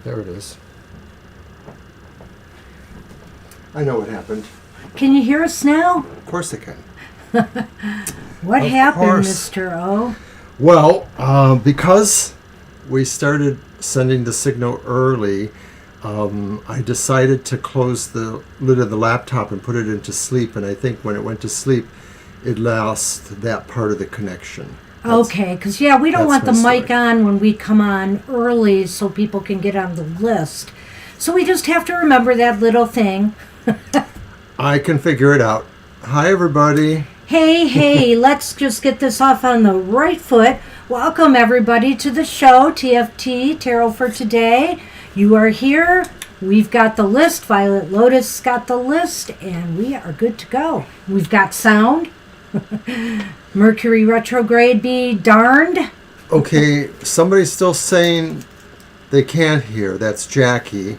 There it is. I know what happened. Can you hear us now? Of course I can. What Of happened, course. Mr. O? Well, because we started sending the signal early, I decided to close the lid of the laptop and put it into sleep. And I think when it went to sleep, it lost that part of the connection. Okay, because, yeah, we don't want the my mic story. on when we come on early so people can get on the list. So we just have to remember that little thing. I can figure it out. Hi, everybody. Hey, let's just get this off on the right foot. Welcome, everybody, to the show, TFT, Tarot for Today. You are here. We've got the list. Violet Lotus got the list, and we are good to go. We've got sound. Mercury retrograde be darned. Okay, somebody's still saying they can't hear. That's Jackie.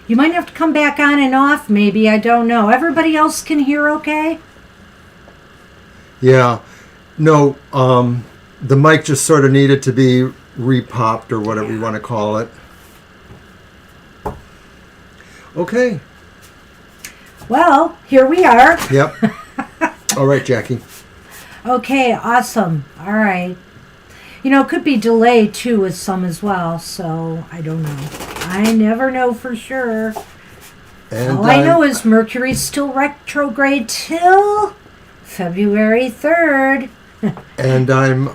You might have to come back on and off, maybe. I don't know. Everybody else can hear okay? Yeah. No, the mic just sort of needed to be repopped or whatever you want to call it. Okay. Well, here we are. Yep. All right, Jackie. Okay, awesome. All right. You know, it could be delay, too, with some as well, so I don't know. I never know for sure. And All I know is Mercury's still retrograde till February 3rd. And I'm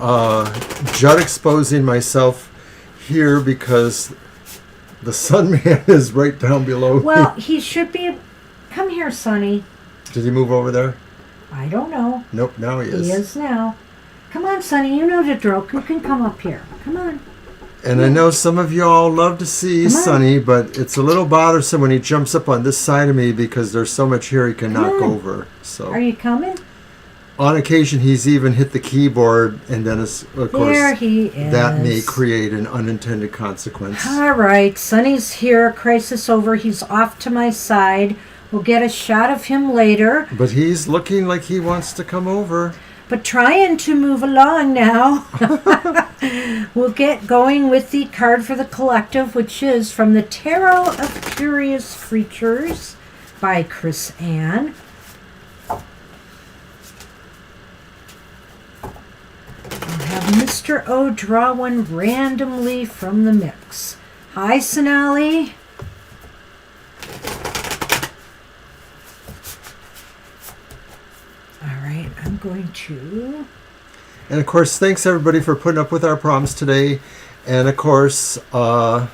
jut exposing myself here because the Sun Man is right down below Well, me. he should be... Come here, Sonny. Did he move over there? I don't know. Nope, now he is. He is now. Come on, Sonny. You know the drill. You can come up here. Come on. And I know some of y'all love to see Come on. Sonny, but it's a little bothersome when he jumps up on this side of me because there's so much here he can Come knock on. over. So Are you coming? on occasion, he's even hit the keyboard, and then, of There course, he is. that may create an unintended consequence. All right. Sonny's here. Crisis over. He's off to my side. We'll get a shot of him later. But he's looking like he wants to come over. But trying to move along now. We'll get going with the card for the collective, which is from the Tarot of Curious Creatures by Chris Ann. I'll have Mr. O draw one randomly from the mix. Hi, Sonali. All right, I'm going to... And of course, thanks everybody for putting up with our problems today. And of course, Here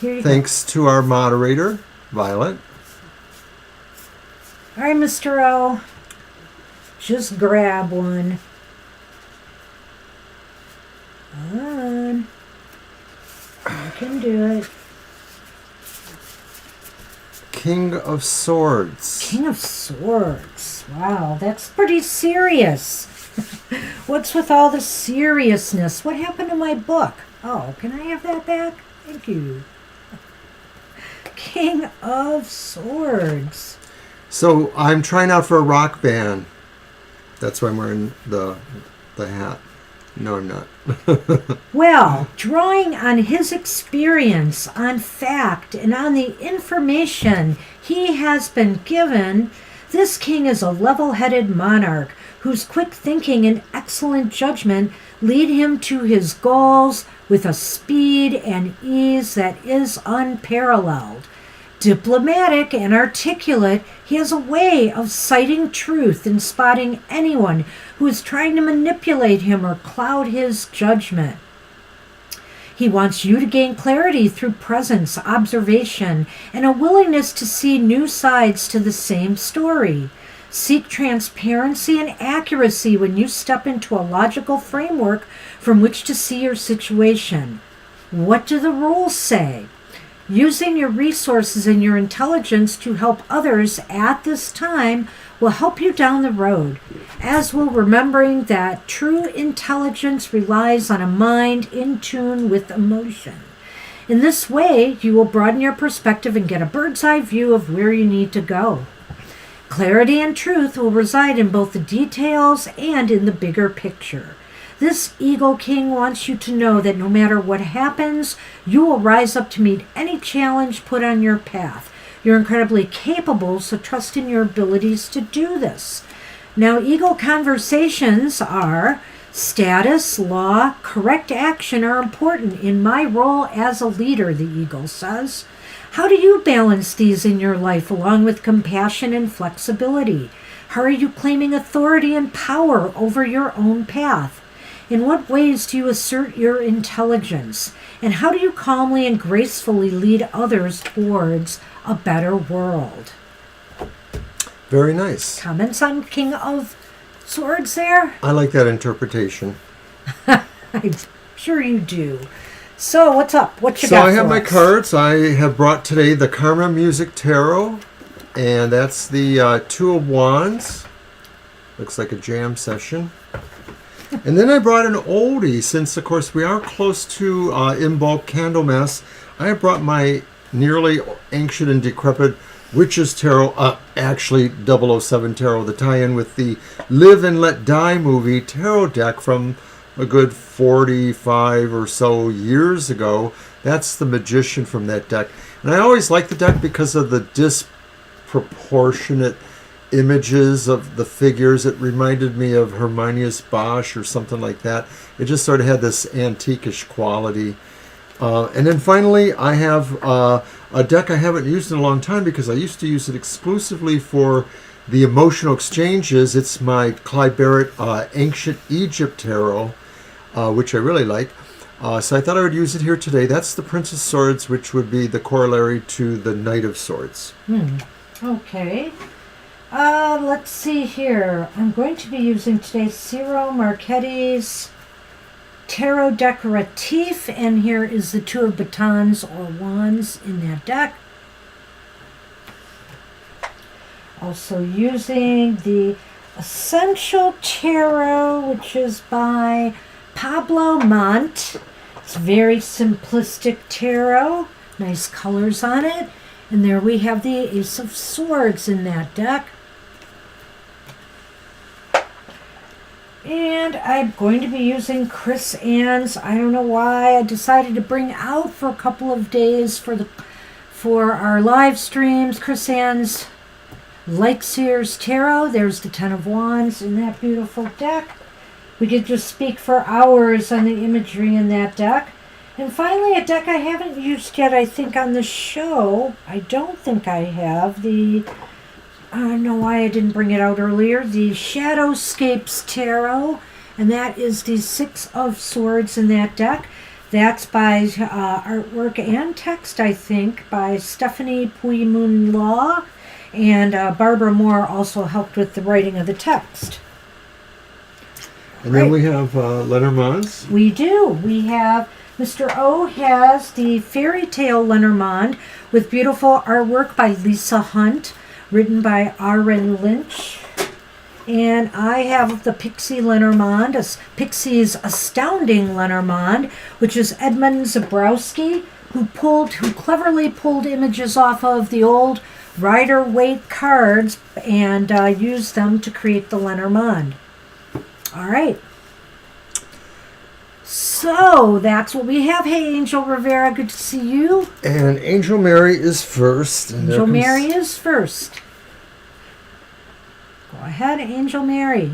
you thanks to our moderator, Violet. go. All right, Mr. O. Just grab one. On. You can do it. King of Swords. King of Swords. Wow, that's pretty serious. What's with all the seriousness? What happened to my book? Oh, can I have that back? Thank you. King of Swords. So I'm trying out for a rock band. That's why I'm wearing the hat. No, I'm not. Well, drawing on his experience, on fact, and on the information he has been given, this king is a level-headed monarch whose quick thinking and excellent judgment lead him to his goals with a speed and ease that is unparalleled. Diplomatic and articulate, he has a way of citing truth and spotting anyone who is trying to manipulate him or cloud his judgment. He wants you to gain clarity through presence, observation, and a willingness to see new sides to the same story. Seek transparency and accuracy when you step into a logical framework from which to see your situation. What do the rules say? Using your resources and your intelligence to help others at this time will help you down the road, as will remembering that true intelligence relies on a mind in tune with emotion. In this way, you will broaden your perspective and get a bird's eye view of where you need to go. Clarity and truth will reside in both the details and in the bigger picture. This Eagle King wants you to know that no matter what happens, you will rise up to meet any challenge put on your path. You're incredibly capable, so trust in your abilities to do this. Now, Eagle conversations are status, law, correct action are important in my role as a leader, the Eagle says. How do you balance these in your life along with compassion and flexibility? How are you claiming authority and power over your own path? In what ways do you assert your intelligence? And how do you calmly and gracefully lead others towards a better world? Very nice. Comments on King of Swords there? I like that interpretation. I'm sure you do. So, what's up? What you So got I have for my us? cards. I have brought today the Karma Music Tarot, and that's the Two of Wands. Looks like a jam session. And then I brought an oldie, since, of course, we are close to in-bulk Candlemas. I have brought my nearly ancient and decrepit Witches Tarot, actually 007 Tarot, the tie-in with the Live and Let Die movie tarot deck from a good 45 or so years ago. That's the Magician from that deck. And I always like the deck because of the disproportionate images of the figures. It reminded me of Herminius Bosch or something like that. It just sort of had this antiquish quality. And then finally, I have a deck I haven't used in a long time because I used to use it exclusively for the emotional exchanges. It's my Clyde Barrett Ancient Egypt Tarot, which I really like. So I thought I would use it here today. That's the Prince of Swords, which would be the corollary to the Knight of Swords. Okay. Let's see here. I'm going to be using today Ciro Marchetti's Tarot Decoratif, and here is the Two of Batons or Wands in that deck. Also using the Essential Tarot, which is by Pablo Mont. It's very simplistic tarot. Nice colors on it. And there we have the Ace of Swords in that deck. And I'm going to be using Chris Ann's. I don't know why I decided to bring out for a couple of days for our live streams. Chris Ann's Lightseer's Tarot. There's the Ten of Wands in that beautiful deck. We could just speak for hours on the imagery in that deck. And finally, a deck I haven't used yet, I think, on the show. I don't think I have. I don't know why I didn't bring it out earlier. The Shadowscapes Tarot. And that is the Six of Swords in that deck. That's by artwork and text, I think, by Stephanie Puy-Moon Law. And Barbara Moore also helped with the writing of the text. And then we have Lenormand's. We do. We have Mr. O has the Fairy Tale Lenormand with beautiful artwork by Lisa Hunt, written by Aaron Lynch. And I have the Pixie Lenormand, Pixie's Astounding Lenormand, which is Edmund Zabrowski, who cleverly pulled images off of the old Rider-Waite cards and used them to create the Lenormand. All right. So that's what we have. Hey, Angel Rivera, good to see you. And Angel Mary is first. And Angel Mary is first. Go ahead, Angel Mary.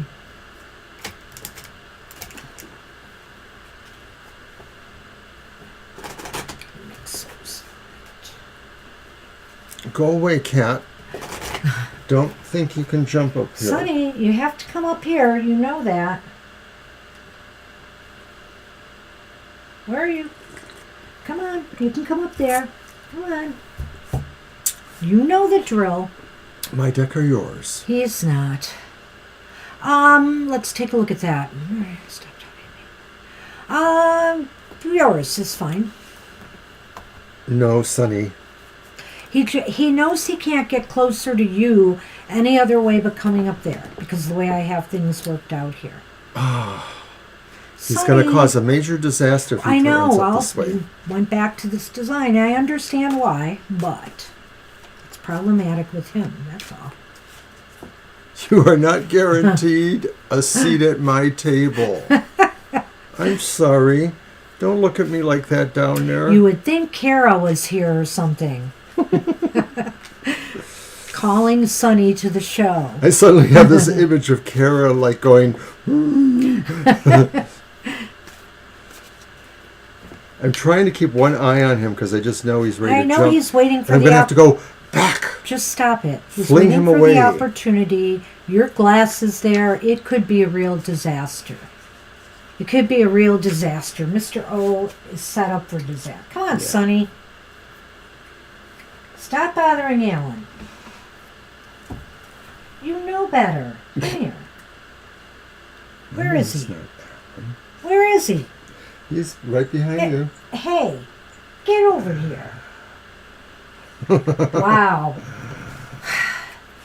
Go away, cat. Don't think you can jump up here. Sonny, you have to come up here. You know that. Where are you? Come on. You can come up there. Come on. You know the drill. My deck are yours. He's not. Let's take a look at that. Stop talking to me. Yours is fine. No, Sonny. He knows he can't get closer to you any other way but coming up there because of the way I have things worked out here. He's going to cause a major disaster if he turns up this way. We went back to this design. I understand why, but it's problematic with him, that's all. You are not guaranteed a seat at my table. I'm sorry. Don't look at me like that down there. You would think Kara was here or something. Calling Sunny to the show. I suddenly have this image of Kara like going... I'm trying to keep one eye on him because I just know he's ready to jump. I know he's waiting for I'm going to have to go back. Just stop it. He's Fling waiting him for away. the opportunity. Your glass is there. It could be a real disaster. It could be a real disaster. Mr. O is set up for disaster. Come on, Sonny. Stop bothering Alan. You know better. Come here. Where is he? Where is he? He's right behind you. Hey, get over here. Wow.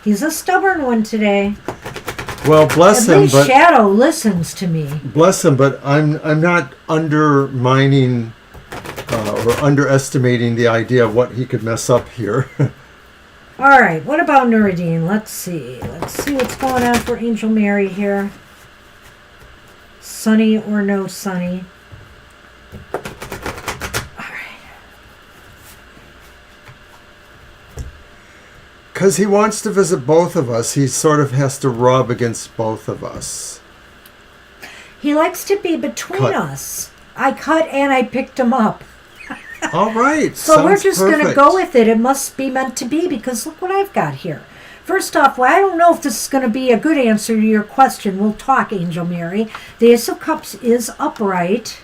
He's a stubborn one today. Well, bless At him, least but Shadow listens to me. bless him, but I'm not undermining or underestimating the idea of what he could mess up here. All right, what about Nuruddin? Let's see. Let's see what's going on for Angel Mary here. Sunny or no Sunny? All right. Because he wants to visit both of us, he sort of has to rub against both of us. He likes to be between Cut. us. I cut and I picked him up. All right. So we're sounds just going to perfect. go with it. It must be meant to be because look what I've got here. First off, well, I don't know if this is going to be a good answer to your question. We'll talk, Angel Mary. The Ace of Cups is upright.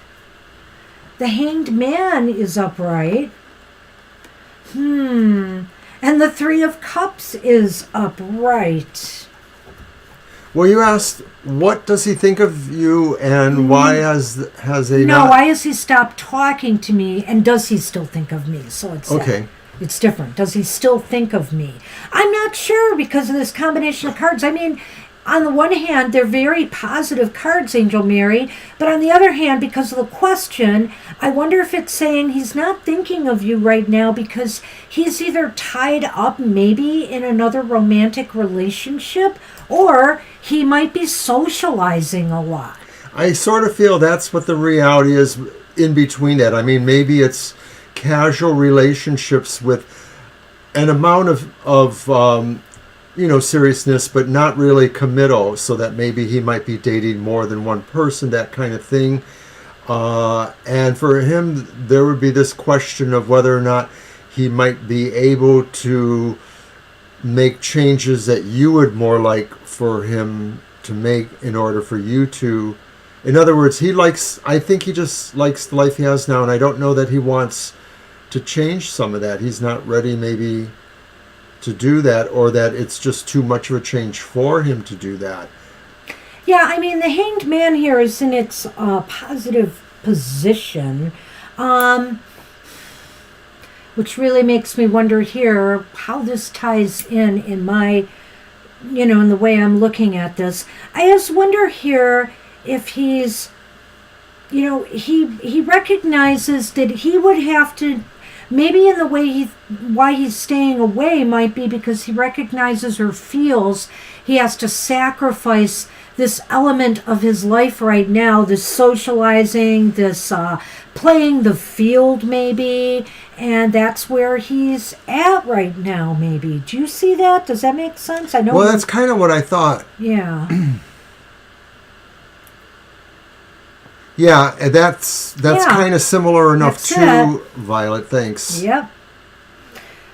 The Hanged Man is upright. And the Three of Cups is upright. Well, you asked, what does he think of you, and why has he No, not? why has he stopped talking to me, and does he still think of me? So it's Okay. It's different. Does he still think of me? I'm not sure because of this combination of cards. I mean, on the one hand, they're very positive cards, Angel Mary. But on the other hand, because of the question, I wonder if it's saying he's not thinking of you right now because he's either tied up maybe in another romantic relationship or he might be socializing a lot. I sort of feel that's what the reality is in between that. I mean, maybe it's casual relationships with an amount of seriousness, but not really committal, so that maybe he might be dating more than one person, that kind of thing. And for him, there would be this question of whether or not he might be able to make changes that you would more like for him to make in order for you to... In other words, I think he just likes the life he has now, and I don't know that he wants to change some of that. He's not ready maybe to do that, or that it's just too much of a change for him to do that. Yeah, I mean, the Hanged Man here is in its positive position, which really makes me wonder here how this ties in my, in the way I'm looking at this. I just wonder here if he's, he recognizes that he would have to, maybe in the way why he's staying away might be because he recognizes or feels he has to sacrifice this element of his life right now, this socializing, this playing the field maybe, and that's where he's at right now maybe. Do you see that? Does that make sense? I know. Well, that's kind of what I thought. Yeah. Yeah, that's kind of similar enough That's to Violet. Thanks. Yep.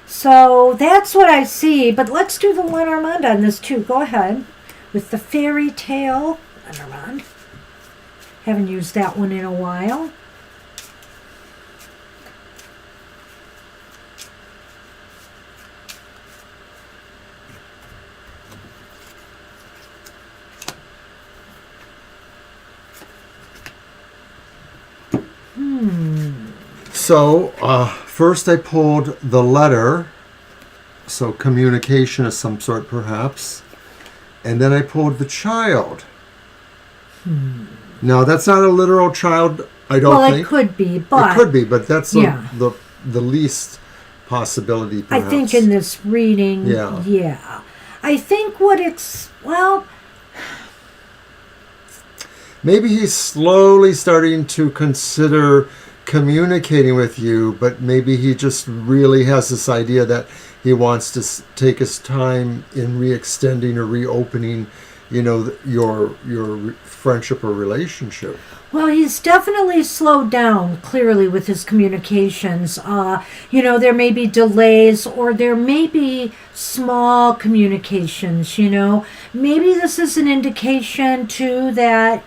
So that's what I see, but let's do the Lenormand on this too. Go ahead with the fairy tale Lenormand. Haven't used that one in a while. So, first I pulled the letter, so communication of some sort perhaps, and then I pulled the child. Now, that's not a literal child, I don't think. Well, it could be, but... It could be, but that's Yeah. the least possibility, perhaps. I think in this reading, yeah. I think what it's, well... maybe he's slowly starting to consider communicating with you, but maybe he just really has this idea that he wants to take his time in re-extending or reopening, your friendship or relationship. Well, he's definitely slowed down, clearly, with his communications. There may be delays or there may be small communications, Maybe this is an indication, too, that,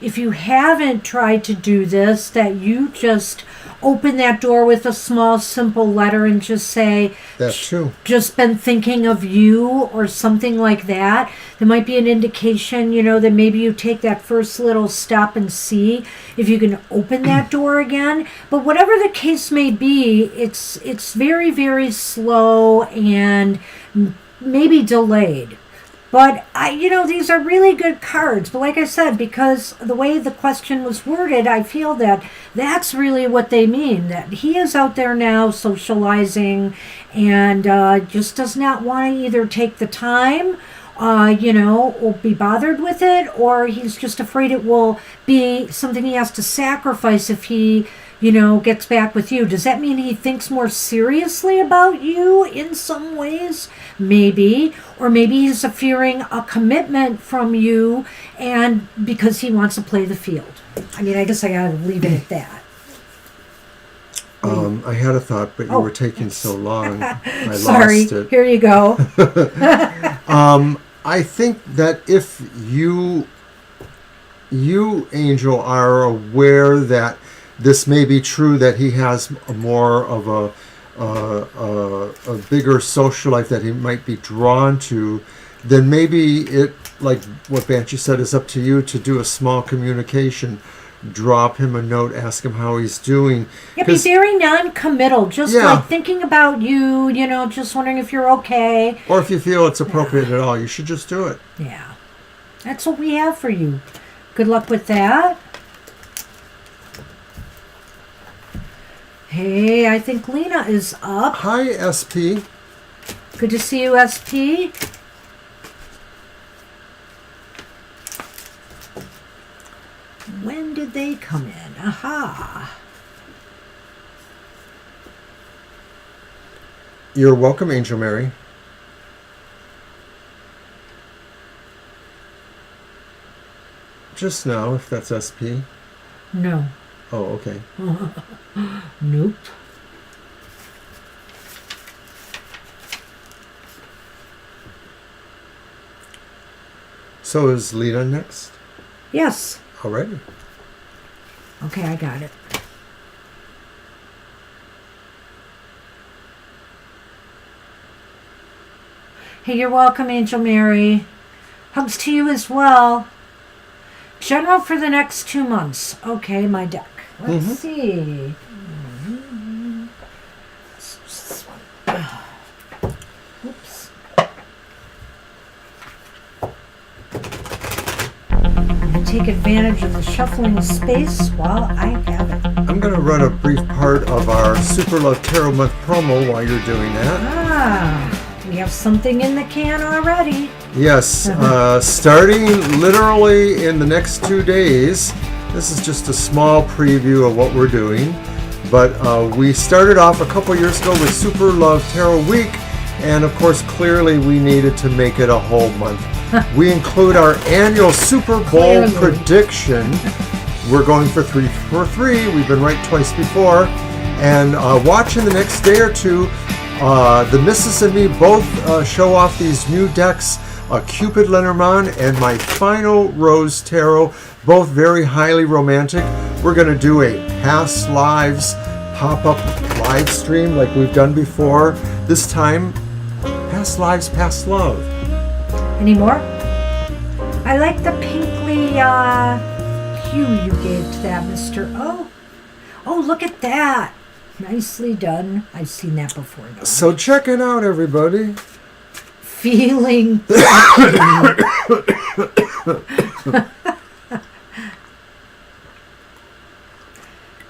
if you haven't tried to do this, that you just open that door with a small, simple letter and just say, That too. Just been thinking of you or something like that. There might be an indication, that maybe you take that first little step and see if you can open that door again. But whatever the case may be, it's very, very slow and maybe delayed. But these are really good cards. But like I said, because the way the question was worded, I feel that that's really what they mean. That he is out there now socializing and just does not want to either take the time, or be bothered with it, or he's just afraid it will be something he has to sacrifice if he gets back with you. Does that mean he thinks more seriously about you in some ways? Maybe. Or maybe he's fearing a commitment from you and because he wants to play the field. I mean, I guess I gotta leave it at that. I had a thought, but you were taking so long. I Sorry, lost it. Here you go. I think that if you, Angel, are aware that this may be true, that he has more of a bigger social life that he might be drawn to, then maybe it, like what Banshee said, is up to you to do a small communication. Drop him a note, ask him how he's doing. Yeah, be very non-committal, just Yeah. like thinking about you, just wondering if you're okay. Or if you feel it's appropriate at all, you should just do it. Yeah, that's what we have for you. Good luck with that. Hey, I think Lena is up. Hi, SP. Good to see you, SP. When did they come in? Aha. You're welcome, Angel Mary. Just now, if that's SP. No. Oh, okay. Nope. So is Lena next? Yes. Already. Okay, I got it. Hey, you're welcome, Angel Mary. Hugs to you as well. General for the next 2 months. Okay, my deck. Let's see. Oops. Take advantage of the shuffling space while I have it. I'm going to run a brief part of our Super Love Tarot Month promo while you're doing that. We have something in the can already. Yes, starting literally in the next 2 days. This is just a small preview of what we're doing. But we started off a couple years ago with Super Love Tarot Week. And of course, clearly we needed to make it a whole month. We include our annual Super Bowl prediction. We're going for 3 for 3. We've been right twice before. And watch in the next day or two. The Missus and me both show off these new decks, Cupid Lenormand and my final Rose Tarot, both very highly romantic. We're going to do a past lives pop-up live stream like we've done before. This time, past lives, past love. Any more? I like the pinkly hue you gave to that, Mr. Oh, look at that. Nicely done. I've seen that before, though. So check it out, everybody. Feeling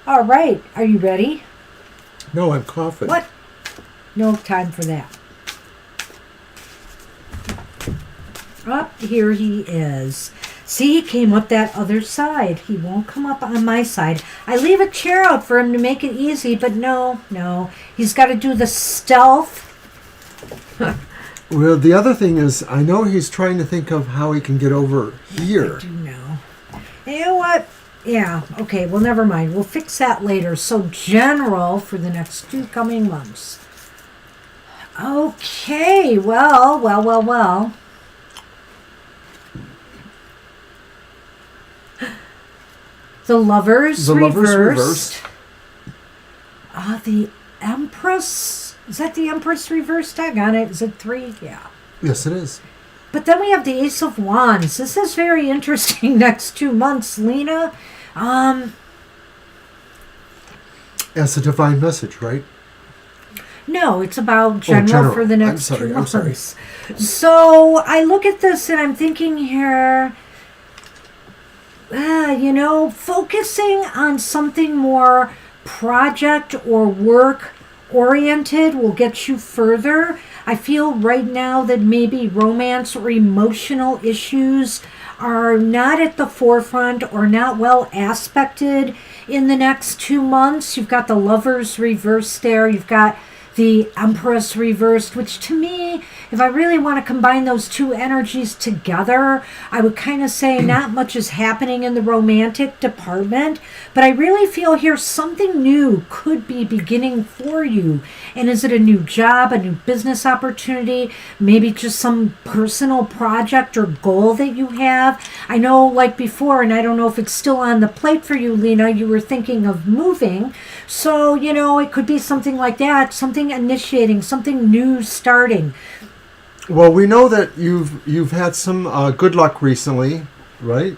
All right. Are you ready? No, I'm coughing. What? No time for that. Up here he is. See, he came up that other side. He won't come up on my side. I leave a chair out for him to make it easy, but no. He's got to do the stealth. Well, the other thing is, I know he's trying to think of how he can get over here. I do know. You know what? Yeah, okay, well, never mind. We'll fix that later. So, general for the next 2 coming months. Okay, well. The Lovers reversed. The Empress. Is that the Empress reversed? Daggone it. Is it 3? Yeah. Yes, it is. But then we have the Ace of Wands. This is very interesting next 2 months, Lena. As a divine message, right? No, it's about general for the next 2 months. I'm sorry. So I look at this and I'm thinking here, focusing on something more project or work oriented will get you further. I feel right now that maybe romance or emotional issues are not at the forefront or not well aspected in the next 2 months. You've got the Lovers reversed there. You've got the Empress reversed, which to me, if I really want to combine those 2 energies together, I would kind of say not much is happening in the romantic department, but I really feel here something new could be beginning for you. And is it a new job, a new business opportunity, maybe just some personal project or goal that you have? I know, like before, and I don't know if it's still on the plate for you, Lena, you were thinking of moving. So, it could be something like that, something initiating, something new starting. Well, we know that you've had some good luck recently, right?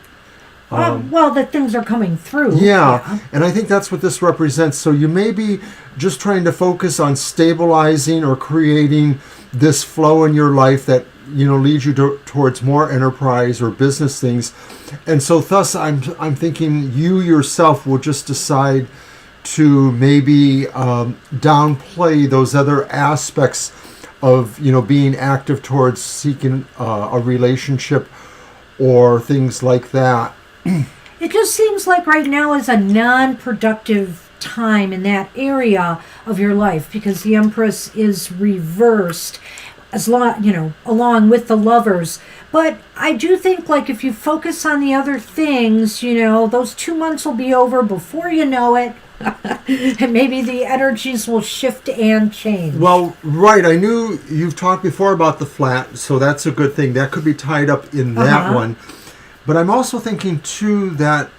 That things are coming through. Yeah, and I think that's what this represents. So you may be just trying to focus on stabilizing or creating this flow in your life that leads you towards more enterprise or business things, and so thus I'm thinking you yourself will just decide to maybe downplay those other aspects of being active towards seeking a relationship or things like that. It just seems like right now is a non-productive time in that area of your life because the Empress is reversed along with the Lovers. But I do think if you focus on the other things, those 2 months will be over before you know it. And maybe the energies will shift and change. Well, right. I knew you've talked before about the flat, so that's a good thing. That could be tied up in that one. But I'm also thinking, too, that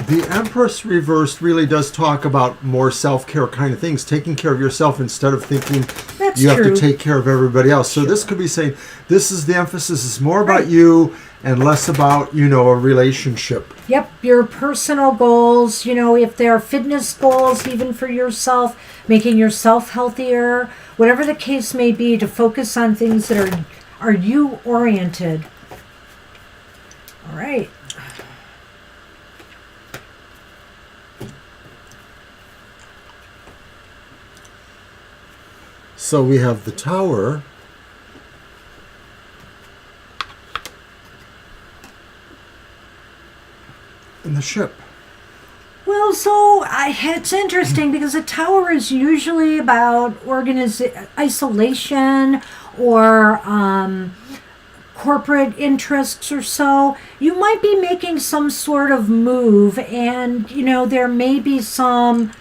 the Empress reversed really does talk about more self-care kind of things, taking care of yourself instead of thinking you have to take care of everybody else. So this could be saying, this is the emphasis is more about you and less about, a relationship. Yep, your personal goals, if there are fitness goals, even for yourself, making yourself healthier, whatever the case may be, to focus on things that are you-oriented. All right. So we have the Tower. And the Ship. Well, so it's interesting because a Tower is usually about isolation or corporate interests or so. You might be making some sort of move and, there may be some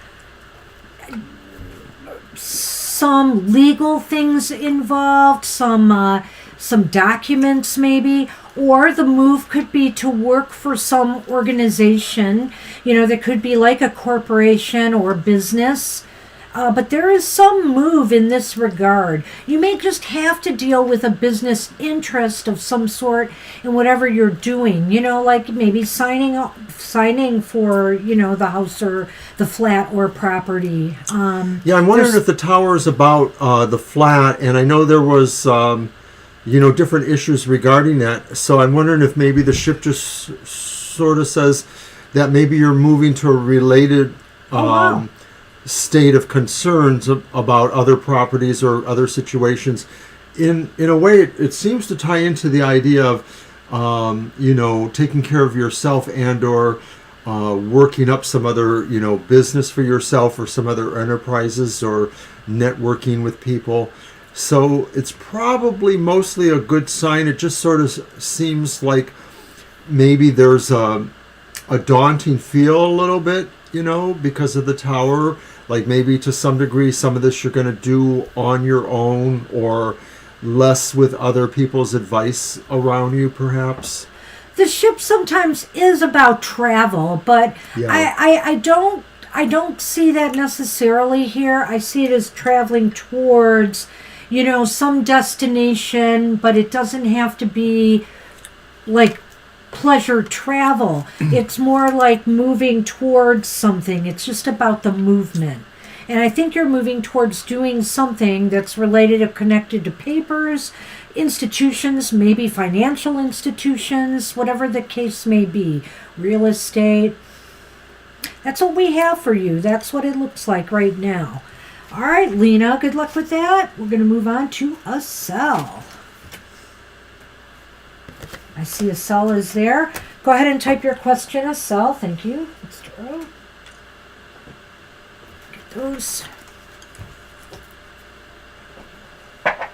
legal things involved, some documents maybe, or the move could be to work for some organization, that could be like a corporation or business. But there is some move in this regard. You may just have to deal with a business interest of some sort in whatever you're doing. Like maybe signing for, the house or the flat or property. I'm wondering if the Tower is about the flat, and I know there was, different issues regarding that. So I'm wondering if maybe the Ship just sort of says that maybe you're moving to a related state of concerns about other properties or other situations. In a way, it seems to tie into the idea of taking care of yourself and or working up some other, business for yourself or some other enterprises or networking with people. So it's probably mostly a good sign. It just sort of seems like maybe there's a daunting feel a little bit, because of the Tower. Like maybe to some degree, some of this you're going to do on your own or less with other people's advice around you, perhaps. The ship sometimes is about travel, but Yeah. I don't see that necessarily here. I see it as traveling towards, some destination, but it doesn't have to be like pleasure travel. It's more like moving towards something. It's just about the movement. And I think you're moving towards doing something that's related or connected to papers, institutions, maybe financial institutions, whatever the case may be, real estate. That's what we have for you. That's what it looks like right now. All right, Lena, good luck with that. We're going to move on to a cell. I see a cell is there. Go ahead and type your question, a cell. Thank you. Let's draw. Get those. Get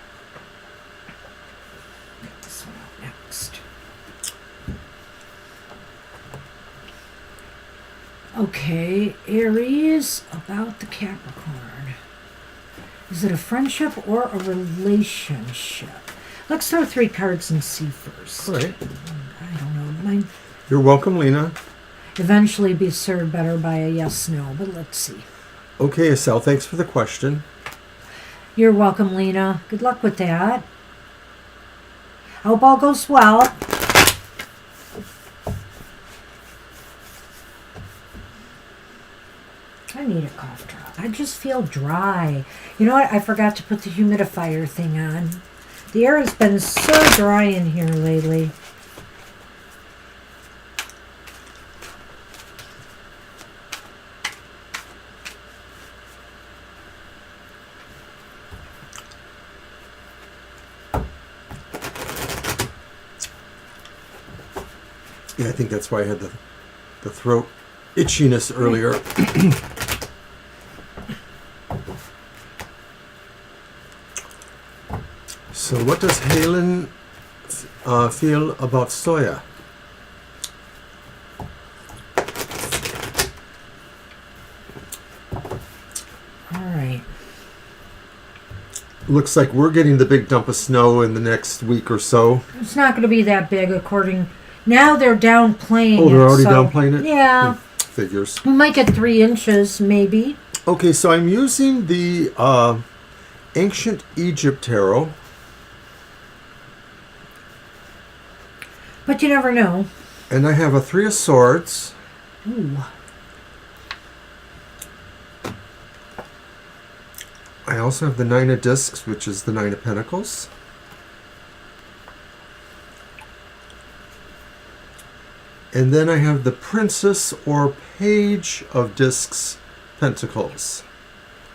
this one out next. Okay, Aries, about the Capricorn. Is it a friendship or a relationship? Let's throw 3 cards and see first. All right. I don't know. Might You're welcome, Lena. eventually be served better by a yes/no, but let's see. Okay, Estelle, thanks for the question. You're welcome, Lena. Good luck with that. I hope all goes well. I need a cough drop. I just feel dry. You know what? I forgot to put the humidifier thing on. The air has been so dry in here lately. Yeah, I think that's why I had the throat itchiness earlier. So what does Halen feel about Soya? All right. Looks like we're getting the big dump of snow in the next week or so. It's not going to be that big, according. Now they're downplaying it. Oh, they're already so, downplaying it? Yeah. Figures. We might get 3 inches, maybe. Okay, so I'm using the Ancient Egypt Tarot. But you never know. And I have a 3 of Swords. Ooh. I also have the 9 of Discs, which is the 9 of Pentacles. And then I have the Princess or Page of Discs, Pentacles.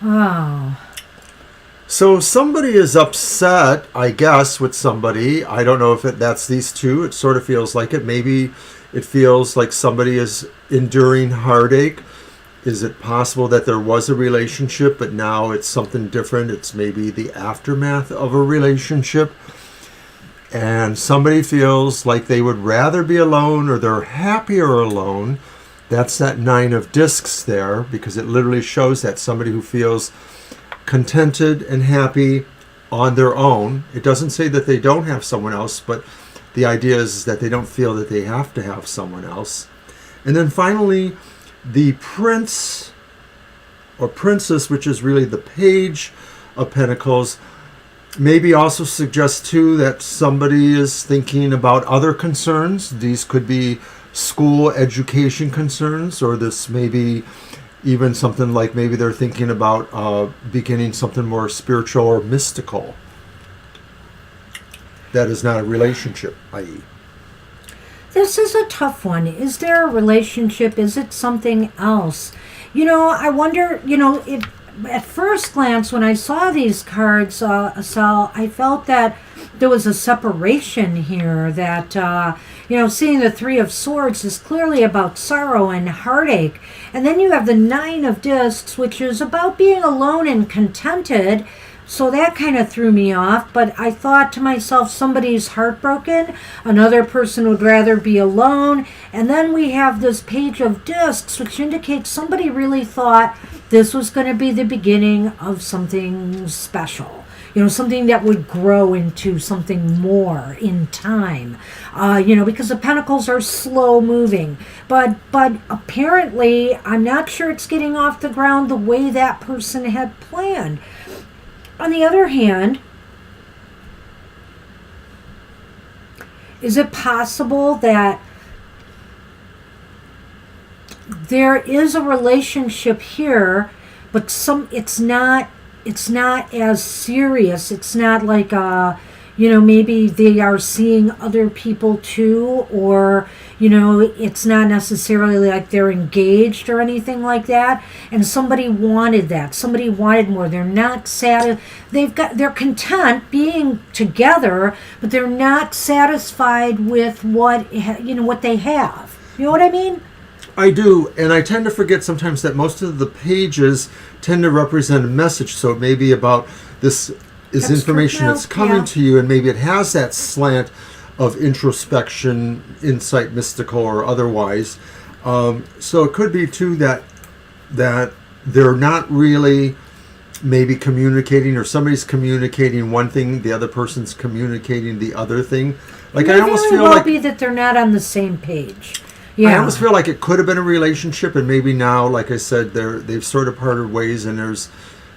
Oh. So somebody is upset, I guess, with somebody. I don't know if that's these two. It sort of feels like it. Maybe it feels like somebody is enduring heartache. Is it possible that there was a relationship, but now it's something different? It's maybe the aftermath of a relationship. And somebody feels like they would rather be alone or they're happier alone. That's that 9 of Discs there, because it literally shows that somebody who feels contented and happy on their own. It doesn't say that they don't have someone else, but the idea is that they don't feel that they have to have someone else. And then finally, the Prince or Princess, which is really the Page of Pentacles, maybe also suggests too that somebody is thinking about other concerns. These could be school education concerns, or this may be even something like maybe they're thinking about beginning something more spiritual or mystical. That is not a relationship, i.e. This is a tough one. Is there a relationship? Is it something else? I wonder, at first glance, when I saw these cards, Asal, I felt that there was a separation here that, seeing the Three of Swords is clearly about sorrow and heartache. And then you have the Nine of Discs, which is about being alone and contented. So that kind of threw me off, but I thought to myself, somebody's heartbroken, another person would rather be alone, and then we have this Page of Discs, which indicates somebody really thought this was going to be the beginning of something special. Something that would grow into something more in time, because the Pentacles are slow moving. But apparently, I'm not sure it's getting off the ground the way that person had planned. On the other hand, is it possible that there is a relationship here, but it's not as serious? It's not like maybe they are seeing other people too, or it's not necessarily like they're engaged or anything like that, and somebody wanted that, somebody wanted more. They're not they're content being together, but they're not satisfied with what they have. You know what I mean? I do, and I tend to forget sometimes that most of the pages tend to represent a message, so it may be about this is information that's coming to you, and maybe it has that slant of introspection, insight, mystical or otherwise. So it could be too that they're not really maybe communicating, or somebody's communicating one thing, the other person's communicating the other thing. Like, I almost feel like be that they're not on the same page. Yeah. I almost feel like it could have been a relationship, and maybe now, like I said, they've sort of parted ways, and there's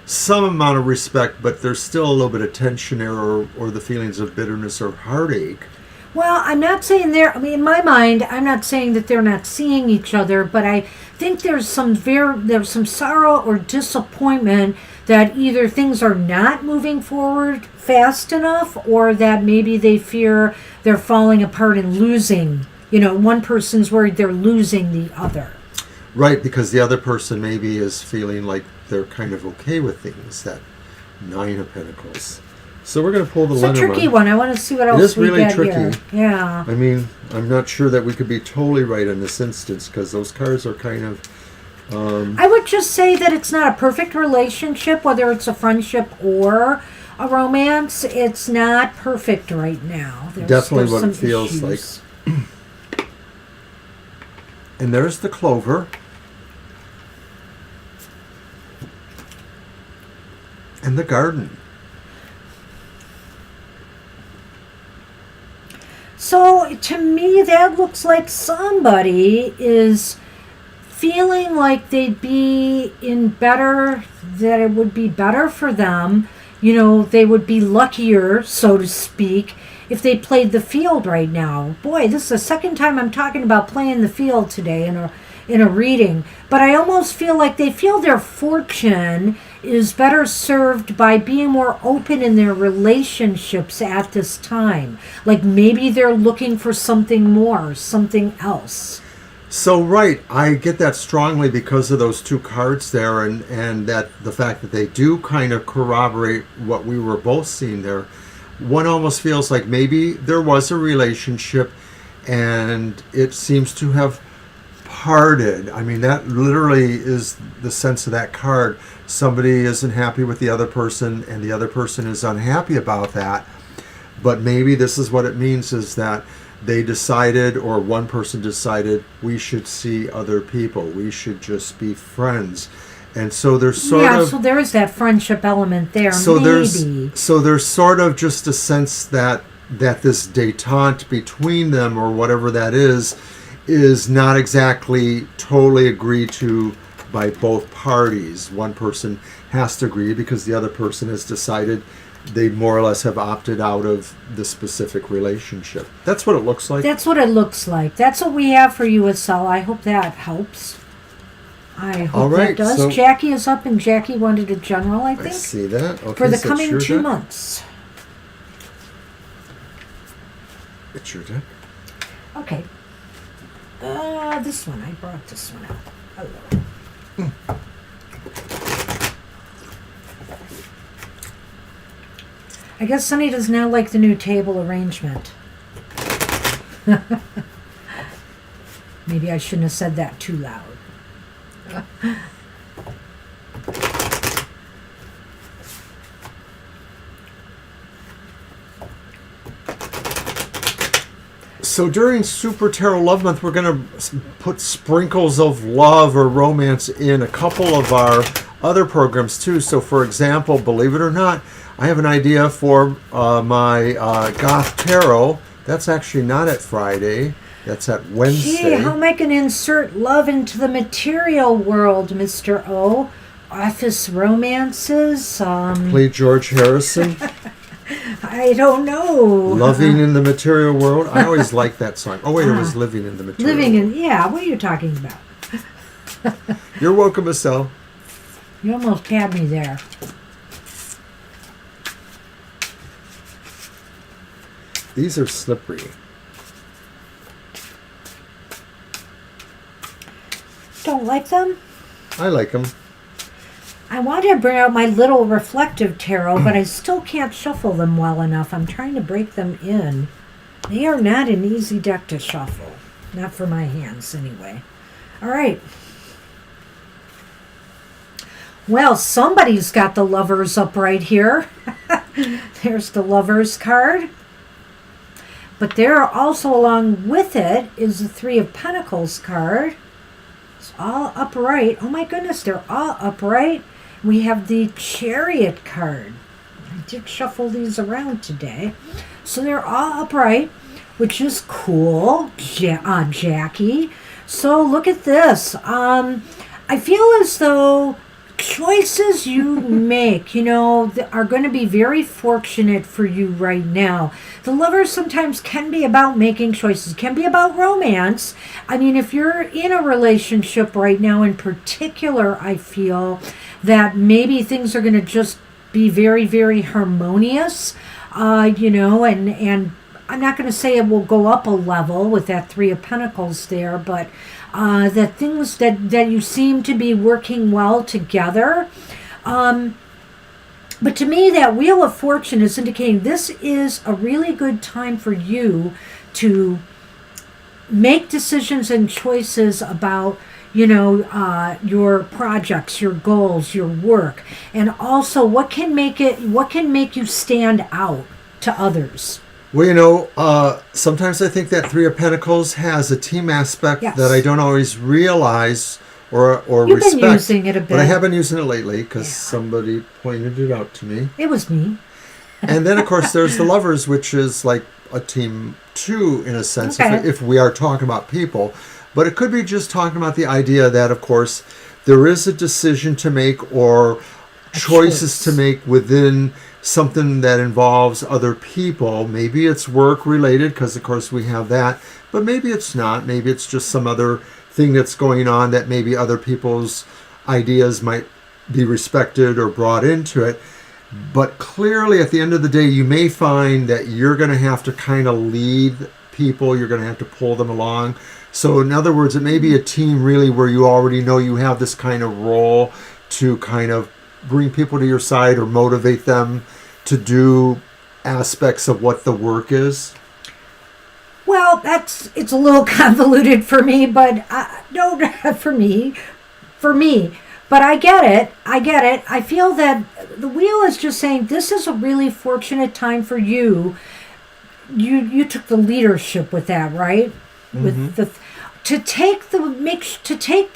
some amount of respect, but there's still a little bit of tension there, or the feelings of bitterness or heartache. Well, I'm not saying in my mind, I'm not saying that they're not seeing each other, but I think there's some sorrow or disappointment that either things are not moving forward fast enough, or that maybe they fear they're falling apart and losing. One person's worried they're losing the other. Right, because the other person maybe is feeling like they're kind of okay with things, that Nine of Pentacles. So we're going to pull the Lenormand. It's a tricky one. I want to see what else we get here. It is really tricky. Yeah. I mean, I'm not sure that we could be totally right in this instance, because those cards are kind of... I would just say that it's not a perfect relationship, whether it's a friendship or a romance. It's not perfect right now. Definitely what it feels like. And there's the Clover. And the Garden. So to me, that looks like somebody is feeling like they'd be that it would be better for them. They would be luckier, so to speak, if they played the field right now. Boy, this is the second time I'm talking about playing the field today in a reading. But I almost feel like they feel their fortune is better served by being more open in their relationships at this time. Like maybe they're looking for something more, something else. So, right, I get that strongly because of those two cards there, and that the fact that they do kind of corroborate what we were both seeing there. One almost feels like maybe there was a relationship and it seems to have parted. I mean, that literally is the sense of that card. Somebody isn't happy with the other person, and the other person is unhappy about that. But maybe this is what it means, is that they decided, or one person decided, we should see other people. We should just be friends. And so there's so there is that friendship element there. So there's sort of just a sense that this détente between them, or whatever that is not exactly totally agreed to by both parties. One person has to agree because the other person has decided they more or less have opted out of the specific relationship. That's what it looks like. That's what it looks like. That's what we have for you, Estelle. I hope that helps. I hope that does. So Jackie is up, and Jackie wanted a general, I think. I see that. Okay, for the coming 2 months. It's your deck. Okay. This one. I brought this one out. Hello. I guess Sunny does not like the new table arrangement. Maybe I shouldn't have said that too loud. So during Super Tarot Love Month, we're going to put sprinkles of love or romance in a couple of our other programs too. So for example, believe it or not, I have an idea for my Goth Tarot. That's actually not at Friday. That's at Wednesday. Gee, how am I going to insert love into the material world, Mr. O? Office romances? Play George Harrison. I don't know. Loving in the Material World. I always liked that song. Oh, wait, it was Living in the Material World. Yeah, what are you talking about? You're welcome, Estelle. You almost had me there. These are slippery. Don't like them? I like them. I want to bring out my little reflective tarot, but I still can't shuffle them well enough. I'm trying to break them in. They are not an easy deck to shuffle. Not for my hands, anyway. All right. Well, somebody's got the Lovers up right here. There's the Lovers card. But there also along with it is the Three of Pentacles card. It's all upright. Oh my goodness, they're all upright. We have the Chariot card. I did shuffle these around today. So they're all upright, which is cool, Jackie. So look at this. I feel as though choices you make, are going to be very fortunate for you right now. The Lovers sometimes can be about making choices, can be about romance. I mean, if you're in a relationship right now in particular, I feel that maybe things are going to just be very, very harmonious, and I'm not going to say it will go up a level with that Three of Pentacles there, but that things that you seem to be working well together. But to me, that Wheel of Fortune is indicating this is a really good time for you to make decisions and choices about your projects, your goals, your work, and also what can make you stand out to others. Well, sometimes I think that Three of Pentacles has a team aspect that I don't always realize or You've respect. been using it a bit. But I have been using it lately because somebody pointed it out to me. It was me. And then, of course, there's the Lovers, which is like a team too, in a sense, Okay. if we are talking about people. But it could be just talking about the idea that, of course, there is a decision to make or choices to make within something that involves other people. Maybe it's work related because, of course, we have that. But maybe it's not. Maybe it's just some other thing that's going on that maybe other people's ideas might be respected or brought into it. But clearly, at the end of the day, you may find that you're going to have to kind of lead people. You're going to have to pull them along. So in other words, it may be a team really where you already know you have this kind of role to kind of bring people to your side or motivate them to do aspects of what the work is. Well, it's a little convoluted for me, but no, for me. But I get it. I feel that the Wheel is just saying this is a really fortunate time for you. You took the leadership with that, right? Mm-hmm. With to take the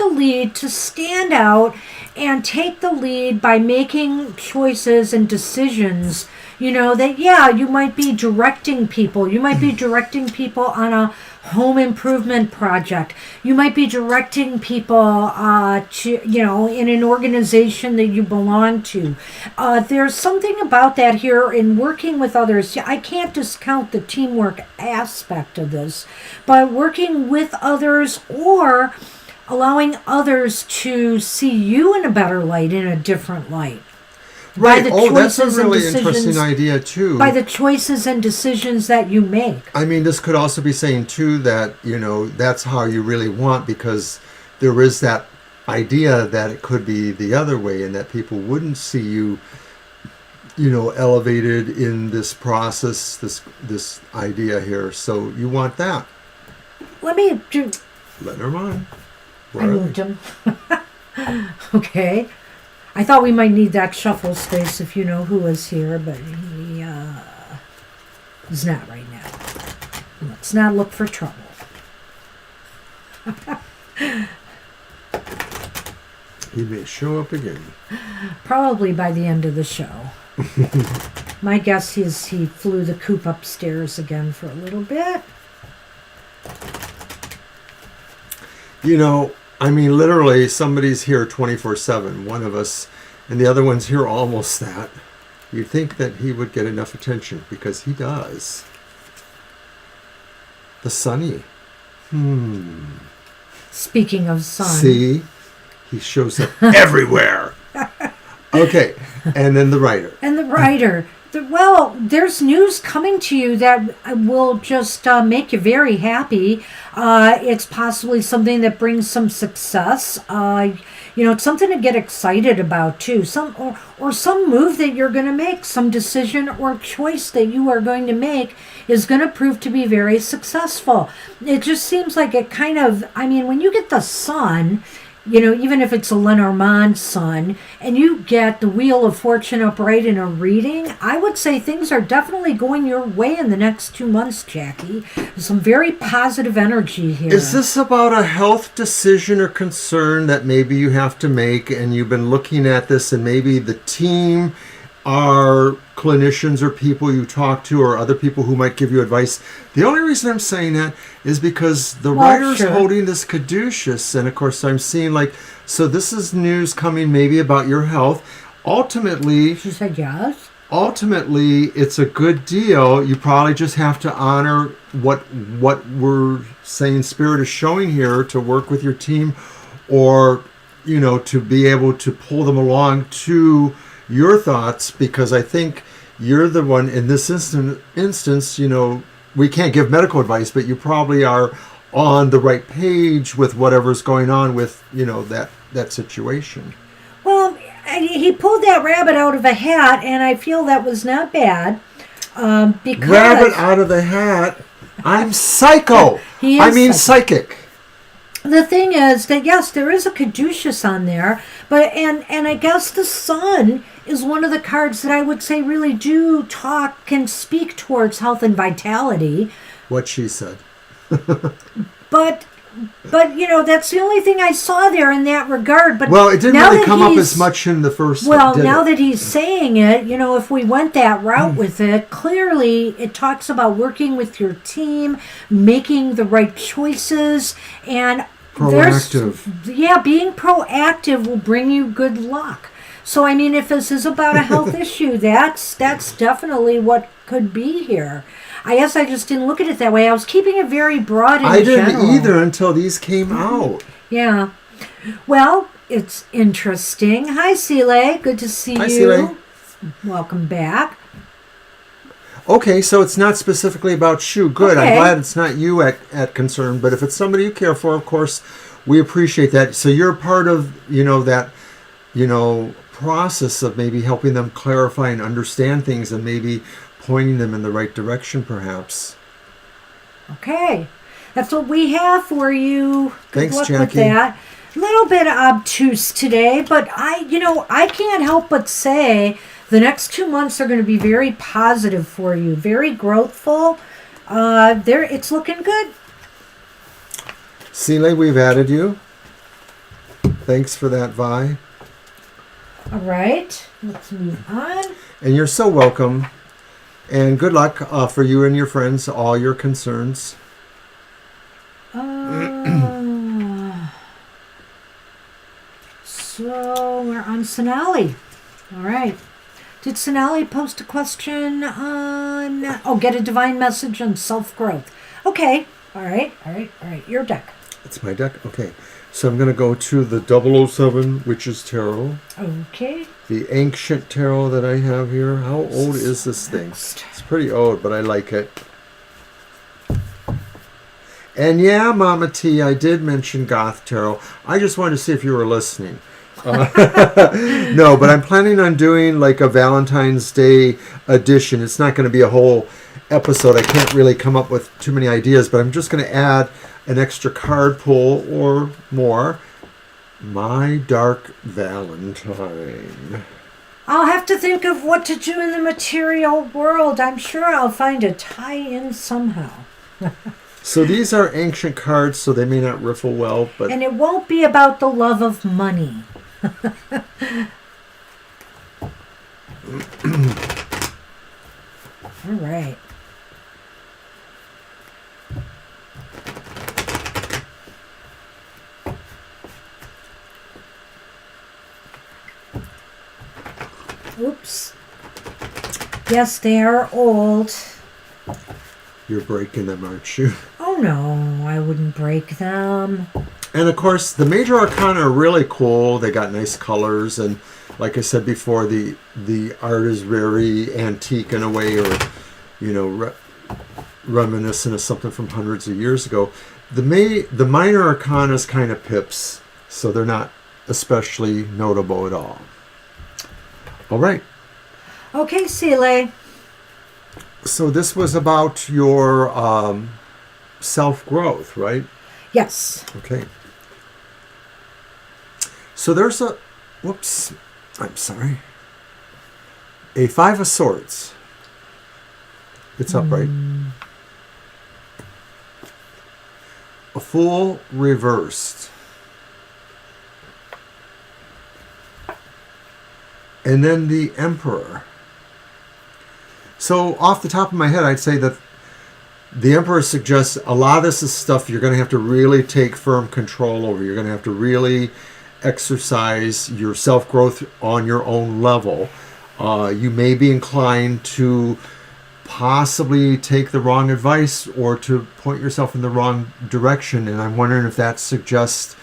lead, to stand out and take the lead by making choices and decisions. That you might be directing people. You might be directing people on a home improvement project. You might be directing people in an organization that you belong to. There's something about that here in working with others. I can't discount the teamwork aspect of this, but working with others or allowing others to see you in a better light, in a different light. Right. That's a really interesting idea, too. By the choices and decisions that you make. I mean, this could also be saying, too, that, that's how you really want, because there is that idea that it could be the other way and that people wouldn't see you elevated in this process, this idea here. So you want that. Let me do... Lenormand. I moved him. Okay. I thought we might need that shuffle space if you know who is here, but he is not right now. Let's not look for trouble. He may show up again. Probably by the end of the show. My guess is he flew the coop upstairs again for a little bit. Literally, somebody's here 24/7, one of us, and the other one's here almost that. You'd think that he would get enough attention, because he does. The Sunny. Speaking of sun. See? He shows up everywhere. Okay, and then the writer. And the writer. Well, there's news coming to you that will just make you very happy. It's possibly something that brings some success. It's something to get excited about too. Some move that you're going to make, some decision or choice that you are going to make is going to prove to be very successful. It just seems like it kind of, when you get the sun, even if it's a Lenormand sun, and you get the Wheel of Fortune upright in a reading, I would say things are definitely going your way in the next 2 months, Jackie. There's some very positive energy here. Is this about a health decision or concern that maybe you have to make, and you've been looking at this, and maybe the team are clinicians or people you talk to or other people who might give you advice? The only reason I'm saying that is because the writer's holding this caduceus, and of course I'm seeing so this is news coming maybe about your health. Ultimately, she said yes. Ultimately, it's a good deal. You probably just have to honor what we're saying Spirit is showing here, to work with your team, or to be able to pull them along to your thoughts, because I think you're the one in this instance, we can't give medical advice, but you probably are on the right page with whatever's going on with, that situation. Well, he pulled that rabbit out of a hat, and I feel that was not bad. Because rabbit out of the hat? I'm psycho! Psychic. The thing is that, yes, there is a caduceus on there, but and I guess the sun is one of the cards that I would say really do talk and speak towards health and vitality. What she said. But that's the only thing I saw there in that regard. But it didn't really come up as much in the first one. Well, now that he's saying it, if we went that route with it, clearly it talks about working with your team, making the right choices, and proactive. Being proactive will bring you good luck. So, if this is about a health issue, that's definitely what could be here. I guess I just didn't look at it that way. I was keeping it very broad in general. I didn't either until these came out. Yeah. Well, it's interesting. Hi, Sile. Good to see you. Hi, Sile. Welcome back. Okay, so it's not specifically about you. Good. Okay. I'm glad it's not you at concern, but if it's somebody you care for, of course, we appreciate that. So you're part of, that, process of maybe helping them clarify and understand things, and maybe pointing them in the right direction, perhaps. Okay. That's what we have for you. Good Thanks, luck Jackie. with that. A little bit obtuse today, but I can't help but say the next 2 months are going to be very positive for you, very growthful. It's looking good. Sile, we've added you. Thanks for that, Vi. All right, let's move on. And you're so welcome. And good luck for you and your friends, all your concerns. So we're on Sonali. All right. Did Sonali post a question on... get a divine message on self-growth. Okay. All right. Your deck. It's my deck? Okay. So I'm going to go to the 007 Witches Tarot. Okay. The ancient tarot that I have here. How old is this thing? It's pretty old, but I like it. And yeah, Mama T, I did mention Goth Tarot. I just wanted to see if you were listening. No, but I'm planning on doing like a Valentine's Day edition. It's not going to be a whole episode. I can't really come up with too many ideas, but I'm just going to add an extra card pull or more. My Dark Valentine. I'll have to think of what to do in the material world. I'm sure I'll find a tie-in somehow. So these are ancient cards, so they may not riffle well, but... And it won't be about the love of money. All right. Oops. Yes, they are old. You're breaking them, aren't you? Oh no, I wouldn't break them. And of course, the major arcana are really cool. They got nice colors, and like I said before, the art is very antique in a way, or reminiscent of something from hundreds of years ago. The minor arcana is kind of pips, so they're not especially notable at all. All right. Okay, Sile. So this was about your self-growth, right? Yes. Okay. So there's a... Whoops. I'm sorry. A Five of Swords. It's upright. A Fool reversed. And then the Emperor. So off the top of my head, I'd say that the Emperor suggests a lot of this is stuff you're going to have to really take firm control over. You're going to have to really exercise your self-growth on your own level. You may be inclined to possibly take the wrong advice or to point yourself in the wrong direction. And I'm wondering if that suggests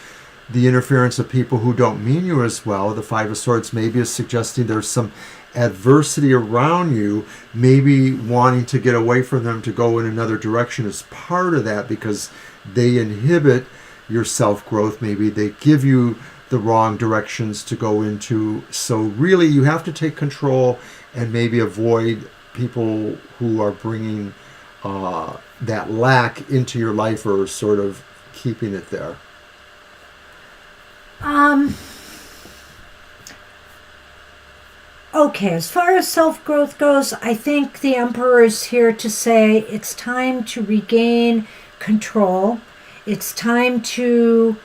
the interference of people who don't mean you as well. The Five of Swords maybe is suggesting there's some adversity around you, maybe wanting to get away from them to go in another direction is part of that, because they inhibit your self-growth. Maybe they give you the wrong directions to go into. So really you have to take control and maybe avoid people who are bringing that lack into your life or sort of keeping it there. Okay, as far as self-growth goes, I think the Emperor is here to say it's time to regain control. It's time to,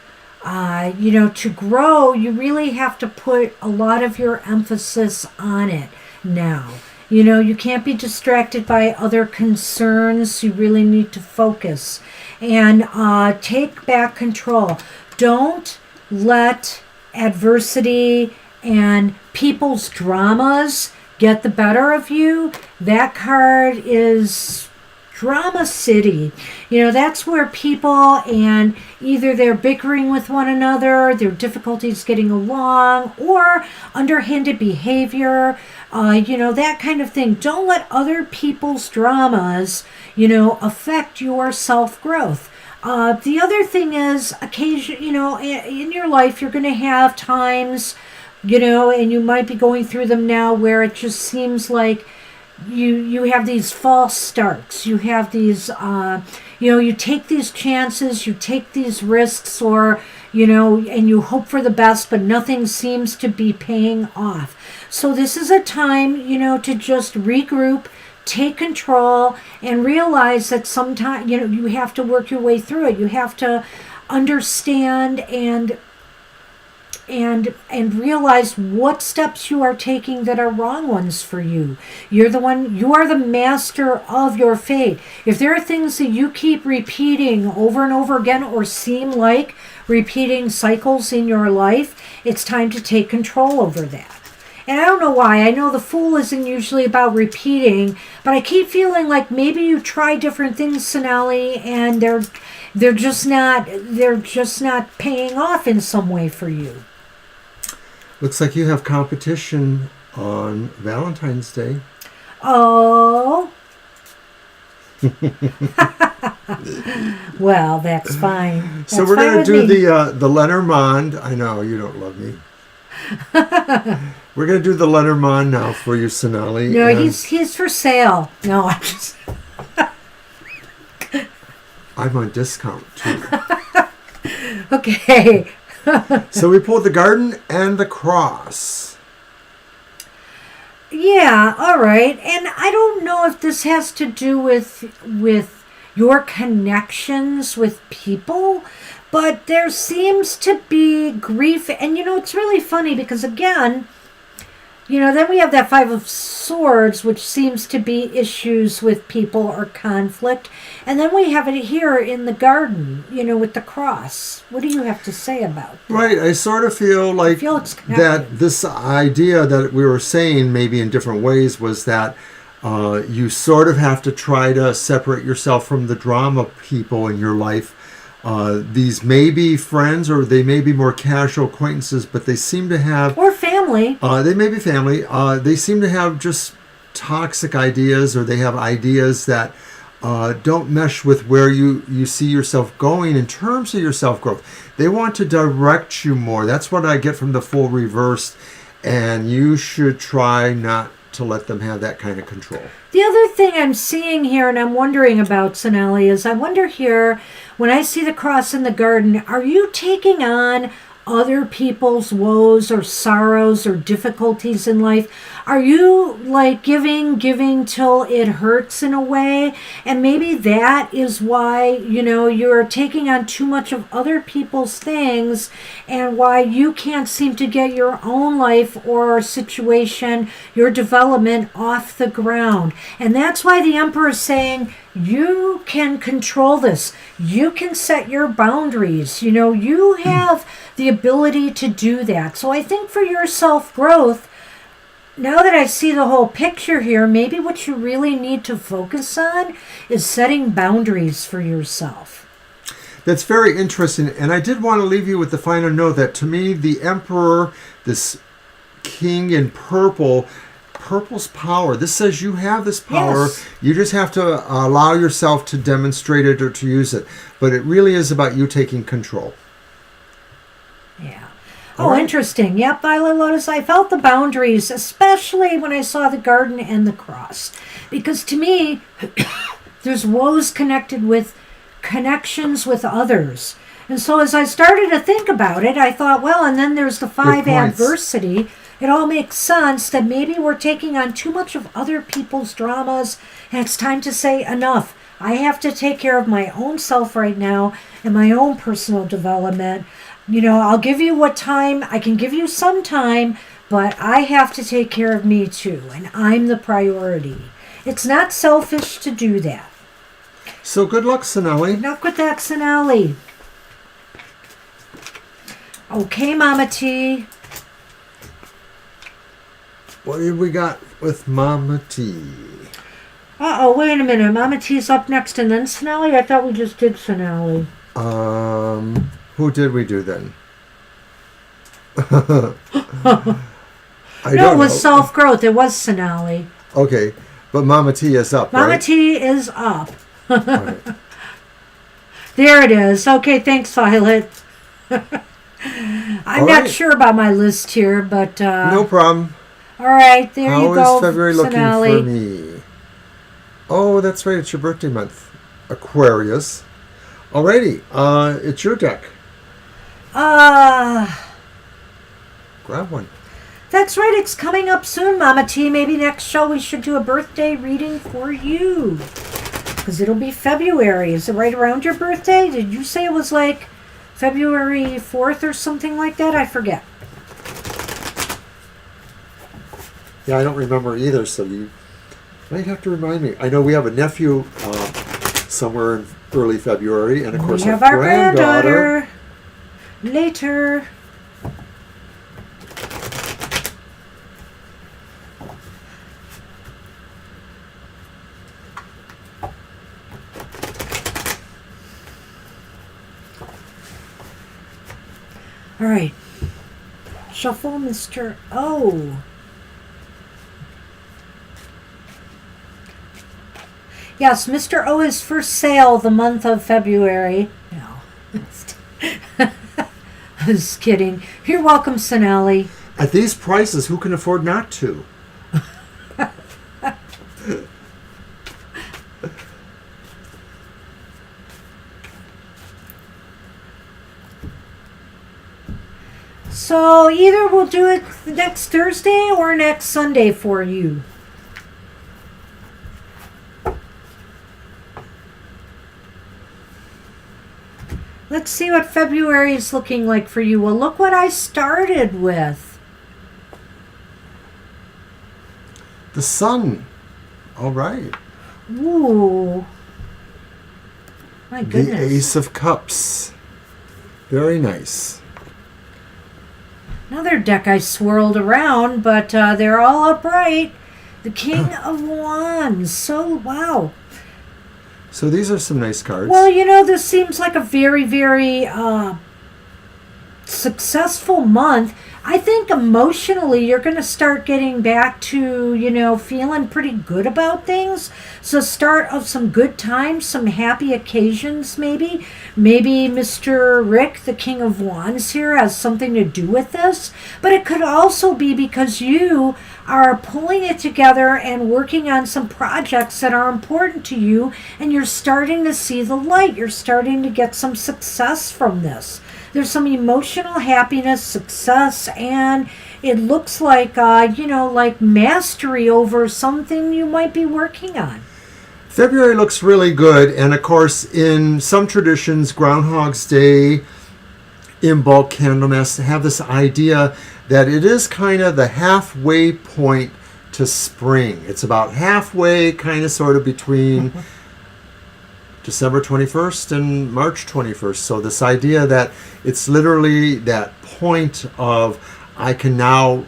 to grow. You really have to put a lot of your emphasis on it now. You can't be distracted by other concerns. You really need to focus and take back control. Don't let adversity and people's dramas get the better of you. That card is Drama City. That's where people, and either they're bickering with one another, their difficulties getting along, or underhanded behavior, that kind of thing. Don't let other people's dramas, affect your self-growth. The other thing is, in your life, you're going to have times, and you might be going through them now, where it just seems like you have these false starts. You have these, you take these chances, you take these risks, or, and you hope for the best, but nothing seems to be paying off. So this is a time, to just regroup, take control, and realize that sometimes, you have to work your way through it. You have to understand and realize what steps you are taking that are wrong ones for you. You are the master of your fate. If there are things that you keep repeating over and over again, or seem like repeating cycles in your life, it's time to take control over that. And I don't know why. I know the Fool isn't usually about repeating, but I keep feeling like maybe you try different things, Sonali, and they're just not paying off in some way for you. Looks like you have competition on Valentine's Day. Oh. Well, that's fine. So we're going to do the Lenormand. I know you don't love me. We're going to do the Lenormand now for you, Sonali. No, and he's for sale. No, I just... I'm on discount, too. Okay. So we pulled the Garden and the Cross. Yeah, all right. And I don't know if this has to do with your connections with people, but there seems to be grief. And, it's really funny because, again, then we have that Five of Swords, which seems to be issues with people or conflict. And then we have it here in the Garden, with the Cross. What do you have to say about that? Right. I sort of feel like it's connected. that this idea that we were saying maybe in different ways was that you sort of have to try to separate yourself from the drama people in your life. These may be friends or they may be more casual acquaintances, but they seem to have... Or family. They may be family. They seem to have just toxic ideas, or they have ideas that don't mesh with where you see yourself going in terms of your self-growth. They want to direct you more. That's what I get from the Fool reversed, and you should try not to let them have that kind of control. The other thing I'm seeing here and I'm wondering about, Sonali, is I wonder here, when I see the Cross in the Garden, are you taking on other people's woes or sorrows or difficulties in life? Are you like giving till it hurts in a way? And maybe that is why, you're taking on too much of other people's things and why you can't seem to get your own life or situation, your development off the ground. And that's why the Emperor is saying, you can control this. You can set your boundaries. You have the ability to do that. So I think for your self-growth, now that I see the whole picture here, maybe what you really need to focus on is setting boundaries for yourself. That's very interesting. And I did want to leave you with the final note that to me, the Emperor, this king in purple, purple's power. This says you have this power. Yes. You just have to allow yourself to demonstrate it or to use it. But it really is about you taking control. Yeah. All Oh, right. interesting. Yep, Violet Lotus, I felt the boundaries, especially when I saw the Garden and the Cross. Because to me, there's woes connected with connections with others. And so as I started to think about it, I thought, well, and then there's the five points. adversity. It all makes sense that maybe we're taking on too much of other people's dramas, and it's time to say enough. I have to take care of my own self right now and my own personal development. I'll give you what time, I can give you some time, but I have to take care of me too, and I'm the priority. It's not selfish to do that. So good luck, Sonali. Good luck with that, Sonali. Okay, Mama T. What have we got with Mama T? Uh-oh, wait a minute. Mama T's up next and then Sonali? I thought we just did Sonali. Who did we do then? No, it was self-growth. It was Sonali. Okay, but Mama T is up, Mama right? T is up. All right. There it is. Okay, thanks, Violet. I'm not sure about my list here, but... no problem. All right, there How you go, is February looking Sonali. for me? Oh, that's right. It's your birthday month. Aquarius. Alrighty. It's your deck. Grab one. That's right. It's coming up soon, Mama T. Maybe next show we should do a birthday reading for you. Because it'll be February. Is it right around your birthday? Did you say it was like February 4th or something like that? I forget. Yeah, I don't remember either, so you might have to remind me. I know we have a nephew somewhere in early February, and of course we have our our granddaughter later. All right. Shuffle, Mr. O. Yes, Mr. O is for sale the month of February. No. I was kidding. You're welcome, Sonali. At these prices, who can afford not to? So either we'll do it next Thursday or next Sunday for you. Let's see what February is looking like for you. Well, look what I started with. The Sun. All right. Ooh. My goodness. The Ace of Cups. Very nice. Another deck I swirled around, but they're all upright. The King of Wands. So, wow. So these are some nice cards. Well, this seems like a very, very successful month. I think emotionally you're going to start getting back to, feeling pretty good about things. So start of some good times, some happy occasions maybe. Maybe Mr. Rick, the King of Wands here, has something to do with this. But it could also be because you are pulling it together and working on some projects that are important to you, and you're starting to see the light. You're starting to get some success from this. There's some emotional happiness, success, and it looks like, like mastery over something you might be working on. February looks really good, and of course, in some traditions, Groundhog's Day, Imbolc, Candlemas have this idea that it is kind of the halfway point to spring. It's about halfway, kind of sort of between December 21st and March 21st. So this idea that it's literally that point of I can now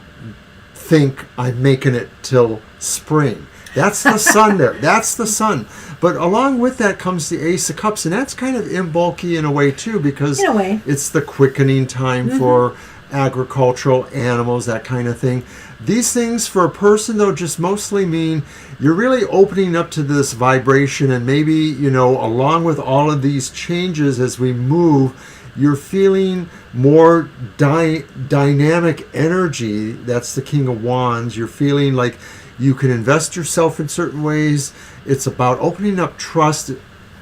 think I'm making it till spring. That's the sun there. That's the sun. But along with that comes the Ace of Cups, and that's kind of Imbolc-y in a way too, because in a way, it's the quickening time for agricultural animals, that kind of thing. These things for a person, though, just mostly mean you're really opening up to this vibration, and maybe, along with all of these changes as we move, you're feeling more dynamic energy. That's the King of Wands. You're feeling like you can invest yourself in certain ways. It's about opening up trust.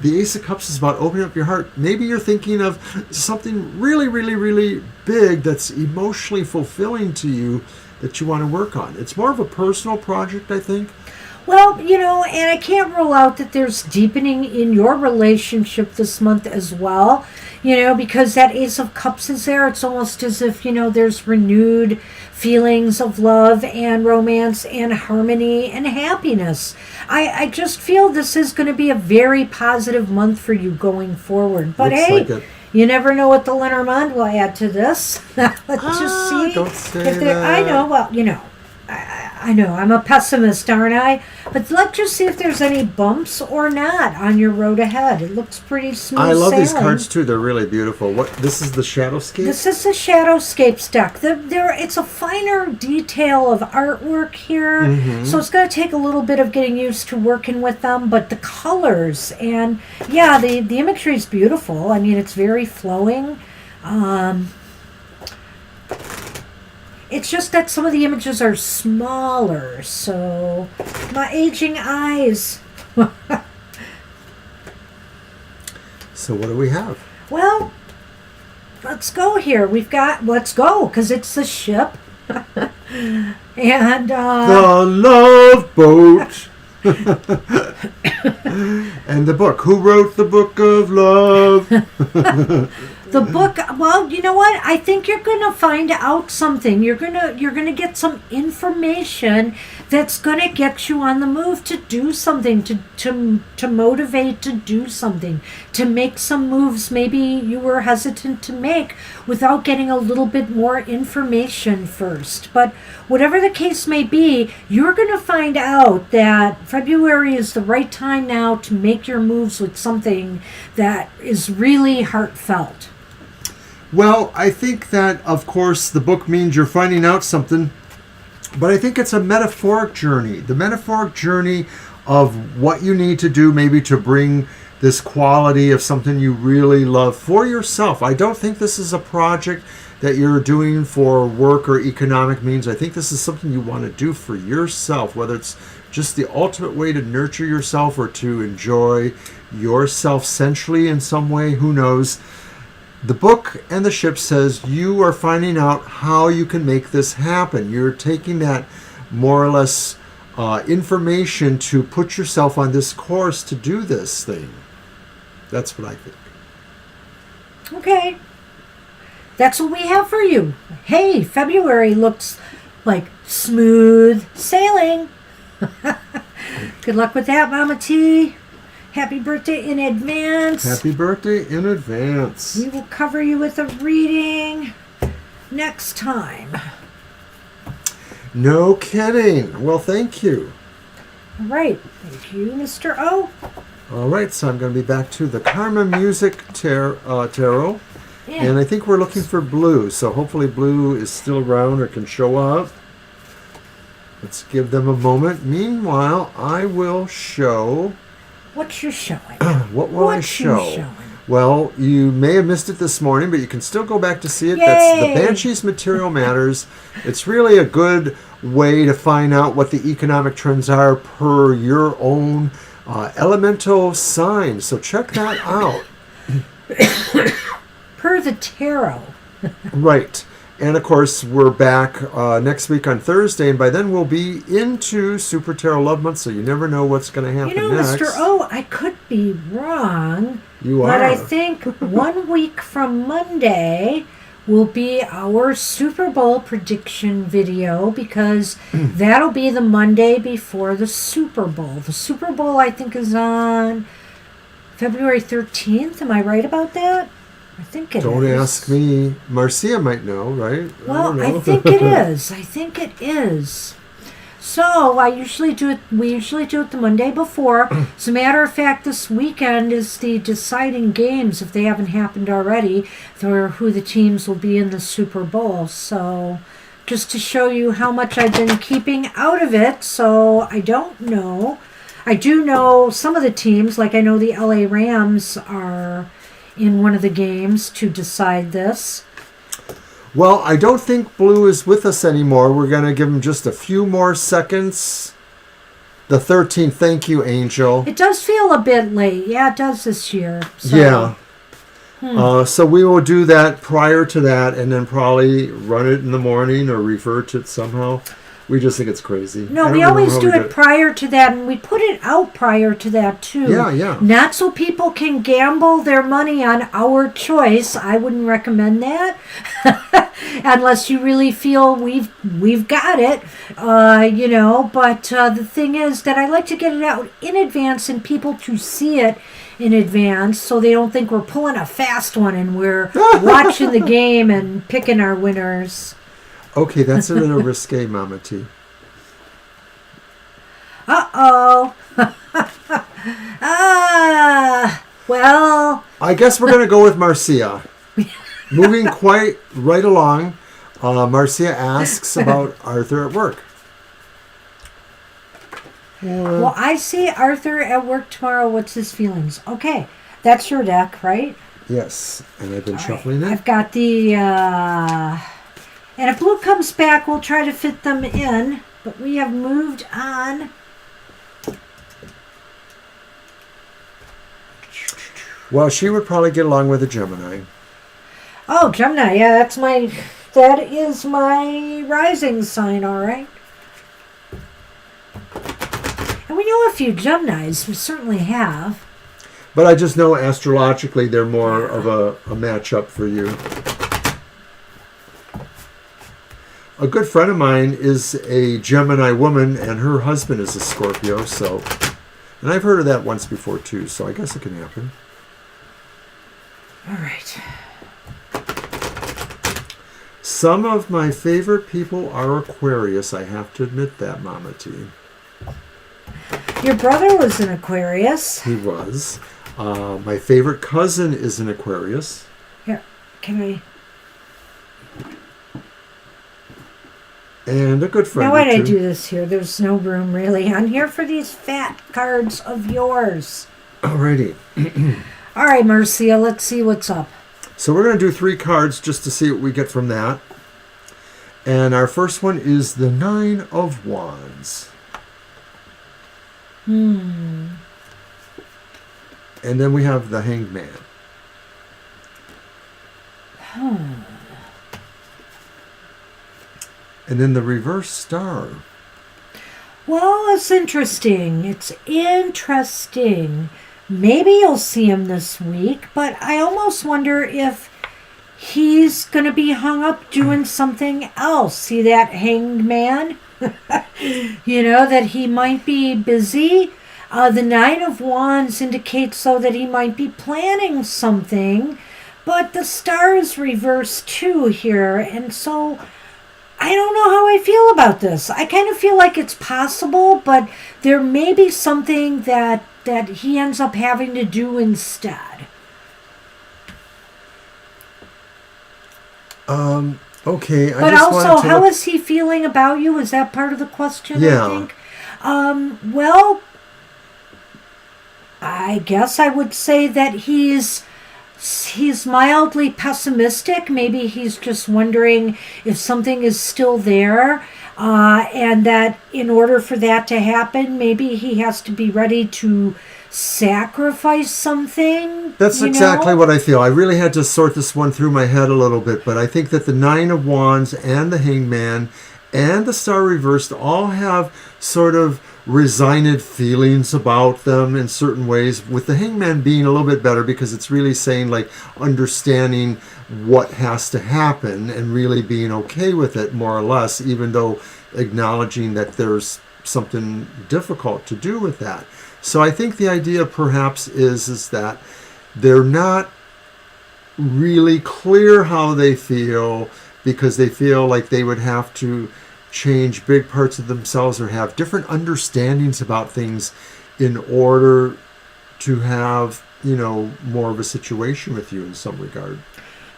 The Ace of Cups is about opening up your heart. Maybe you're thinking of something really, really, really big that's emotionally fulfilling to you that you want to work on. It's more of a personal project, I think. Well, and I can't rule out that there's deepening in your relationship this month as well, because that Ace of Cups is there. It's almost as if, there's renewed feelings of love and romance and harmony and happiness. I just feel this is going to be a very positive month for you going forward. But Looks like it. You never know what the Lenormand will add to this. Let's just see. Don't say that. I know, well, I know, I'm a pessimist, aren't I? But let's just see if there's any bumps or not on your road ahead. It looks pretty smooth I love these sailing. cards too. They're really beautiful. This is the Shadowscapes? This is the Shadowscapes deck. It's a finer detail of artwork here, so it's going to take a little bit of getting used to working with them, but the colors and, the imagery is beautiful. I mean, it's very flowing. It's just that some of the images are smaller, so my aging eyes. So what do we have? Well, let's go here. Let's go, because it's the ship. And, The Love Boat. And the book. Who wrote the Book of Love? the book, well, you know what? I think you're going to find out something. You're going to get some information that's going to get you on the move to do something, to motivate to do something, to make some moves maybe you were hesitant to make without getting a little bit more information first. But whatever the case may be, you're going to find out that February is the right time now to make your moves with something that is really heartfelt. Well, I think that, of course, the book means you're finding out something, but I think it's a metaphoric journey. The metaphoric journey of what you need to do maybe to bring this quality of something you really love for yourself. I don't think this is a project that you're doing for work or economic means. I think this is something you want to do for yourself, whether it's just the ultimate way to nurture yourself or to enjoy yourself sensually in some way, who knows. The book and the ship says you are finding out how you can make this happen. You're taking that more or less information to put yourself on this course to do this thing. That's what I think. Okay. That's what we have for you. Hey, February looks like smooth sailing. Good luck with that, Mama T. Happy birthday in advance. Happy birthday in advance. We will cover you with a reading next time. No kidding. Well, thank you. All right. Thank you, Mr. O. All right, so I'm going to be back to the Karma Music Tarot. Yeah. And I think we're looking for blue, so hopefully blue is still around or can show up. Let's give them a moment. Meanwhile, I will show... What you're showing. What will I show? You showing? Well, you may have missed it this morning, but you can still go back to see it. Yay! That's the Banshee's Material Matters. It's really a good way to find out what the economic trends are per your own elemental sign. So check that out. Per the tarot. Right. And, of course, we're back next week on Thursday, and by then we'll be into Super Tarot Love Month, so you never know what's going to happen next. Mr. O, I could be wrong. You are. But I think 1 week from Monday will be our Super Bowl prediction video, because that'll be the Monday before the Super Bowl. The Super Bowl, I think, is on February 13th. Am I right about that? I think it is. Don't ask me. Marcia might know, right? Well, I I think it is. I think it is. So we usually do it the Monday before. As a matter of fact, this weekend is the deciding games, if they haven't happened already, for who the teams will be in the Super Bowl. So just to show you how much I've been keeping out of it, so I don't know. I do know some of the teams, like I know the LA Rams are in one of the games to decide this. Well, I don't think Blue is with us anymore. We're going to give him just a few more seconds. The 13th. Thank you, Angel. It does feel a bit late. Yeah, it does this year. So. Yeah. So we will do that prior to that and then probably run it in the morning or refer to it somehow. We just think it's crazy. No, we always do it prior to that, and we put it out prior to that, too. Yeah. Not so people can gamble their money on our choice. I wouldn't recommend that. Unless you really feel we've got it, But the thing is that I like to get it out in advance and people to see it in advance so they don't think we're pulling a fast one and we're watching the game and picking our winners. Okay, that's a little risque, Mama T. Uh-oh. Well. I guess we're going to go with Marcia. Moving quite right along, Marcia asks about Arthur at work. Well, I see Arthur at work tomorrow. What's his feelings? Okay, that's your deck, right? Yes, and I've been shuffling it. I've got the... And if Blue comes back, we'll try to fit them in. But we have moved on. Well, she would probably get along with a Gemini. Oh, Gemini. Yeah, that is my rising sign, all right. And we know a few Geminis. We certainly have. But I just know astrologically they're more of a match-up for you. A good friend of mine is a Gemini woman, and her husband is a Scorpio, so... And I've heard of that once before, too, so I guess it can happen. All right. Some of my favorite people are Aquarius. I have to admit that, Mama T. Your brother was an Aquarius. He was. My favorite cousin is an Aquarius. Here, can I... And a good friend. Now, why did I do this here? There's no room really on here for these fat cards of yours. Alrighty. All right, Marcia, let's see what's up. So we're going to do 3 cards just to see what we get from that. And our first one is the 9 of Wands. And then we have the Hanged Man. And then the reverse Star. Well, it's interesting. It's interesting. Maybe you'll see him this week, but I almost wonder if he's going to be hung up doing something else. See that Hanged Man? That he might be busy. The 9 of Wands indicates, though, that he might be planning something, but the Star is reversed too here, and so I don't know how I feel about this. I kind of feel like it's possible, but there may be something that he ends up having to do instead. Okay. But also, how is he feeling about you? Is that part of the question, Yeah. I think? Well, I guess I would say that he's mildly pessimistic. Maybe he's just wondering if something is still there, and that in order for that to happen, maybe he has to be ready to sacrifice something. That's exactly what I feel. I really had to sort this one through my head a little bit, but I think that the 9 of Wands and the Hanged Man and the Star reversed all have sort of resigned feelings about them in certain ways, with the Hanged Man being a little bit better because it's really saying, like, understanding what has to happen and really being okay with it, more or less, even though acknowledging that there's something difficult to do with that. So I think the idea perhaps is that they're not really clear how they feel, because they feel like they would have to change big parts of themselves or have different understandings about things in order to have, more of a situation with you in some regard.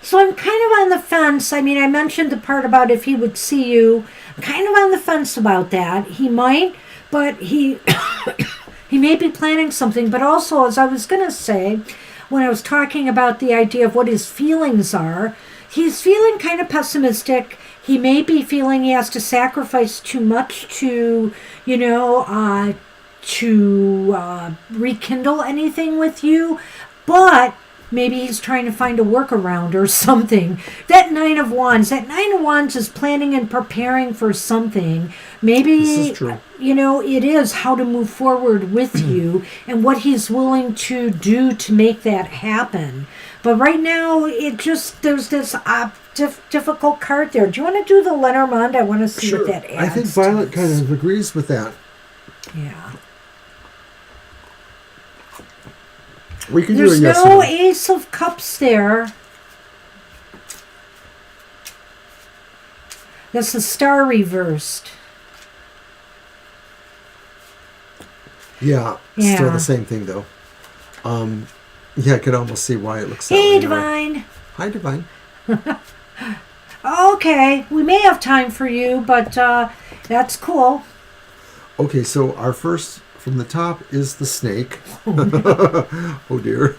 So I'm kind of on the fence. I mean, I mentioned the part about if he would see you. I'm kind of on the fence about that. He might, but he may be planning something. But also, as I was going to say, when I was talking about the idea of what his feelings are, he's feeling kind of pessimistic. He may be feeling he has to sacrifice too much to, rekindle anything with you. But maybe he's trying to find a workaround or something. That 9 of Wands is planning and preparing for something. Maybe, this is true. It is how to move forward with you and what he's willing to do to make that happen. But right now, there's this difficult card there. Do you want to do the Lenormand? I want to see what that adds. I think Violet kind of agrees with that. Yeah. We can There's do a yes no or no. Ace of Cups there. That's the Star reversed. Yeah, still the same thing though. I could almost see why it looks that way. Hey, Divine. Hi, Divine. Okay, we may have time for you, but that's cool. Okay, so our first from the top is the snake. Oh dear.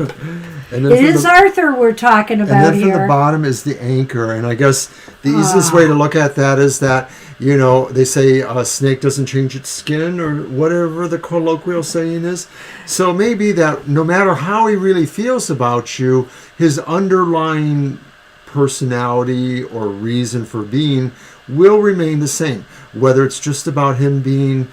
And then it is Arthur we're talking about here. And then from the bottom is the anchor. And I guess the easiest way to look at that is that, they say a snake doesn't change its skin, or whatever the colloquial saying is. So maybe that no matter how he really feels about you, his underlying personality or reason for being will remain the same. Whether it's just about him being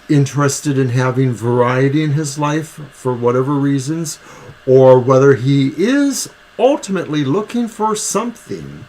interested in having variety in his life for whatever reasons, or whether he is ultimately looking for something.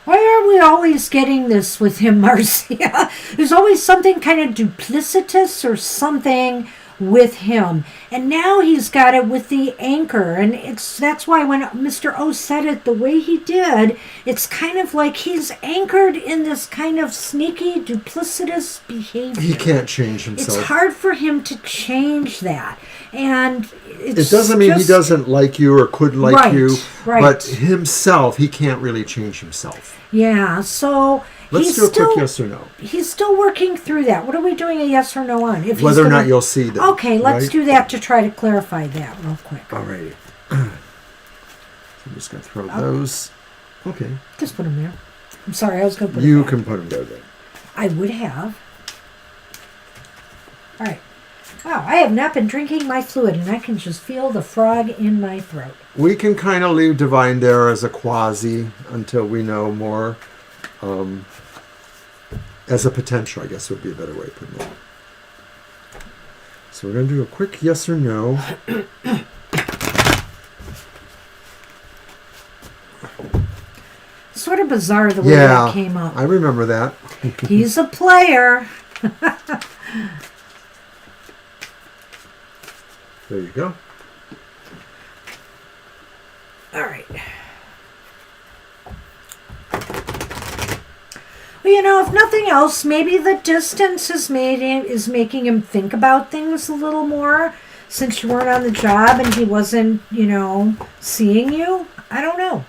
Why are we always getting this with him, Marcia? There's always something kind of duplicitous or something with him. And now he's got it with the anchor. And that's why when Mr. O said it the way he did, it's kind of like he's anchored in this kind of sneaky, duplicitous behavior. He can't change himself. It's hard for him to change that. And it doesn't mean he doesn't like you or could like you, but himself, he can't really change himself. Yeah, so Let's do a quick yes or no. He's still working through that. What are we doing a yes or no on? If Whether or not you'll see them. Okay, let's do that to try to clarify that real quick. Alrighty. So I'm just going to throw those. Okay. Just put them there. I'm sorry, I was going to put them there. You back. can put them there then. I would have. All right. Wow, I have not been drinking my fluid, and I can just feel the frog in my throat. We can kind of leave divine there as a quasi until we know more. As a potential, I guess would be a better way of putting it. So we're going to do a quick yes or no. Sort of bizarre the way that came up. I remember that. He's a player. There you go. All right. Well, if nothing else, maybe the distance is making him think about things a little more since you weren't on the job and he wasn't, seeing you. I don't know.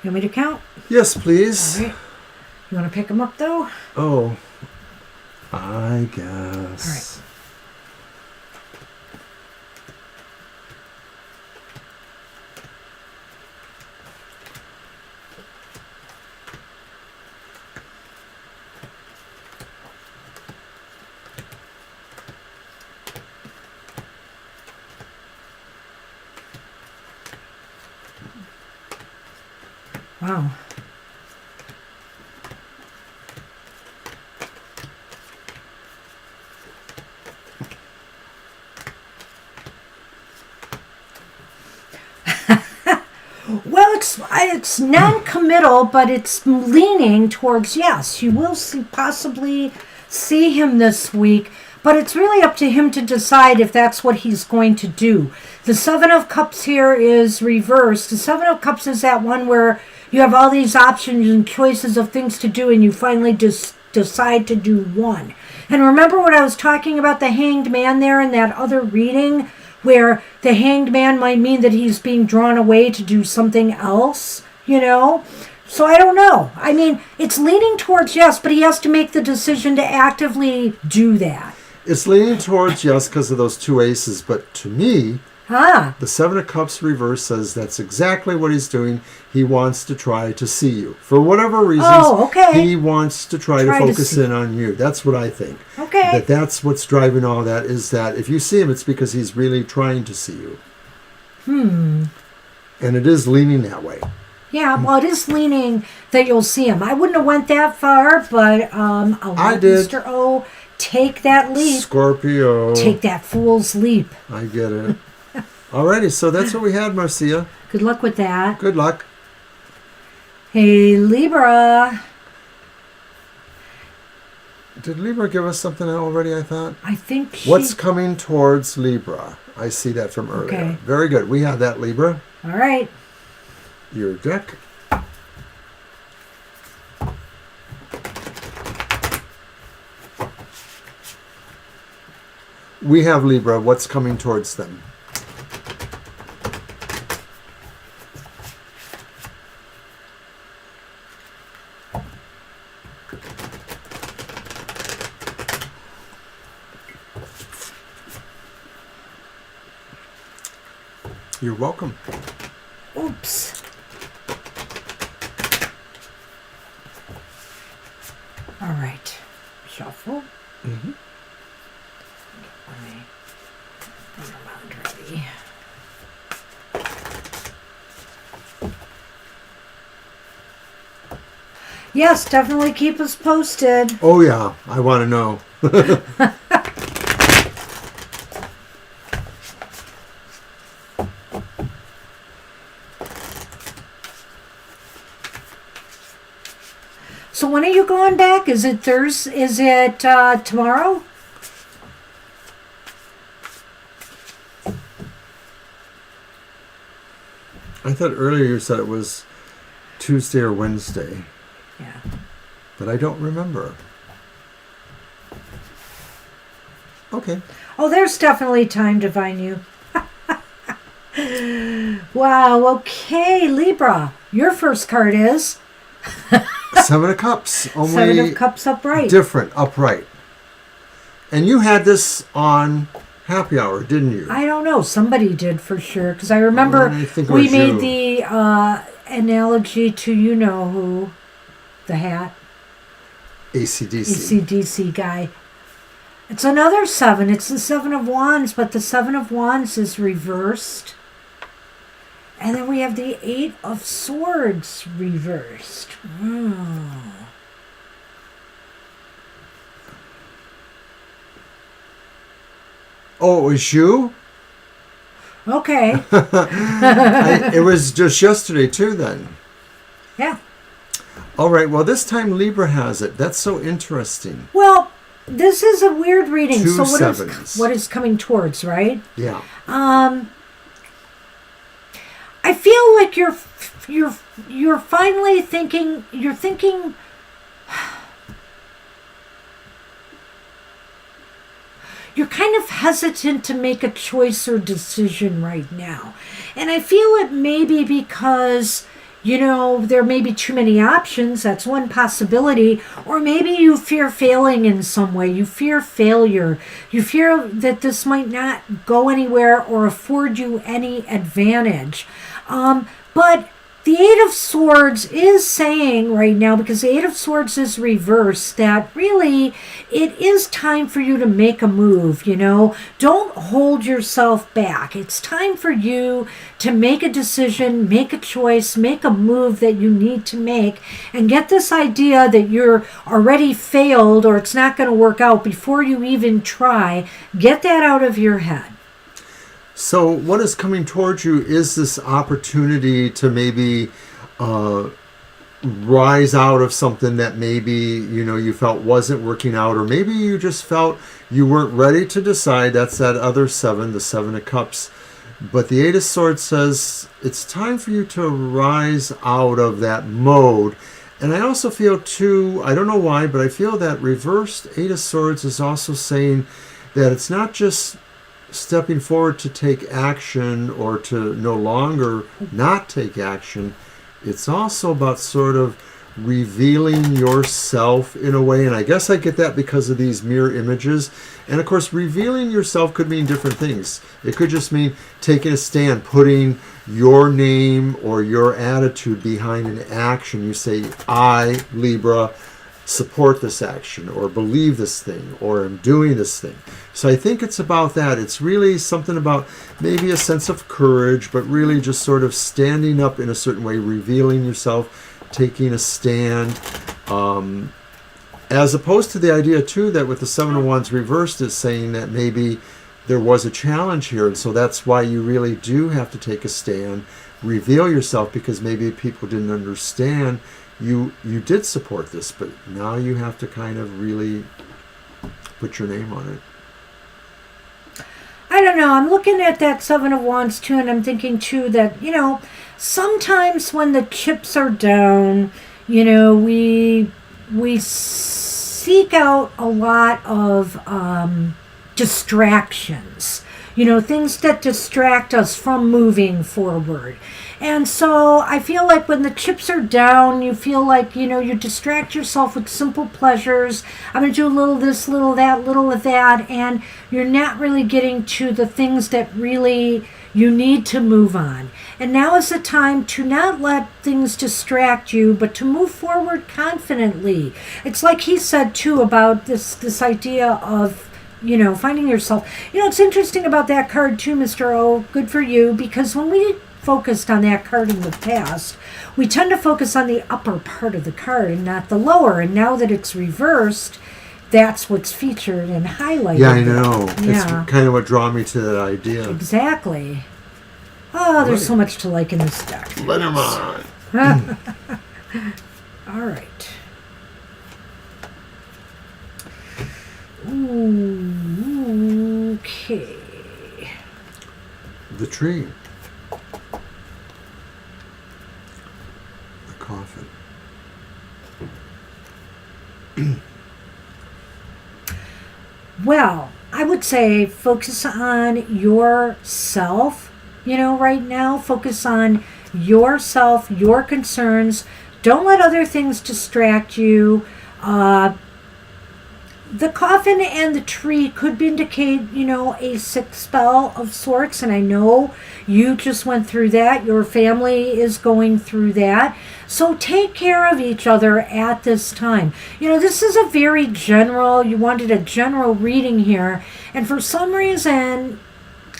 You want me to count? Yes, please. All right. You want to pick him up, though? Oh, I guess. All right. Wow. Well, it's non-committal, but it's leaning towards yes. You will possibly see him this week, but it's really up to him to decide if that's what he's going to do. The Seven of Cups here is reversed. The Seven of Cups is that one where you have all these options and choices of things to do, and you finally just decide to do one. And remember what I was talking about the Hanged Man there in that other reading, where the Hanged Man might mean that he's being drawn away to do something else, So I don't know. I mean, it's leaning towards yes, but he has to make the decision to actively do that. It's leaning towards yes because of those two aces, but to me, the Seven of Cups reverse says that's exactly what he's doing. He wants to try to see you. For whatever reasons, he wants to try to focus in on you. That's what I think. Okay. That's what's driving all that, is that if you see him, it's because he's really trying to see you. And it is leaning that way. Yeah, well, it is leaning that you'll see him. I wouldn't have went that far, but I'll let Mr. O take that leap. Scorpio. Take that fool's leap. I get it. Alrighty, so that's what we had, Marcia. Good luck with that. Good luck. Hey, Libra. Did Libra give us something already, I thought? I think What's coming towards Libra? I see that from earlier. Okay. Very good. We have that, Libra. All right. Your deck. We have Libra. What's coming towards them? You're welcome. Oops. All right. Shuffle. Mm-hmm. Ready. Yes, definitely keep us posted. Oh, yeah. I want to know. So when are you going back? Is it Thursday? Is it tomorrow? I thought earlier you said it was Tuesday or Wednesday. Yeah. But I don't remember. Okay. Oh, there's definitely time, Divine You. Wow, okay, Libra. Your first card is Seven of Cups. Only Seven of Cups upright. different, upright. And you had this on Happy Hour, didn't you? I don't know. Somebody did for sure. Because I remember I think it we was made you. the analogy to you know who, the hat, AC/DC. ACDC guy. It's another seven. It's the Seven of Wands, but the Seven of Wands is reversed. And then we have the Eight of Swords reversed. Oh, it was you? Okay. It was just yesterday, too, then. Yeah. All right. Well, this time Libra has it. That's so interesting. Well, this is a weird reading. Two So sevens. what is coming towards, right? Yeah. I feel like you're finally thinking. You're thinking. You're kind of hesitant to make a choice or decision right now, and I feel it may be because there may be too many options. That's one possibility. Or maybe you fear failing in some way. You fear failure. You fear that this might not go anywhere or afford you any advantage. But the Eight of Swords is saying right now, because the Eight of Swords is reversed, that really it is time for you to make a move, Don't hold yourself back. It's time for you to make a decision, make a choice, make a move that you need to make, and get this idea that you're already failed or it's not going to work out before you even try. Get that out of your head. So what is coming towards you is this opportunity to maybe rise out of something that maybe, you felt wasn't working out, or maybe you just felt you weren't ready to decide. That's that other seven, the Seven of Cups. But the Eight of Swords says it's time for you to rise out of that mode. And I also feel too, I don't know why, but I feel that reversed Eight of Swords is also saying that it's not just stepping forward to take action or to no longer not take action. It's also about sort of revealing yourself in a way. And I guess I get that because of these mirror images. And of course, revealing yourself could mean different things. It could just mean taking a stand, putting your name or your attitude behind an action. You say, I, Libra, support this action, or believe this thing, or am doing this thing. So I think it's about that. It's really something about maybe a sense of courage, but really just sort of standing up in a certain way, revealing yourself, taking a stand, as opposed to the idea too that with the Seven of Wands reversed is saying that maybe there was a challenge here, and so that's why you really do have to take a stand, reveal yourself, because maybe people didn't understand you did support this, but now you have to kind of really put your name on it. I don't know. I'm looking at that Seven of Wands too, and I'm thinking too that, sometimes when the chips are down, we seek out a lot of distractions. Things that distract us from moving forward. And so I feel like when the chips are down, you feel like, you distract yourself with simple pleasures. I'm going to do a little this, little that, little of that. And you're not really getting to the things that really you need to move on. And now is the time to not let things distract you, but to move forward confidently. It's like he said, too, about this idea of finding yourself. It's interesting about that card too, Mr. O. Good for you, because when we focused on that card in the past, we tend to focus on the upper part of the card and not the lower. And now that it's reversed, that's what's featured and highlighted. Yeah, I know. Yeah. It's kind of what drew me to that idea. Exactly. Oh, there's so much to like in this deck. Lenormand. All right. Ooh, okay. The tree. The coffin. Well, I would say focus on yourself, right now. Focus on yourself, your concerns. Don't let other things distract you. The coffin and the tree could indicate, a sick spell of sorts. And I know you just went through that. Your family is going through that. So take care of each other at this time. This is a very general, you wanted a general reading here. And for some reason,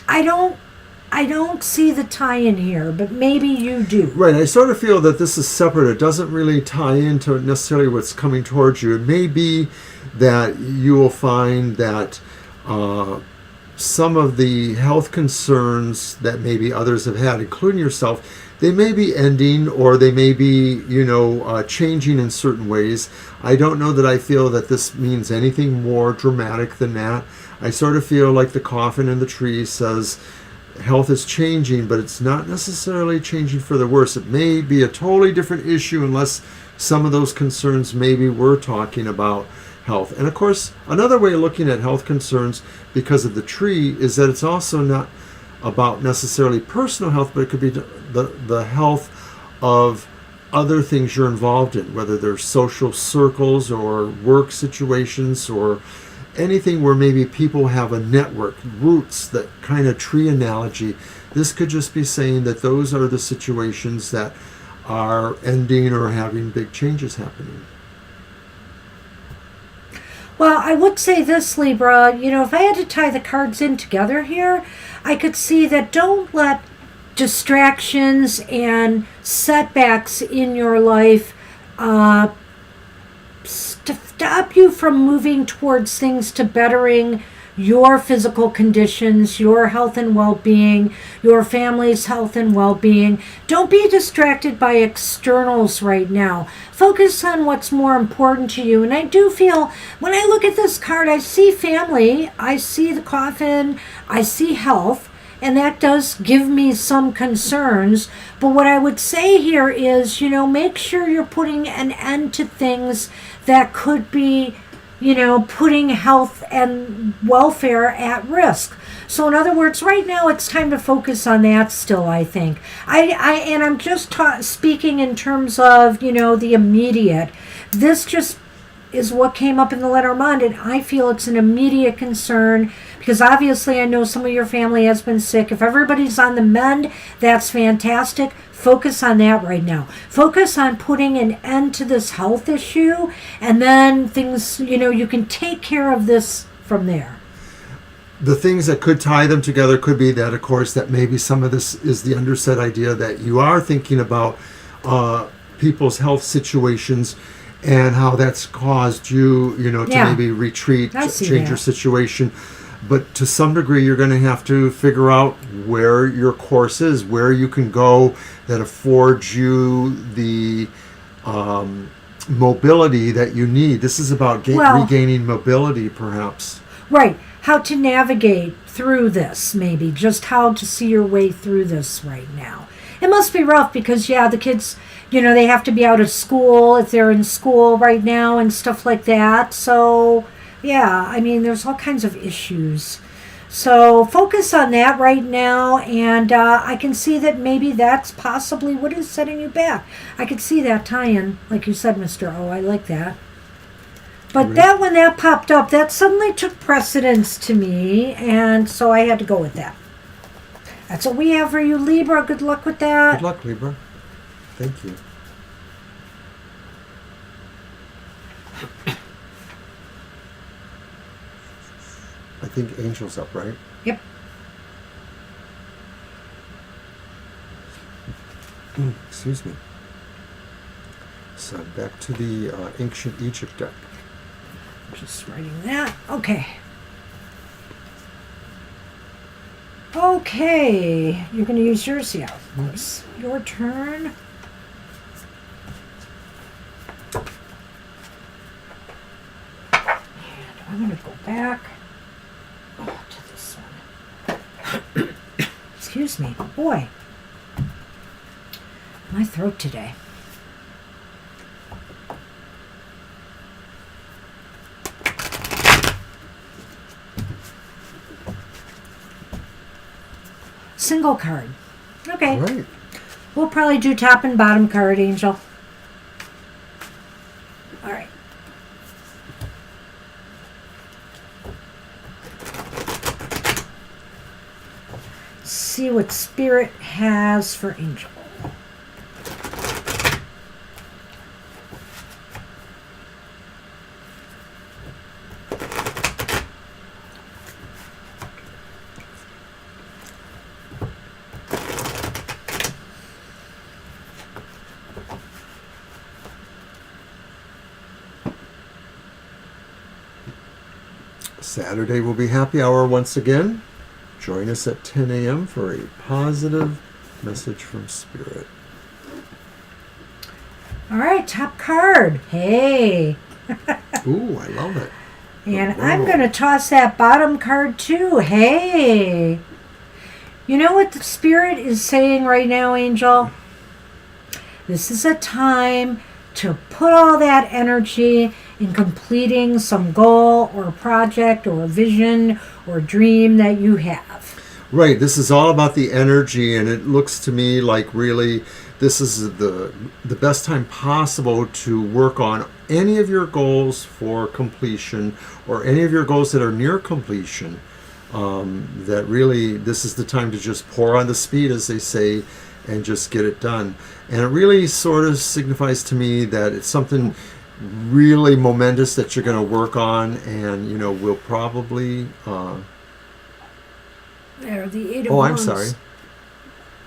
I don't see the tie-in here, but maybe you do. Right. I sort of feel that this is separate. It doesn't really tie into necessarily what's coming towards you. It may be that you will find that some of the health concerns that maybe others have had, including yourself, they may be ending, or they may be, changing in certain ways. I don't know that I feel that this means anything more dramatic than that. I sort of feel like the coffin and the tree says health is changing, but it's not necessarily changing for the worse. It may be a totally different issue unless some of those concerns maybe we're talking about health. And of course, another way of looking at health concerns because of the tree is that it's also not about necessarily personal health, but it could be the health of other things you're involved in, whether they're social circles or work situations or anything where maybe people have a network, roots, that kind of tree analogy. This could just be saying that those are the situations that are ending or having big changes happening. Well, I would say this, Libra, if I had to tie the cards in together here, I could see that don't let distractions and setbacks in your life stop you from moving towards things to bettering your physical conditions, your health and well-being, your family's health and well-being. Don't be distracted by externals right now. Focus on what's more important to you. And I do feel, when I look at this card, I see family, I see the coffin, I see health, and that does give me some concerns. But what I would say here is, make sure you're putting an end to things that could be, putting health and welfare at risk. So in other words, right now it's time to focus on that still, I think. I'm just speaking in terms of, the immediate. This just is what came up in the Lenormand, and I feel it's an immediate concern because obviously I know some of your family has been sick. If everybody's on the mend, that's fantastic. Focus on that right now. Focus on putting an end to this health issue, and then things, you can take care of this from there. The things that could tie them together could be that, of course, that maybe some of this is the underset idea that you are thinking about people's health situations and how that's caused you, to maybe retreat, change your situation. But to some degree, you're going to have to figure out where your course is, where you can go that affords you the mobility that you need. This is about regaining mobility, perhaps. Right. How to navigate through this, maybe. Just how to see your way through this right now. It must be rough because, the kids, they have to be out of school if they're in school right now and stuff like that. So, there's all kinds of issues. So focus on that right now, and I can see that maybe that's possibly what is setting you back. I could see that tie-in, like you said, Mr. O. I like that. But that when that popped up, that suddenly took precedence to me, and so I had to go with that. That's what we have for you, Libra. Good luck with that. Good luck, Libra. Thank you. I think Angel's up, right? Yep. Excuse me. So back to the Ancient Egypt deck. Just writing that. Okay. Okay. You're going to use yours, yeah. Of course. Your turn. And I'm going to go back. To this one. Excuse me. Boy. My throat today. single card. Okay. All right. We'll probably do top and bottom card, Angel. All right. See what Spirit has for Angel. Saturday will be happy hour once again. Join us at 10 a.m. for a positive message from Spirit. All right, top card. Hey. Ooh, I love it. And I'm going to toss that bottom card too. Hey. You know what the Spirit is saying right now, Angel? This is a time to put all that energy in completing some goal or project or vision or dream that you have. Right, this is all about the energy, and it looks to me like really this is the best time possible to work on any of your goals for completion or any of your goals that are near completion. That really, this is the time to just pour on the speed, as they say, and just get it done. And it really sort of signifies to me that it's something really momentous that you're going to work on, and we'll probably There, the Eight of I'm Wands. sorry.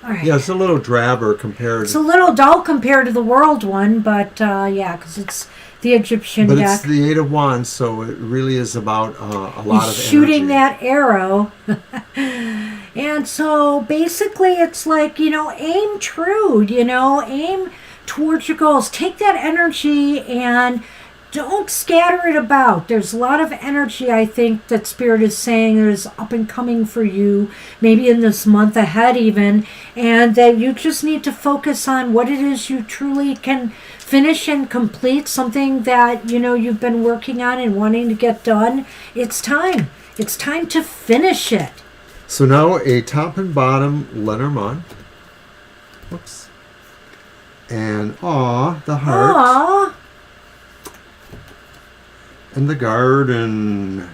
All right. Yeah, it's a little drabber compared. It's a little dull compared to the World one, but yeah, because it's the Egyptian But deck. it's the Eight of Wands, so it really is about a lot of shooting energy. that arrow. And so basically it's like, aim true, aim towards your goals. Take that energy and don't scatter it about. There's a lot of energy, I think, that Spirit is saying is up and coming for you, maybe in this month ahead even, and that you just need to focus on what it is you truly can finish and complete, something that, you've been working on and wanting to get done. It's time. It's time to finish it. So now a top and bottom Lenormand. Whoops. And the heart. Aww. And the garden.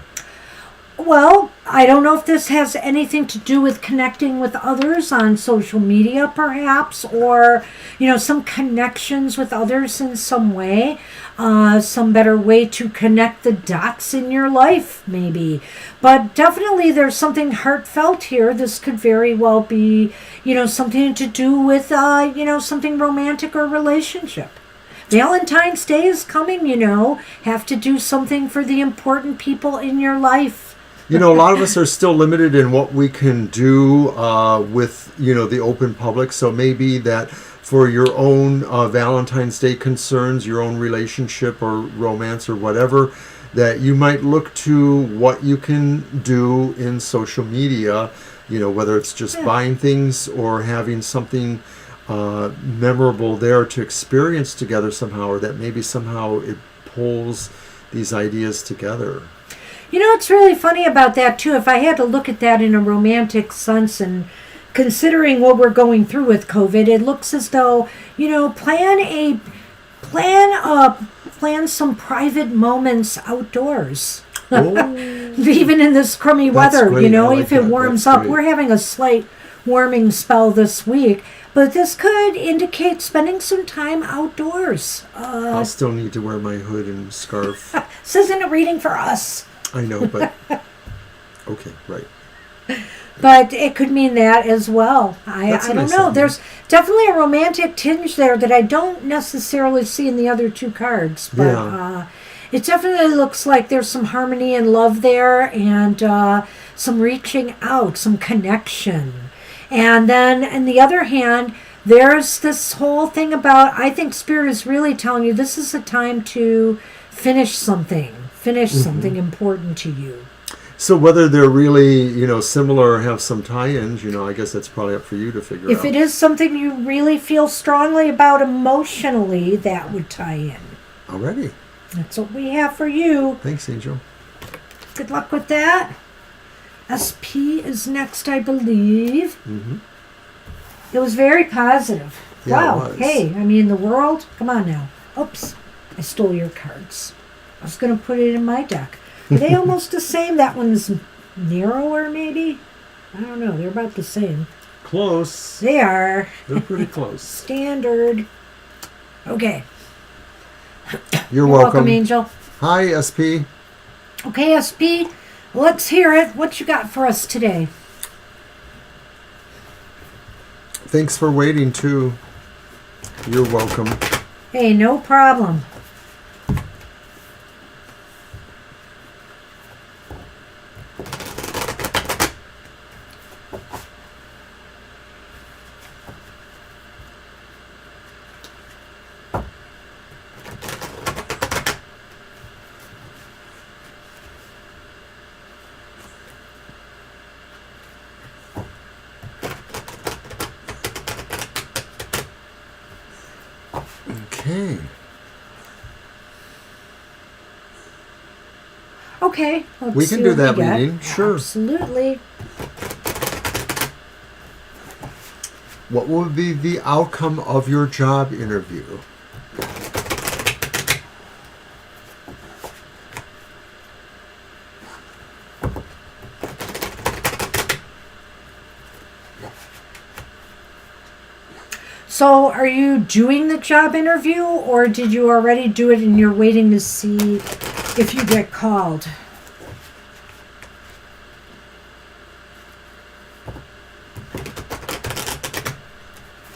Well, I don't know if this has anything to do with connecting with others on social media, perhaps, or, some connections with others in some way, some better way to connect the dots in your life, maybe. But definitely there's something heartfelt here. This could very well be, something to do with, something romantic or relationship. Valentine's Day is coming, have to do something for the important people in your life. A lot of us are still limited in what we can do with, the open public. So maybe that for your own Valentine's Day concerns, your own relationship or romance or whatever, that you might look to what you can do in social media, whether it's just buying things or having something memorable there to experience together somehow, or that maybe somehow it pulls these ideas together. It's really funny about that too. If I had to look at that in a romantic sense, and considering what we're going through with COVID, it looks as though, plan some private moments outdoors. Oh, Even in this crummy that's weather, great. I like if it that. warms That's up. great. We're having a slight warming spell this week, but this could indicate spending some time outdoors. I'll still need to wear my hood and scarf. This isn't a reading for us. I know, but okay, right. But it could mean that as well. I That's a don't nice know. idea. There's definitely a romantic tinge there that I don't necessarily see in the other two cards. But Yeah. it definitely looks like there's some harmony and love there, and some reaching out, some connection. And then, on the other hand, there's this whole thing about, I think Spirit is really telling you this is a time to finish something important to you. So whether they're really, similar or have some tie-ins, I guess that's probably up for you to figure out. If it is something you really feel strongly about emotionally, that would tie in. Alrighty. That's what we have for you. Thanks, Angel. Good luck with that. SP is next, I believe. Mm-hmm. It was very positive. Yeah, Wow. it was. Hey, I mean, the world. Come on now. Oops. I stole your cards. I was going to put it in my deck. Are they almost the same? That one's narrower, maybe? I don't know. They're about the same. Close. They are. They're pretty close. Standard. Okay. You're Welcome, welcome. Angel. Hi, SP. Okay, SP. Let's hear it. What you got for us today? Thanks for waiting, too. You're welcome. Hey, no problem. Okay. Okay, let's We can see do what that we get. reading, sure. Absolutely. What will be the outcome of your job interview? So, are you doing the job interview, or did you already do it and you're waiting to see if you get called?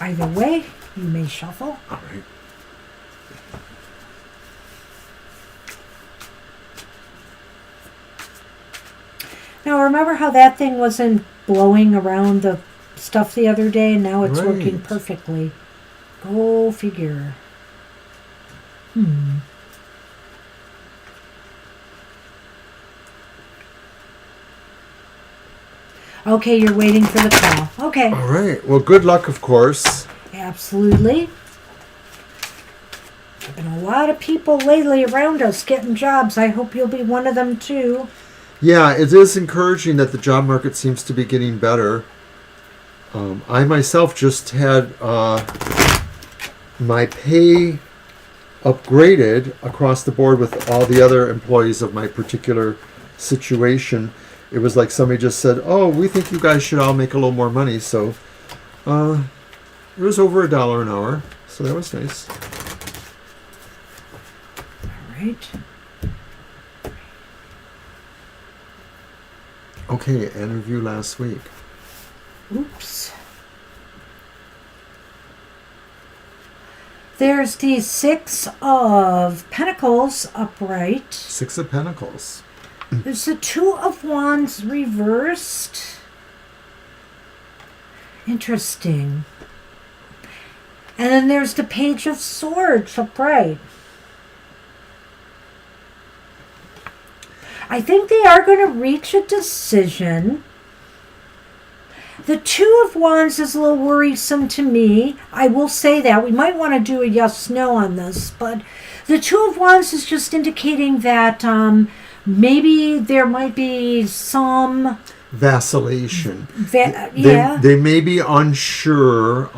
Either way, you may shuffle. All right. Now, remember how that thing wasn't blowing around the stuff the other day, and now it's working Right. perfectly. Go figure. Okay, you're waiting for the call. Okay, All right. Well, good luck, of course. absolutely. There've been a lot of people lately around us getting jobs. I hope you'll be one of them too. Yeah, it is encouraging that the job market seems to be getting better. I myself just had my pay upgraded across the board with all the other employees of my particular situation. It was like somebody just said, "Oh, we think you guys should all make a little more money." So it was over $1 an hour, so that was nice. All right. Okay, interview last week. Oops. There's the Six of Pentacles upright. 6 of Pentacles. There's the Two of Wands reversed. Interesting. And then there's the Page of Swords upright. I think they are going to reach a decision. The Two of Wands is a little worrisome to me. I will say that. We might want to do a yes-no on this. But the Two of Wands is just indicating that maybe there might be some... Vacillation. yeah. They may be unsure.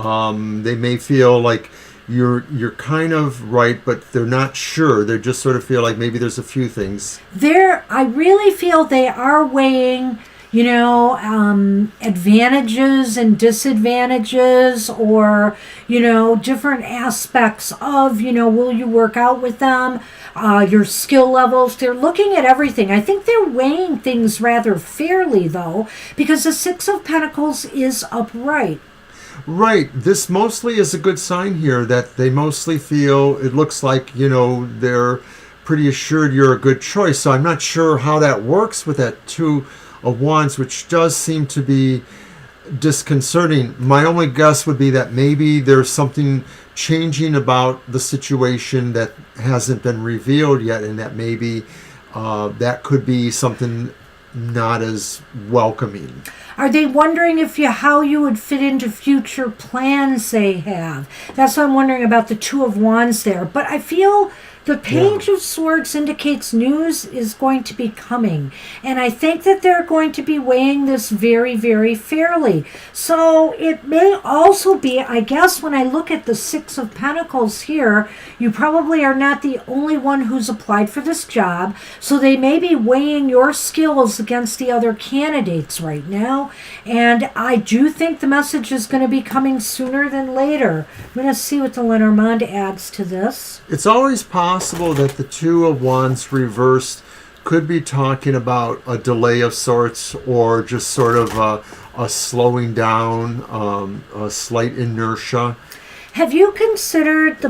They may feel like you're kind of right, but they're not sure. They just sort of feel like maybe there's a few things. I really feel they are weighing, advantages and disadvantages, or, different aspects of, will you work out with them, your skill levels. They're looking at everything. I think they're weighing things rather fairly, though, because the Six of Pentacles is upright. Right. This mostly is a good sign here that they mostly feel, it looks like, they're pretty assured you're a good choice. So I'm not sure how that works with that Two of Wands, which does seem to be disconcerting. My only guess would be that maybe there's something changing about the situation that hasn't been revealed yet, and that maybe that could be something not as welcoming. Are they wondering how you would fit into future plans they have? That's what I'm wondering about the Two of Wands there. But I feel The Page of Swords indicates news is going to be coming. And I think that they're going to be weighing this very, very fairly. So it may also be, I guess, when I look at the Six of Pentacles here, you probably are not the only one who's applied for this job. So they may be weighing your skills against the other candidates right now. And I do think the message is going to be coming sooner than later. I'm going to see what the Lenormand adds to this. It's always possible that the Two of Wands reversed could be talking about a delay of sorts, or just sort of a slowing down, a slight inertia. Have you considered the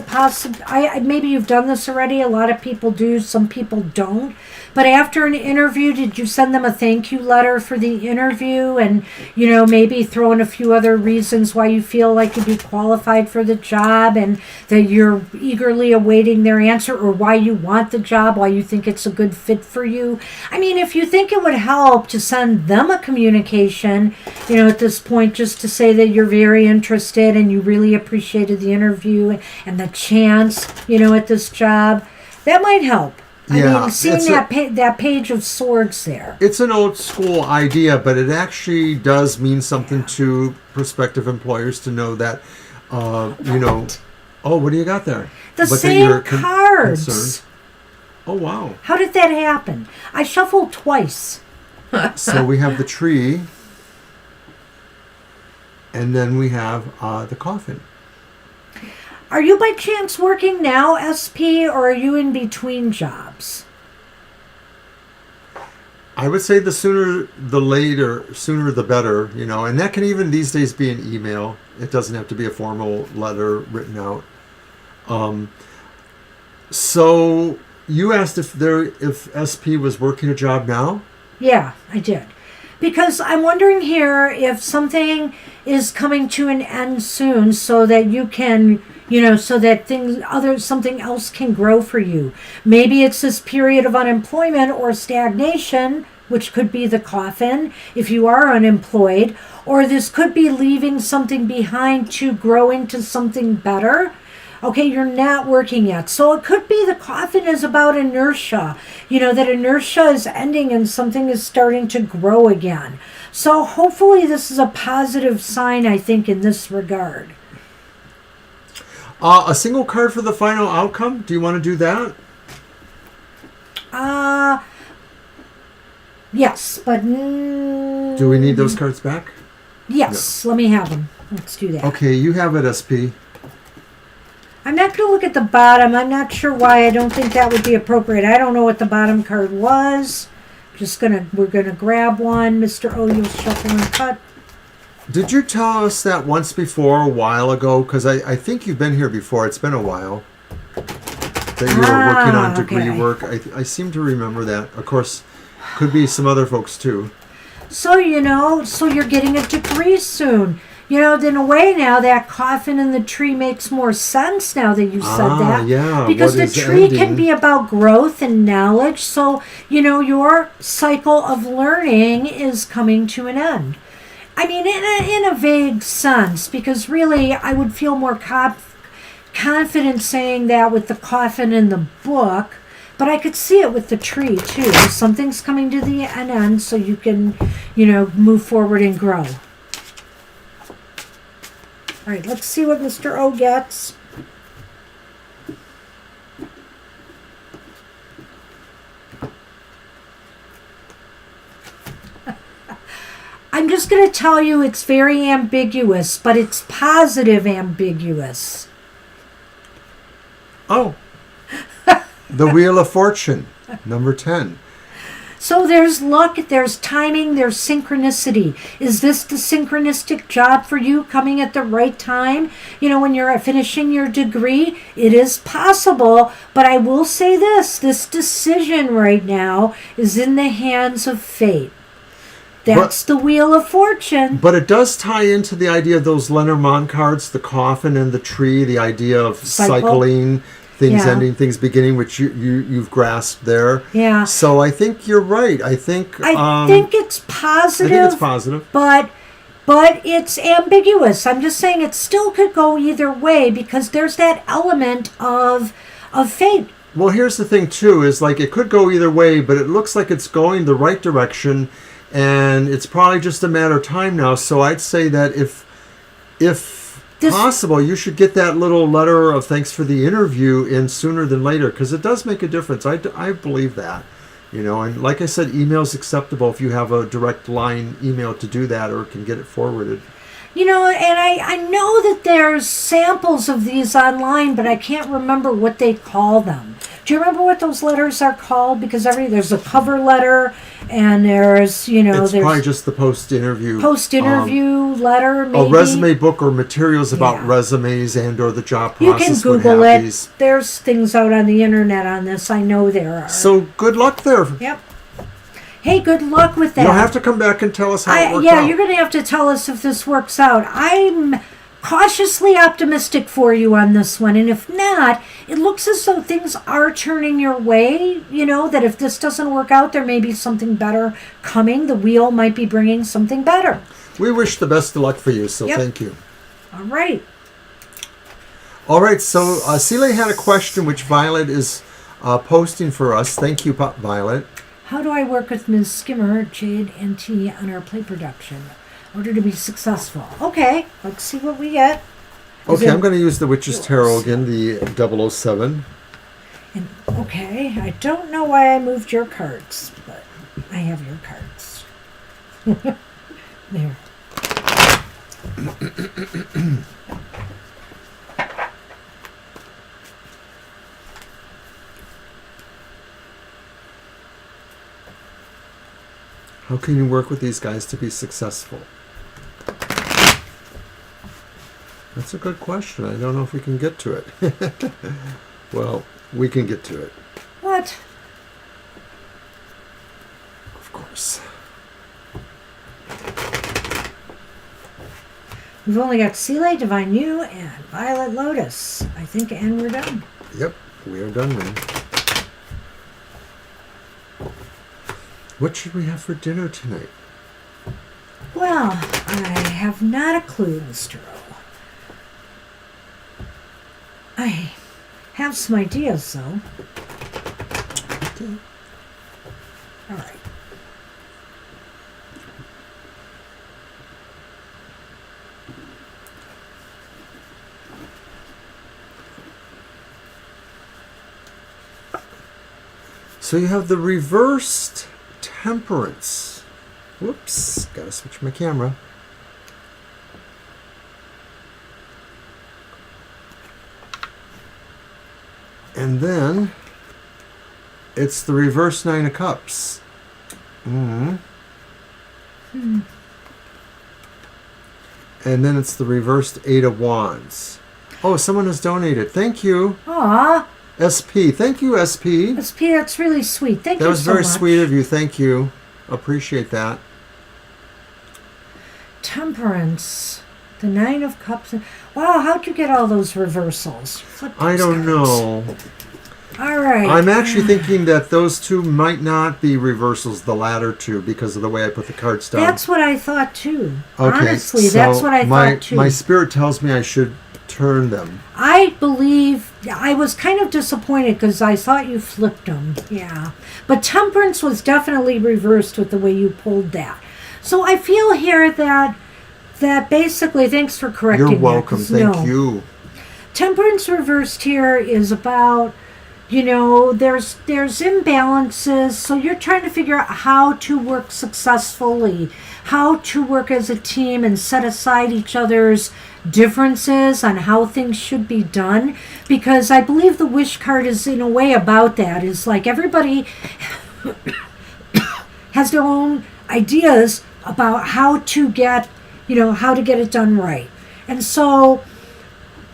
maybe you've done this already, a lot of people do, some people don't, but after an interview, did you send them a thank you letter for the interview, and, you know, maybe throw in a few other reasons why you feel like you'd be qualified for the job, and that you're eagerly awaiting their answer, or why you want the job, why you think it's a good fit for you? I mean, if you think it would help to send them a communication, you know, at this point, just to say that you're very interested and you really appreciated the interview and the chance, you know, at this job, that might help. I mean, seeing that Page of Swords there. It's an old school idea, but it actually does mean something to prospective employers to know that, you know, oh, what do you got there? The same cards. Concerned. Oh, wow. How did that happen? I shuffled twice. So we have the tree, and then we have the coffin. Are you by chance working now, SP, or are you in between jobs? I would say the sooner the better, you know, and that can even these days be an email. It doesn't have to be a formal letter written out. So you asked if SP was working a job now? Yeah, I did. Because I'm wondering here if something is coming to an end soon, so that you can, you know, so that something else can grow for you. Maybe it's this period of unemployment or stagnation, which could be the coffin if you are unemployed, or this could be leaving something behind to grow into something better. Okay, you're not working yet. So it could be the coffin is about inertia. You know, that inertia is ending and something is starting to grow again. So hopefully this is a positive sign, I think, in this regard. A single card for the final outcome? Do you want to do that? Yes, but... do we need those cards back? Yes, no. Let me have them. Let's do that. Okay, you have it, SP. I'm not going to look at the bottom. I'm not sure why. I don't think that would be appropriate. I don't know what the bottom card was. We're gonna grab one. Mr. O, you'll shuffle and cut. Did you tell us that once before, a while ago? Because I think you've been here before. It's been a while. That you were working on degree work. I seem to remember that. Of course, could be some other folks too. So, you know, you're getting a degree soon. You know, in a way now, that coffin and the tree makes more sense now that you said that. Yeah. Because the tree can be about growth and knowledge. So, you know, your cycle of learning is coming to an end. I mean, in a vague sense, because really I would feel more confident saying that with the coffin and the book. But I could see it with the tree, too. Something's coming to an end so you can, you know, move forward and grow. All right, let's see what Mr. O gets. I'm just going to tell you it's very ambiguous, but it's positive ambiguous. Oh. The Wheel of Fortune, number 10. So there's luck, there's timing, there's synchronicity. Is this the synchronistic job for you coming at the right time? You know, when you're finishing your degree, it is possible. But I will say this decision right now is in the hands of fate. That's the Wheel of Fortune. But it does tie into the idea of those Lenormand cards, the coffin and the tree, the idea of cycling. Things ending, things beginning, which you've grasped there. Yeah. So I think you're right. I think it's positive. But it's ambiguous. I'm just saying it still could go either way because there's that element of fate. Well, here's the thing too, is like it could go either way, but it looks like it's going the right direction, and it's probably just a matter of time now. So I'd say that if possible, you should get that little letter of thanks for the interview in sooner than later, because it does make a difference. I believe that, and like I said, email's acceptable if you have a direct line email to do that, or can get it forwarded. And I know that there's samples of these online, but I can't remember what they call them. Do you remember what those letters are called? Because there's a cover letter, and there's, It's there's probably just the post-interview letter, maybe. A resume book or materials about resumes and or the job You process. can Google it. There's things out on the internet on this. I know there are. So good luck there. Yep. Hey, good luck with that. You'll have to come back and tell us how it works out. You're going to have to tell us if this works out. I'm cautiously optimistic for you on this one. And if not, it looks as though things are turning your way. That if this doesn't work out, there may be something better coming. The wheel might be bringing something better. We wish the best of luck for you, so thank you. All right. All right, so Celia had a question which Violet is posting for us. Thank you, Violet. How do I work with Ms. Skimmer, Jade, and T on our play production in order to be successful? Okay, let's see what we get. Okay, I'm going to use the Witch's Tarot again, the 007. And okay, I don't know why I moved your cards, but I have your cards. There. How can you work with these guys to be successful? That's a good question. I don't know if we can get to it. Well, we can get to it. What? Of course. We've only got Seeley, Divine You, and Violet Lotus. I think, and we're done. Yep, we are done then. What should we have for dinner tonight? Well, I have not a clue, Mr. O. I have some ideas, though. Okay. All right. So you have the reversed Temperance. Whoops, gotta switch my camera. And then it's the reverse Nine of Cups. And then it's the reversed Eight of Wands. Oh, someone has donated. Thank you. Aw. SP. Thank you, SP. SP, that's really sweet. Thank you so much. That was very sweet of you. Thank you. Appreciate that. Temperance. The Nine of Cups. Wow, how'd you get all those reversals? I don't know. All right. I'm actually thinking that those two might not be reversals, the latter two, because of the way I put the cards down. That's what I thought too. Okay, honestly, so that's what I thought too. My spirit tells me I should turn them. I believe I was kind of disappointed because I thought you flipped them. Yeah. But Temperance was definitely reversed with the way you pulled that. So I feel here that basically, thanks for correcting You're welcome. that, Thank you. Temperance reversed here is about, there's imbalances, so you're trying to figure out how to work successfully, how to work as a team and set aside each other's differences on how things should be done, because I believe the wish card is in a way about that. It's like everybody has their own ideas about how to get it done right. And so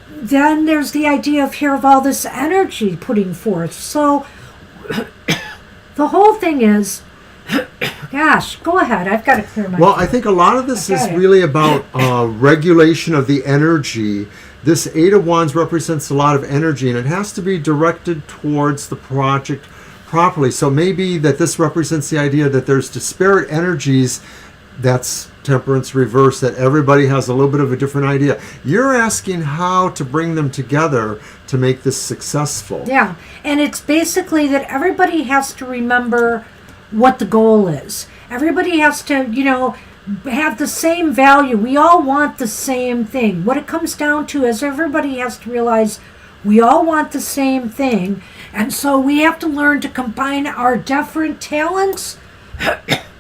then there's the idea of all this energy putting forth. So the whole thing is, gosh, go ahead. I've got to clear my Well, I think a lot of this is really about regulation of the energy. This Eight of Wands represents a lot of energy, and it has to be directed towards the project properly. So maybe that this represents the idea that there's disparate energies that's Temperance reverse, that everybody has a little bit of a different idea. You're asking how to bring them together to make this successful. Yeah, and it's basically that everybody has to remember what the goal is. Everybody has to, have the same value. We all want the same thing. What it comes down to is everybody has to realize we all want the same thing. And so we have to learn to combine our different talents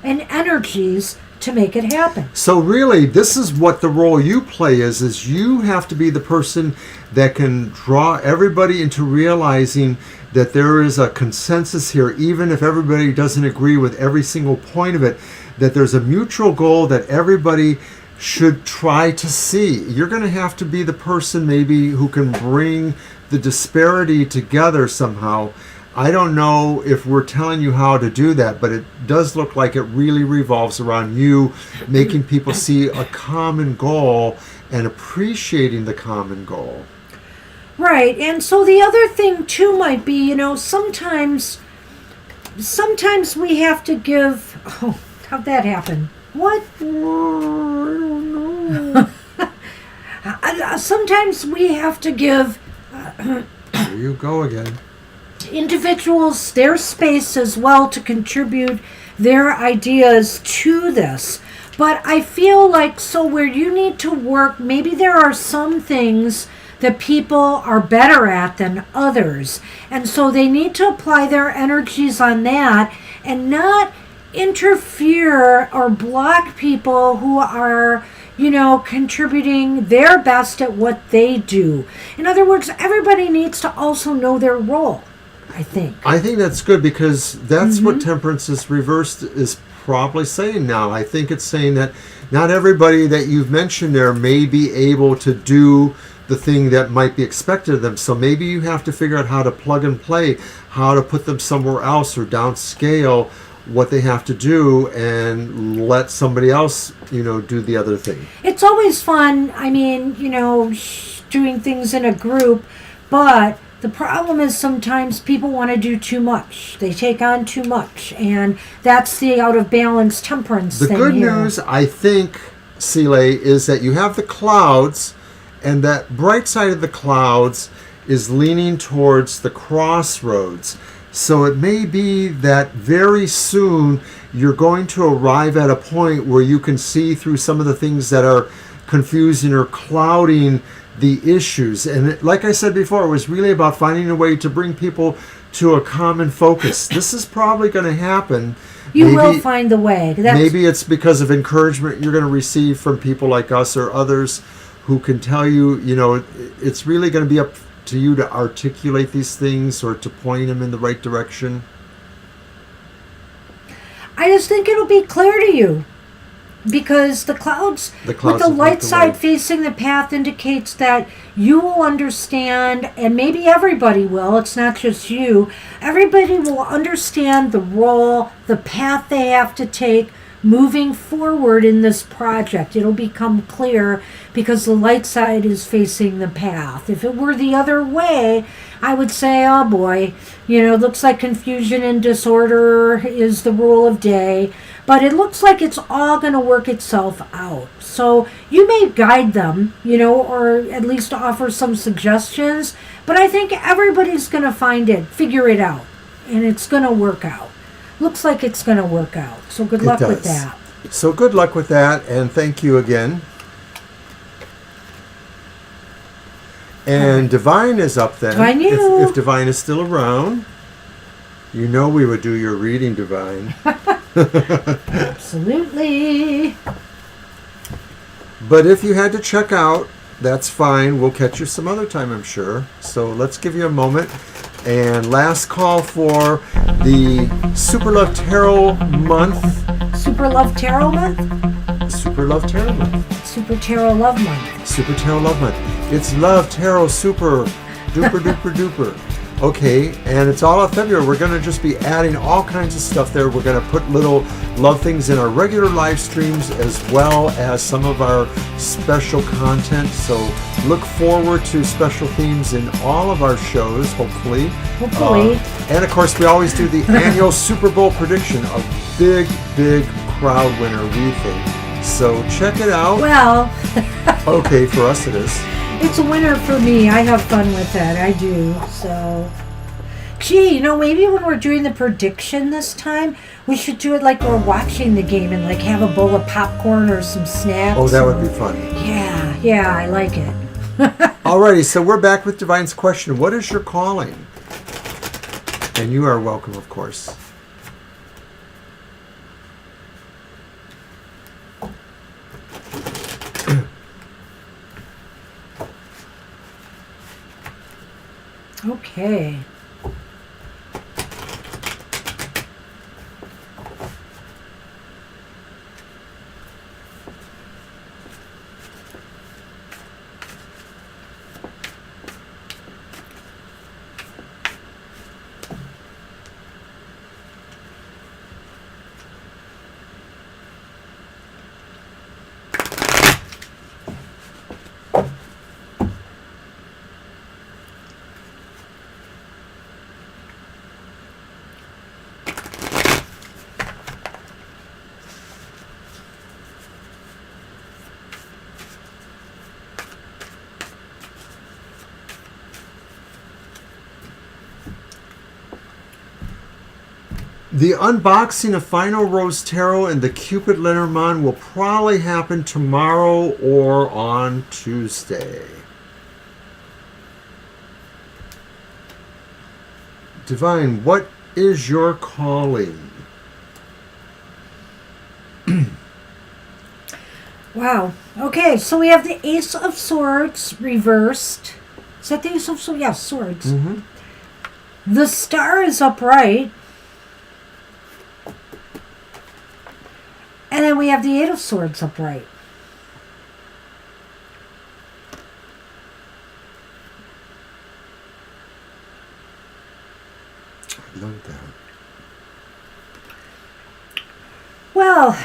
and energies to make it happen. So really, this is what the role you play is you have to be the person that can draw everybody into realizing that there is a consensus here, even if everybody doesn't agree with every single point of it, that there's a mutual goal that everybody should try to see. You're going to have to be the person maybe who can bring the disparity together somehow. I don't know if we're telling you how to do that, but it does look like it really revolves around you making people see a common goal and appreciating the common goal. Right, and so the other thing too might be, sometimes we have to give. Oh, how'd that happen? What? Oh, I don't know. Sometimes we have to give. There you go again. Individuals their space as well to contribute their ideas to this. But I feel like where you need to work, maybe there are some things that people are better at than others. And so they need to apply their energies on that and not interfere or block people who are contributing their best at what they do. In other words, everybody needs to also know their role, I think. I think that's good, because that's what Temperance is reversed is probably saying now. I think it's saying that not everybody that you've mentioned there may be able to do the thing that might be expected of them. So maybe you have to figure out how to plug and play, how to put them somewhere else or downscale what they have to do and let somebody else, do the other thing. It's always fun, doing things in a group, but the problem is sometimes people want to do too much. They take on too much, and that's the out of balance temperance The thing good here. news, I think, Sile, is that you have the clouds, and that bright side of the clouds is leaning towards the crossroads. So it may be that very soon you're going to arrive at a point where you can see through some of the things that are confusing or clouding the issues. And like I said before, it was really about finding a way to bring people to a common focus. This is probably going to happen. You will find the way. Maybe it's because of encouragement you're going to receive from people like us or others who can tell you, it's really going to be up to you to articulate these things or to point them in the right direction. I just think it'll be clear to you, because the clouds with the light side facing the path indicates that you will understand, and maybe everybody will, it's not just you, everybody will understand the role, the path they have to take moving forward in this project. It'll become clear because the light side is facing the path. If it were the other way, I would say, oh boy, looks like confusion and disorder is the rule of day. But it looks like it's all going to work itself out. So you may guide them, or at least offer some suggestions. But I think everybody's going to figure it out. And it's going to work out. Looks like it's going to work out. So good luck with that. So good luck with that, and thank you again. And Divine is up then. Divine, if Divine is still around, we would do your reading, Divine. Absolutely. But if you had to check out, that's fine. We'll catch you some other time, I'm sure. So let's give you a moment. And last call for the Super Love Tarot month. Super Love Tarot month? Super Love Tarot month. Super Tarot Love month. Super Tarot Love month. It's Love Tarot Super Duper Duper Duper. Okay, and it's all of February. We're going to just be adding all kinds of stuff there. We're going to put little love things in our regular live streams as well as some of our special content. So look forward to special themes in all of our shows, hopefully. And of course, we always do the annual Super Bowl prediction, a big, big crowd winner, we think. So check it out. Well, Okay, for us it is. it's a winner for me. I have fun with that. I do. So, gee, maybe when we're doing the prediction this time, we should do it like we're watching the game and like have a bowl of popcorn or some snacks. Oh, that would be fun. Yeah, I like it. Alrighty, so we're back with Divine's question. What is your calling? And you are welcome, of course. Okay. The unboxing of Final Rose Tarot and the Cupid Lenormand will probably happen tomorrow or on Tuesday. Divine, what is your calling? Wow. Okay, so we have the Ace of Swords reversed. Is that the Ace of Swords? Yes, Swords. Mm-hmm. The Star is upright. And then we have the Eight of Swords upright. I love that. Well,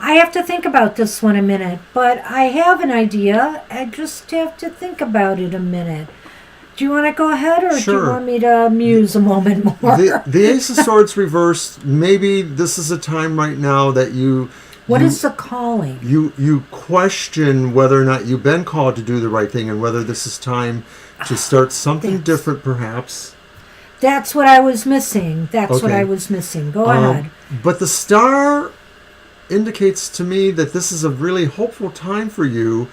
I have to think about this one a minute, but I have an idea. I just have to think about it a minute. Do you want to go ahead, or Sure. do you want me to muse a moment more? The Ace of Swords reversed. Maybe this is a time right now that What is the calling? you question whether or not you've been called to do the right thing, and whether this is time to start something different, perhaps. That's what I was missing. That's what Okay. I was missing. Go ahead. But the Star indicates to me that this is a really hopeful time for you,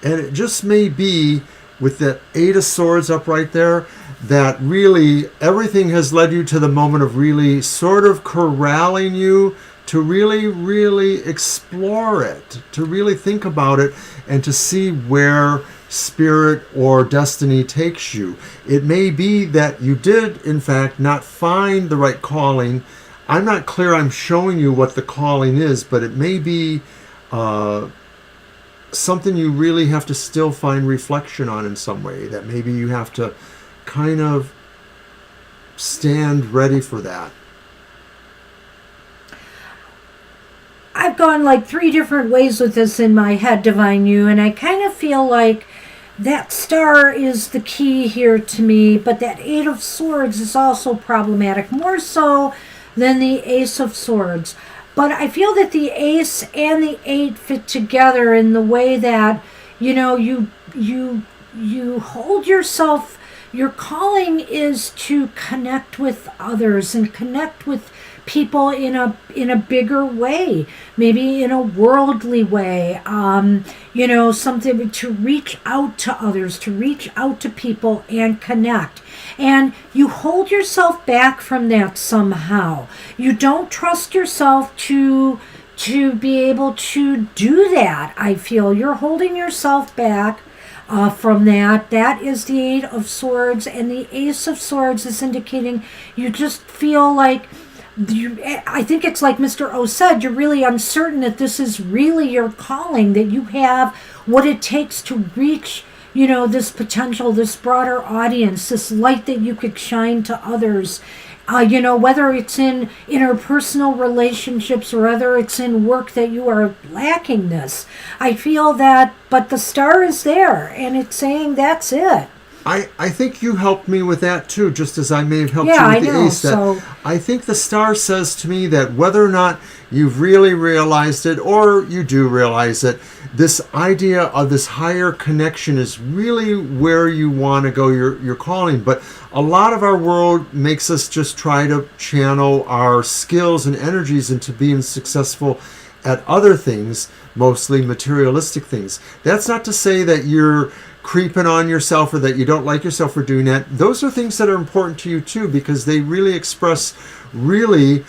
and it just may be with the Eight of Swords up right there that really everything has led you to the moment of really sort of corralling you to really, really explore it, to really think about it, and to see where spirit or destiny takes you. It may be that you did, in fact, not find the right calling. I'm not clear I'm showing you what the calling is, but it may be something you really have to still find reflection on in some way, that maybe you have to kind of stand ready for that. I've gone like 3 different ways with this in my head, Divine You, and I kind of feel like that Star is the key here to me, but that Eight of Swords is also problematic, more so than the Ace of Swords. But I feel that the Ace and the Eight fit together in the way that, you hold yourself. Your calling is to connect with others and connect with people in a bigger way, maybe in a worldly way, something to reach out to others, to reach out to people and connect. And you hold yourself back from that somehow. You don't trust yourself to be able to do that. I feel you're holding yourself back from that. That is the Eight of Swords, and the Ace of Swords is indicating you just feel like I think it's like Mr. O said, you're really uncertain that this is really your calling, that you have what it takes to reach, this potential, this broader audience, this light that you could shine to others. Whether it's in interpersonal relationships or whether it's in work that you are lacking this. I feel that, but the Star is there and it's saying that's it. I think you helped me with that too, just as I may have helped Yeah, you I with the know. ace. That So I think the star says to me that whether or not you've really realized it or you do realize it, this idea of this higher connection is really where you want to go, your calling. But a lot of our world makes us just try to channel our skills and energies into being successful at other things, mostly materialistic things. That's not to say that you're creeping on yourself or that you don't like yourself for doing that. Those are things that are important to you too, because they really express really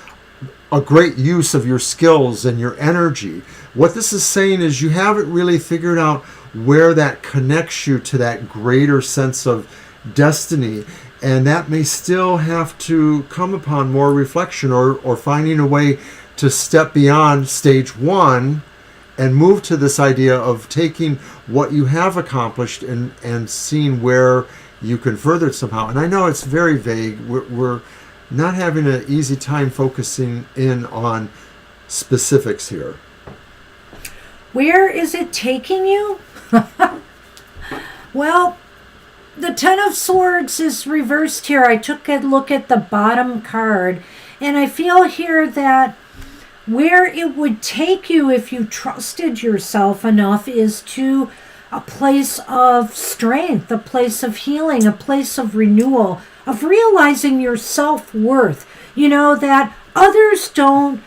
a great use of your skills and your energy. What this is saying is you haven't really figured out where that connects you to that greater sense of destiny, and that may still have to come upon more reflection or finding a way to step beyond stage one and move to this idea of taking what you have accomplished and seeing where you can further it somehow. And I know it's very vague. We're not having an easy time focusing in on specifics here. where is it taking you? Well, the Ten of Swords is reversed here. I took a look at the bottom card, and I feel here that where it would take you if you trusted yourself enough is to a place of strength, a place of healing, a place of renewal, of realizing your self-worth. You know, that others don't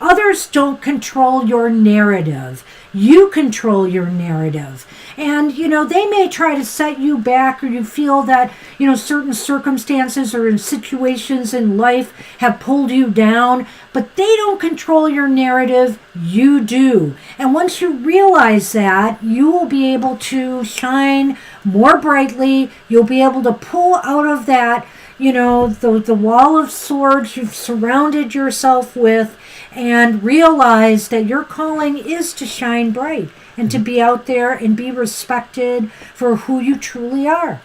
others don't control your narrative. You control your narrative. And, you know, they may try to set you back, or you feel that, you know, certain circumstances or in situations in life have pulled you down, but they don't control your narrative. You do. And once you realize that, you will be able to shine more brightly. You'll be able to pull out of that, you know, the wall of swords you've surrounded yourself with, and realize that your calling is to shine bright and to be out there and be respected for who you truly are.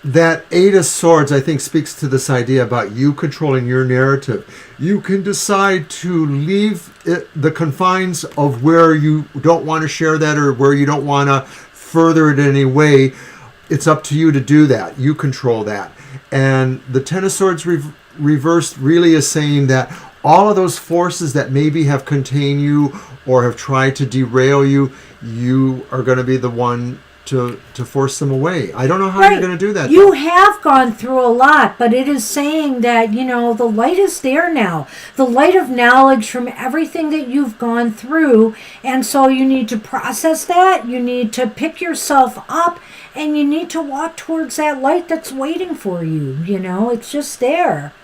That Eight of Swords, I think, speaks to this idea about you controlling your narrative. You can decide to leave the confines of where you don't want to share that or where you don't want to further it in any way. It's up to you to do that. You control that. And the Ten of Swords reversed really is saying that all of those forces that maybe have contained you or have tried to derail you, you are going to be the one to force them away. I don't know how you're going to do that. You have gone through a lot, but it is saying that, you know, the light is there now. The light of knowledge from everything that you've gone through. And so you need to process that. You need to pick yourself up, and you need to walk towards that light that's waiting for you. You know, it's just there.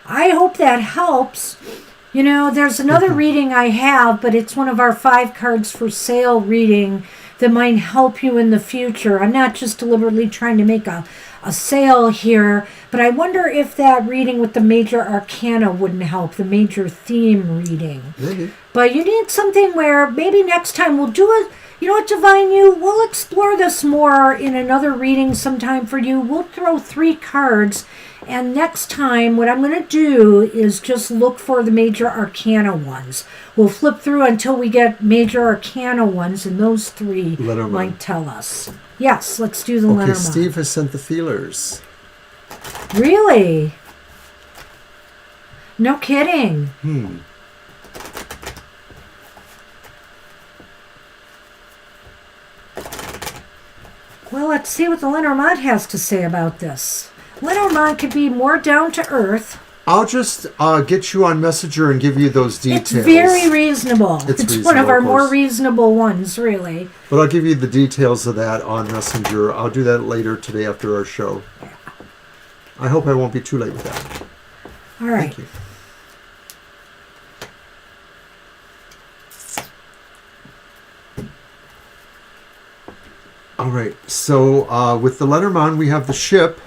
I hope that helps. You know, there's another reading I have, but it's one of our 5 cards for sale reading that might help you in the future. I'm not just deliberately trying to make a sale here, but I wonder if that reading with the major arcana wouldn't help, the major theme reading. Maybe. But you need something where maybe next time we'll do it. You know what, Divine You? We'll explore this more in another reading sometime for you. We'll throw 3 cards. And next time, what I'm going to do is just look for the major arcana ones. We'll flip through until we get major arcana ones, and those 3 Lenormand might tell us. Yes, let's do the Okay, Lenormand. Steve has sent the feelers. Really? No kidding. Well, let's see what the Lenormand has to say about this. Lenormand could be more down to earth. I'll just get you on Messenger and give you those details. It's very reasonable. It's reasonable, one of our of more course. reasonable ones, really. But I'll give you the details of that on Messenger. I'll do that later today after our show. I hope I won't be too late with that. All right. Thank you. All right, so with the Lenormand, we have the ship.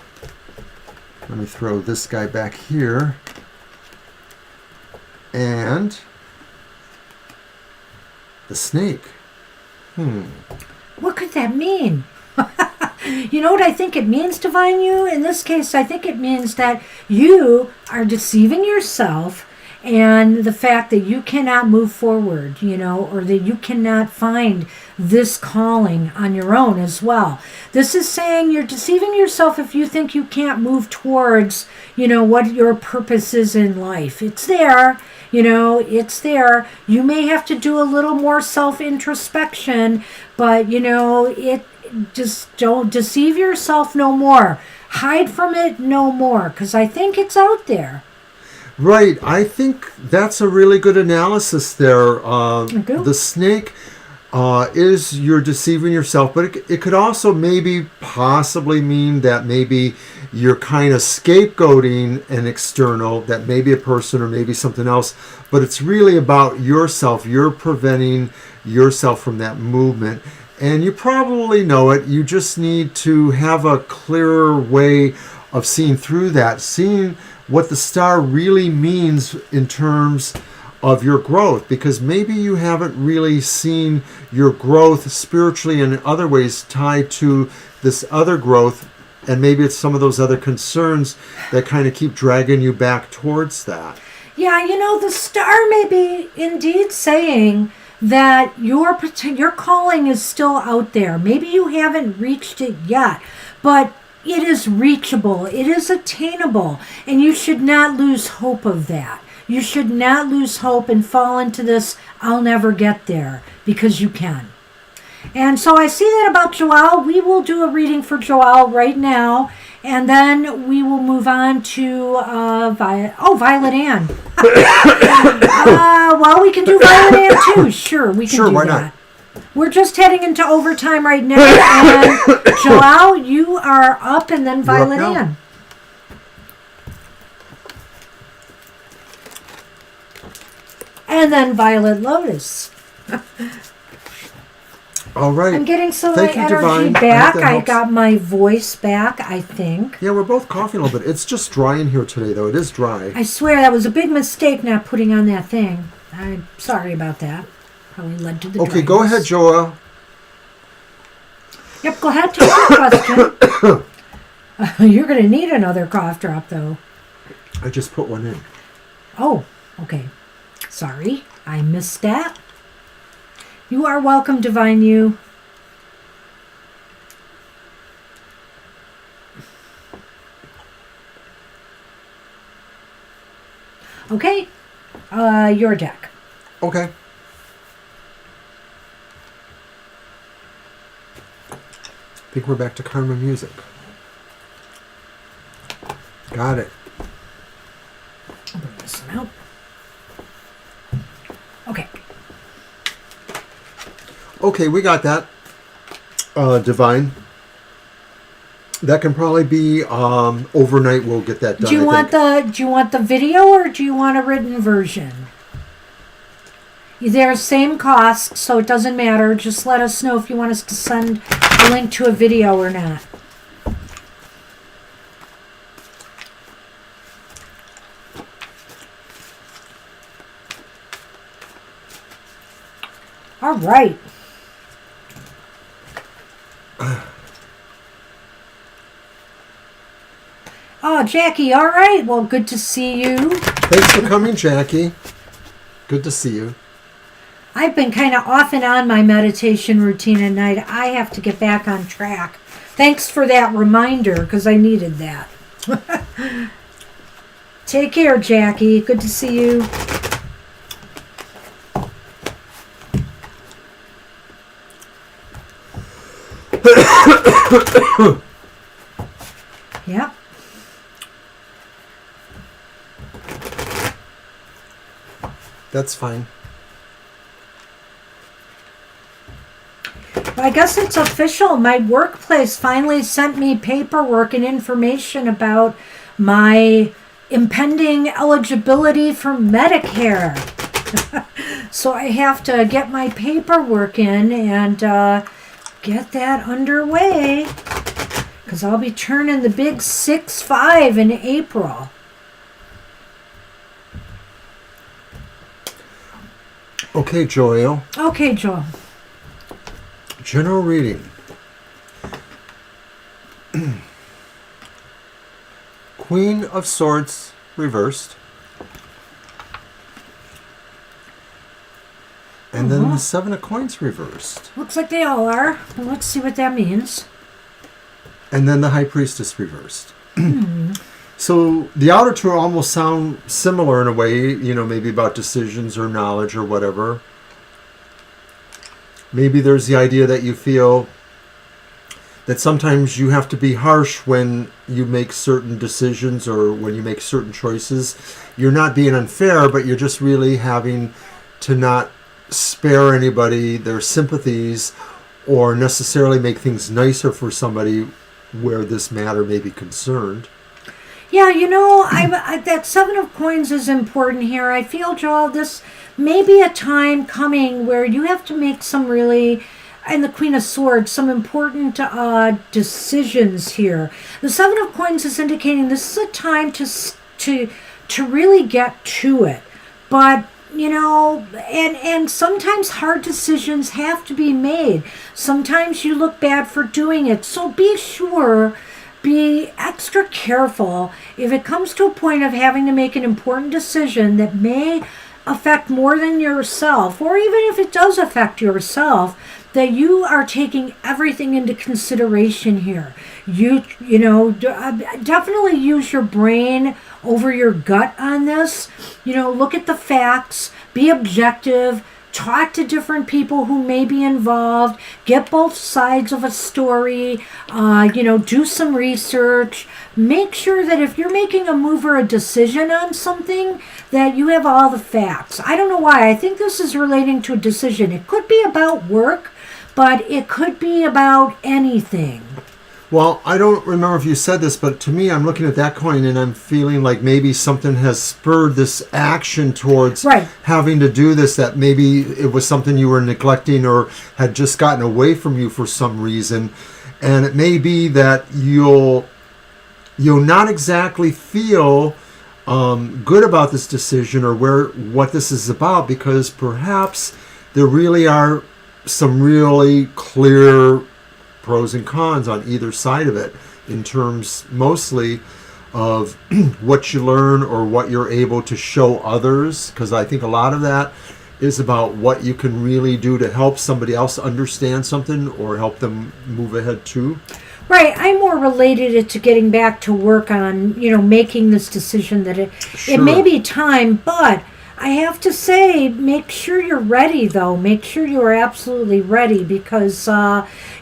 Let me throw this guy back here. And the snake. What could that mean? You know what I think it means, Divine You? In this case, I think it means that you are deceiving yourself and the fact that you cannot move forward, or that you cannot find this calling on your own as well. This is saying you're deceiving yourself if you think you can't move towards, what your purpose is in life. It's there. It's there. You may have to do a little more self-introspection, but, just don't deceive yourself no more. Hide from it no more, because I think it's out there. Right. I think that's a really good analysis there. The snake is you're deceiving yourself, but it could also possibly mean that maybe you're kind of scapegoating an external, that maybe a person or maybe something else, but it's really about yourself. You're preventing yourself from that movement. And you probably know it. You just need to have a clearer way of seeing through that, seeing what the star really means in terms of your growth, because maybe you haven't really seen your growth spiritually and in other ways tied to this other growth, and maybe it's some of those other concerns that kind of keep dragging you back towards that. Yeah, the star may be indeed saying that your calling is still out there. Maybe you haven't reached it yet, but it is reachable, it is attainable, and you should not lose hope of that. You should not lose hope and fall into this, I'll never get there, because you can. And so I see that about Joelle. We will do a reading for Joelle right now, and then we will move on to Violet Ann. Well, we can do Violet Ann too. Sure, we can do why that. Not? We're just heading into overtime right now. And Joelle, you are up, and then Violet Ann. And then Violet Lotus. All right. I'm getting some of Thank my you, energy Divine. back. I got my voice back, I think. Yeah, we're both coughing a little bit. It's just dry in here today, though. It is dry. I swear that was a big mistake not putting on that thing. I'm sorry about that. Probably led to the Okay, dryness. go ahead, Joelle. Yep, go ahead. Take your question. You're going to need another cough drop, though. I just put one in. Oh, okay. Sorry, I missed that. You are welcome, Divine You. Okay, your deck. Okay. I think we're back to Karma music. Got it. I'll bring this one out. Okay. Okay, we got that. Divine. That can probably be overnight. We'll get that done. Do you want the video or do you want a written version? They're same cost, so it doesn't matter. Just let us know if you want us to send a link to a video or not. All right. Oh, Jackie, all right. Well, good to see you. Thanks for coming, Jackie. Good to see you. I've been kind of off and on my meditation routine at night. I have to get back on track. Thanks for that reminder, because I needed that. Take care, Jackie. Good to see you. Yep. That's fine. I guess it's official. My workplace finally sent me paperwork and information about my impending eligibility for Medicare. So I have to get my paperwork in and get that underway, because I'll be turning the big 6-5 in April. Okay, Joel. Okay, Joel. General reading. Queen of Swords reversed. And then the Seven of Coins reversed. Looks like they all are. Well, let's see what that means. And then the High Priestess reversed. So the outer two almost sound similar in a way, maybe about decisions or knowledge or whatever. Maybe there's the idea that you feel that sometimes you have to be harsh when you make certain decisions or when you make certain choices. You're not being unfair, but you're just really having to not spare anybody their sympathies or necessarily make things nicer for somebody where this matter may be concerned. Yeah, that Seven of Coins is important here. I feel, Joel, this may be a time coming where you have to make some really, and the Queen of Swords, some important decisions here. The Seven of Coins is indicating this is a time to really get to it. But, and sometimes hard decisions have to be made. Sometimes you look bad for doing it. So be extra careful if it comes to a point of having to make an important decision that may affect more than yourself, or even if it does affect yourself, that you are taking everything into consideration here. Definitely use your brain over your gut on this. Look at the facts, be objective, talk to different people who may be involved, get both sides of a story, do some research. Make sure that if you're making a move or a decision on something, that you have all the facts. I don't know why. I think this is relating to a decision. It could be about work, but it could be about anything. Well, I don't remember if you said this, but to me, I'm looking at that coin and I'm feeling like maybe something has spurred this action towards having to do this, that maybe it was something you were neglecting or had just gotten away from you for some reason. And it may be that you'll not exactly feel good about this decision or what this is about, because perhaps there really are some really clear pros and cons on either side of it, in terms mostly of what you learn or what you're able to show others, because I think a lot of that is about what you can really do to help somebody else understand something or help them move ahead too. Right. I more related it to getting back to work on, making this decision that it may be time, but I have to say, make sure you're ready, though. Make sure you are absolutely ready, because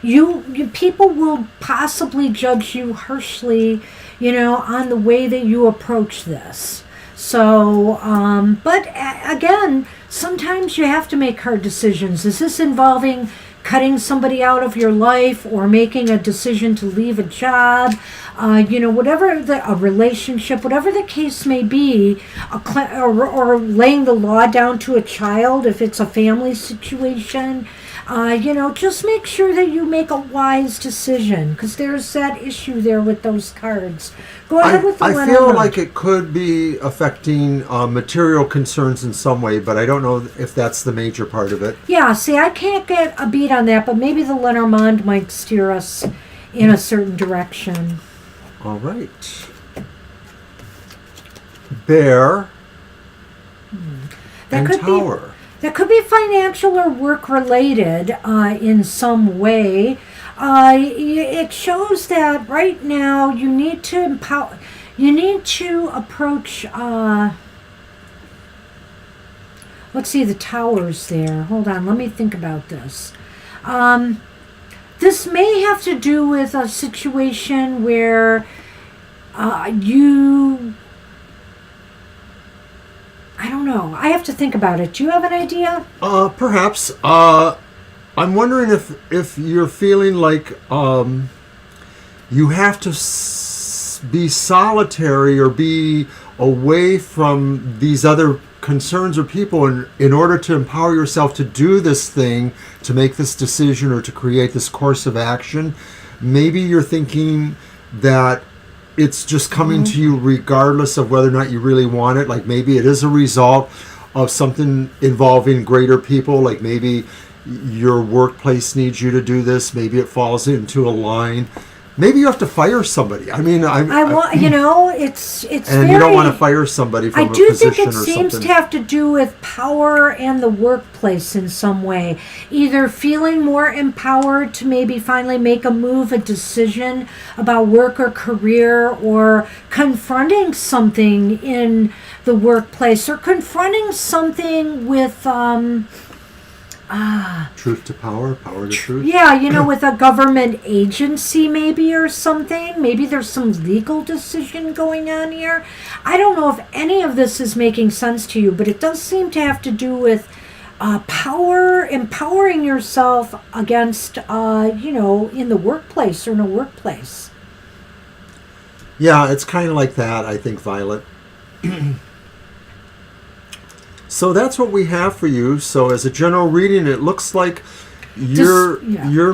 you people will possibly judge you harshly, on the way that you approach this. So, but again, sometimes you have to make hard decisions. Is this involving cutting somebody out of your life or making a decision to leave a job, whatever a relationship, whatever the case may be, or laying the law down to a child if it's a family situation, just make sure that you make a wise decision, because there's that issue there with those cards. Go ahead with the I feel like it could be affecting material concerns in some way, but I don't know if that's the major part of it. Yeah, see, I can't get a beat on that, but maybe the Lenormand might steer us in a certain direction. All right. Bear and Tower. That could be financial or work related in some way. It shows that right now you need to empower. You need to approach. Let's see the towers there. Hold on, let me think about this. This may have to do with a situation where you. I don't know. I have to think about it. Do you have an idea? Perhaps. I'm wondering if you're feeling like you have to be solitary or be away from these other concerns or people in order to empower yourself to do this thing, to make this decision or to create this course of action. Maybe you're thinking that it's just coming to you regardless of whether or not you really want it. Like maybe it is a result of something involving greater people. Like maybe your workplace needs you to do this. Maybe it falls into a line Maybe you have to fire somebody. I mean, I want, it's and very, you don't want to fire somebody from I a do position think it or seems something. to have to do with power and the workplace in some way. Either feeling more empowered to maybe finally make a move, a decision about work or career, or confronting something in the workplace, or confronting something with Truth to power, power to truth. yeah, with a government agency maybe or something. Maybe there's some legal decision going on here. I don't know if any of this is making sense to you, but it does seem to have to do with power, empowering yourself against, in the workplace or in a workplace. Yeah, it's kind of like that, I think, Violet. So that's what we have for you. So as a general reading, it looks like you're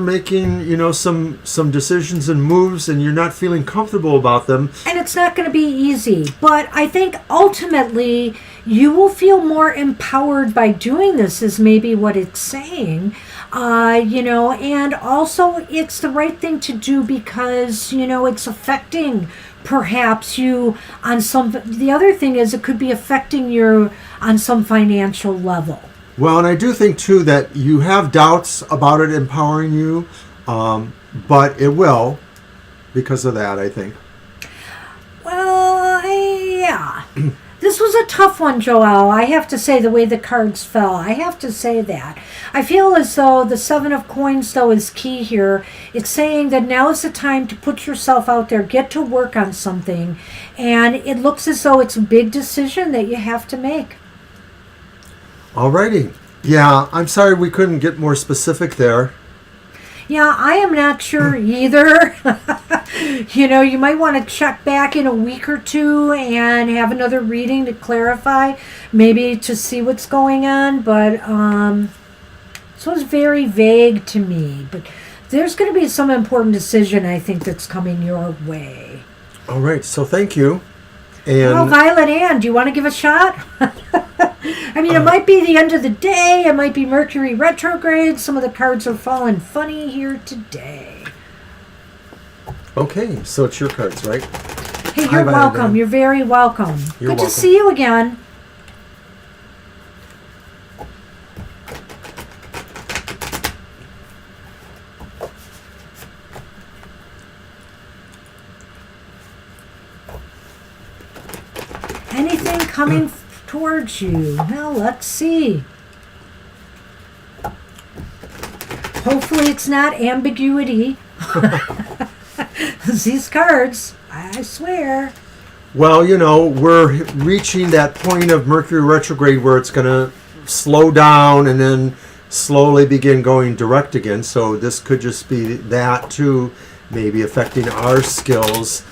making, some decisions and moves, and you're not feeling comfortable about them. And it's not going to be easy, but I think ultimately you will feel more empowered by doing this, is maybe what it's saying. And also it's the right thing to do because, it's affecting perhaps you on some, the other thing is it could be affecting you on some financial level. Well, and I do think, too, that you have doubts about it empowering you, but it will because of that, I think. Well, yeah. This was a tough one, Joelle. I have to say, the way the cards fell. I have to say that. I feel as though the Seven of Coins, though, is key here. It's saying that now is the time to put yourself out there, get to work on something. And it looks as though it's a big decision that you have to make. Alrighty. Yeah, I'm sorry we couldn't get more specific there. Yeah, I am not sure either. You might want to check back in a week or two and have another reading to clarify, maybe to see what's going on. But this was very vague to me. But there's going to be some important decision, I think, that's coming your way. All right, so thank you. And Well, Violet Ann, do you want to give a shot? I mean, it might be the end of the day. It might be Mercury retrograde. Some of the cards are falling funny here today. okay, so it's your cards, right? Hey, Hi, you're Violet welcome. Ann. You're very welcome. You're Good welcome. to see you again. Anything coming towards you? Well, let's see. Hopefully it's not ambiguity. These cards, I swear. Well, we're reaching that point of Mercury retrograde where it's going to slow down and then slowly begin going direct again. So this could just be that too, maybe affecting our skills.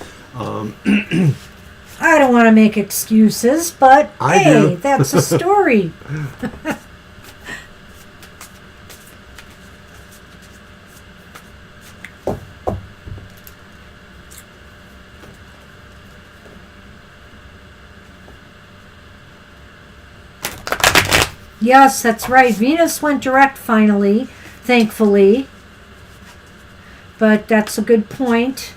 I don't want to make excuses, but I hey, do. that's a story. Yes, that's right. Venus went direct finally, thankfully. But that's a good point.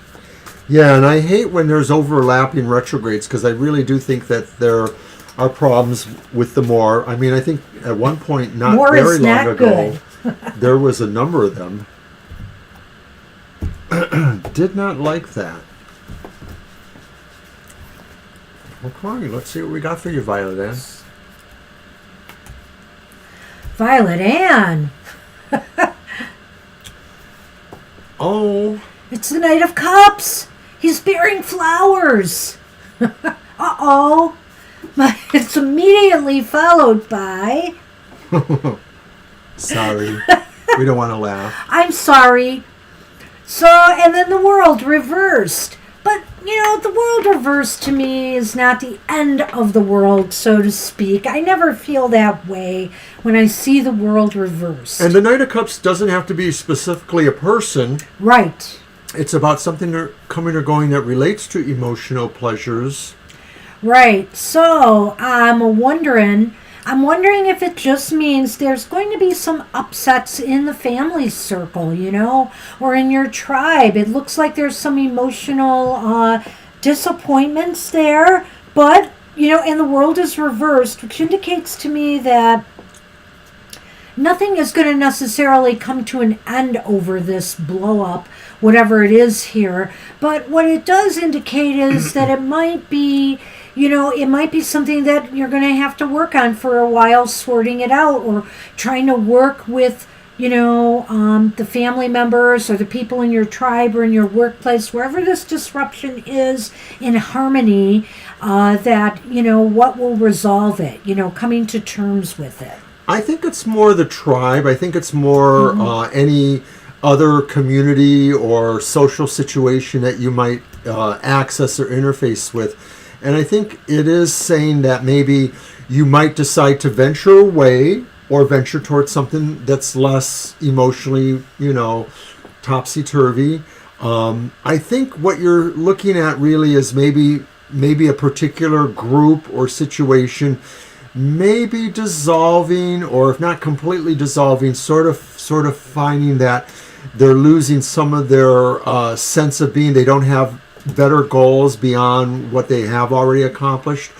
Yeah, and I hate when there's overlapping retrogrades because I really do think that there are problems with the more. I mean, I think at one point, not More very is long not ago, there was a number of them. Did not like that. Okay, let's see what we got for you, Violet Ann. Violet Ann. Oh, It's the Knight of Cups. He's bearing flowers. Uh-oh. But it's immediately followed by... sorry. We don't want to laugh. I'm sorry. So, and then the world reversed. But, the world reversed to me is not the end of the world, so to speak. I never feel that way when I see the world reversed. And the Knight of Cups doesn't have to be specifically a person. Right. It's about something coming or going that relates to emotional pleasures. Right. So, I'm wondering, I'm wondering if it just means there's going to be some upsets in the family circle, or in your tribe. It looks like there's some emotional disappointments there, but, and the world is reversed, which indicates to me that nothing is going to necessarily come to an end over this blow up, whatever it is here. But what it does indicate is that it might be, it might be something that you're going to have to work on for a while, sorting it out, or trying to work with, the family members or the people in your tribe or in your workplace, wherever this disruption is, in harmony, that, what will resolve it, coming to terms with it. I think it's more the tribe. I think it's more any other community or social situation that you might access or interface with. And I think it is saying that maybe you might decide to venture away or venture towards something that's less emotionally, topsy-turvy. I think what you're looking at really is maybe a particular group or situation maybe dissolving, or if not completely dissolving, sort of finding that they're losing some of their sense of being. They don't have better goals beyond what they have already accomplished,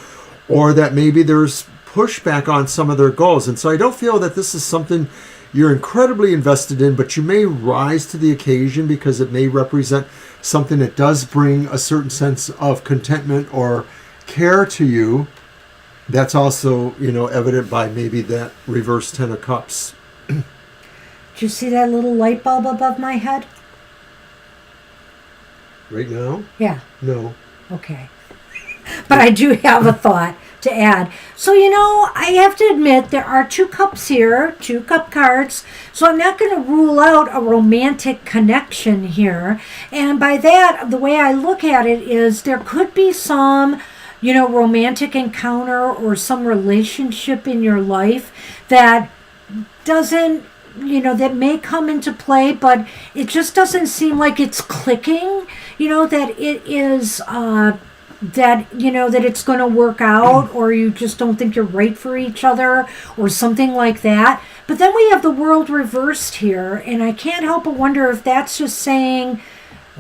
or that maybe there's pushback on some of their goals. And so I don't feel that this is something you're incredibly invested in, but you may rise to the occasion because it may represent something that does bring a certain sense of contentment or care to you. That's also, evident by maybe that reverse Ten of Cups. Do you see that little light bulb above my head? Right now? Yeah. No. Okay. But I do have a thought to add. So, I have to admit there are 2 cups here, 2 cup cards. So I'm not going to rule out a romantic connection here. And by that, the way I look at it is there could be some romantic encounter or some relationship in your life that doesn't, that may come into play, but it just doesn't seem like it's clicking, that it is, that it's going to work out, or you just don't think you're right for each other or something like that. But then we have the world reversed here, and I can't help but wonder if that's just saying,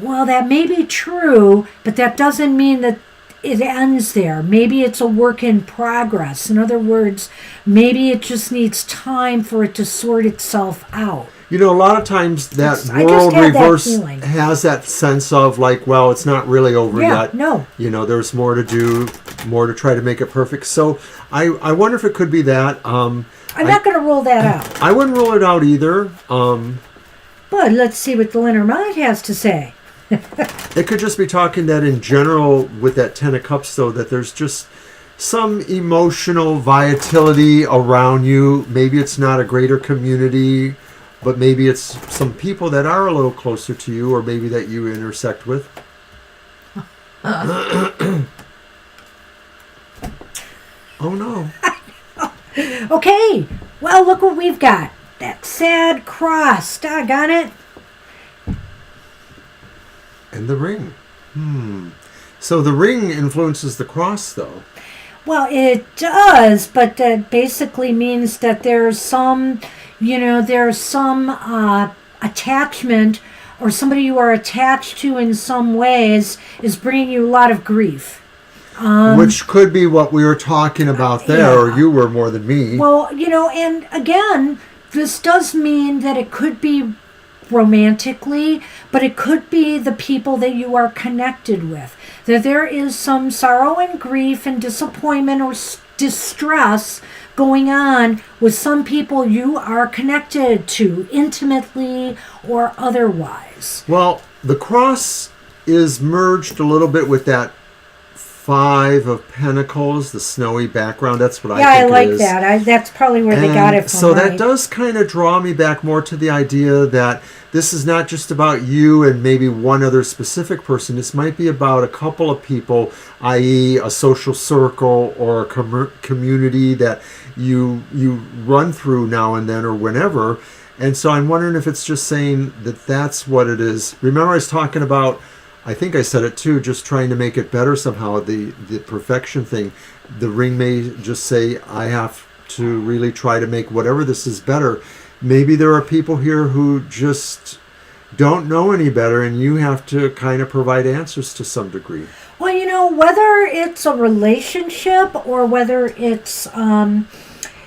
well, that may be true, but that doesn't mean that it ends there. Maybe it's a work in progress. In other words, maybe it just needs time for it to sort itself out. A lot of times that world reverse has that sense of like, well, it's not really over yet. No. There's more to do, more to try to make it perfect. So I wonder if it could be that. I'm not going to rule that out. I wouldn't rule it out either. But let's see what the Lenormand has to say. It could just be talking that in general with that Ten of Cups, though, that there's just some emotional volatility around you. Maybe it's not a greater community, but maybe it's some people that are a little closer to you, or maybe that you intersect with. Oh, no. Okay, well, look what we've got. That sad cross. Doggone it. And the ring. So the ring influences the cross, though. Well, it does, but that basically means that there's some, attachment, or somebody you are attached to in some ways is bringing you a lot of grief. Which could be what we were talking about there, or you were more than me. Well, and again, this does mean that it could be romantically, but it could be the people that you are connected with. That there is some sorrow and grief and disappointment or distress going on with some people you are connected to, intimately or otherwise. Well, the cross is merged a little bit with that Five of Pentacles, the snowy background. That's what I think it is. Yeah, I like that. That's probably where they got it from. So that does kind of draw me back more to the idea that this is not just about you and maybe one other specific person. This might be about a couple of people, i.e. a social circle or a community that you run through now and then or whenever. And so I'm wondering if it's just saying that that's what it is. Remember I was talking about, I think I said it too, just trying to make it better somehow, the perfection thing. The ring may just say, I have to really try to make whatever this is better. Maybe there are people here who just don't know any better, and you have to kind of provide answers to some degree. Well, whether it's a relationship or whether it's, in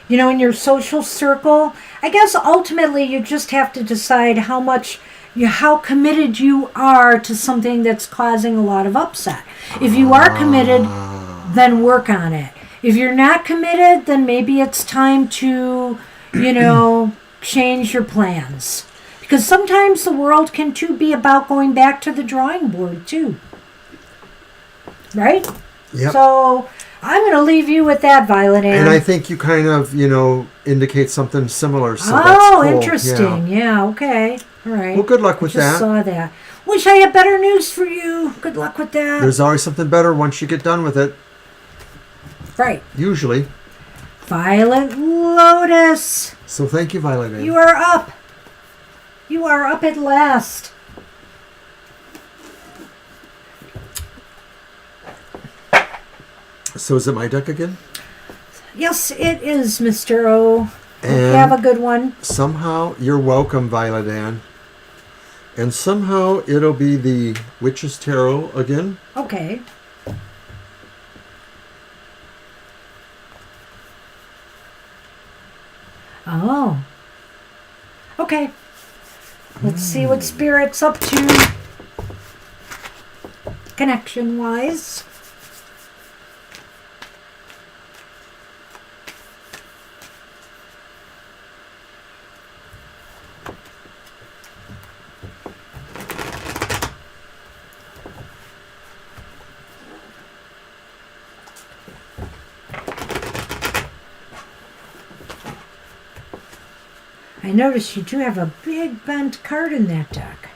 your social circle, I guess ultimately you just have to decide how committed you are to something that's causing a lot of upset. If you are committed, then work on it. If you're not committed, then maybe it's time to, change your plans. Because sometimes the world can too be about going back to the drawing board too. Right? Yep. So I'm going to leave you with that, Violet Ann. And I think you kind of, indicate something similar. So that's cool. Interesting. Yeah, okay. All right. Well, good luck with that. I saw that. Wish I had better news for you. Good luck with that. There's always something better once you get done with it. Right. Usually. Violet Lotus. So thank you, Violet Ann. You are up. You are up at last. So is it my deck again? Yes, it is, Mr. O. And you have a good one. Somehow, you're welcome, Violet Ann. And somehow it'll be the Witch's Tarot again. Okay. Oh. Okay. Let's see what Spirit's up to. Connection-wise. I notice you do have a big bent card in that deck.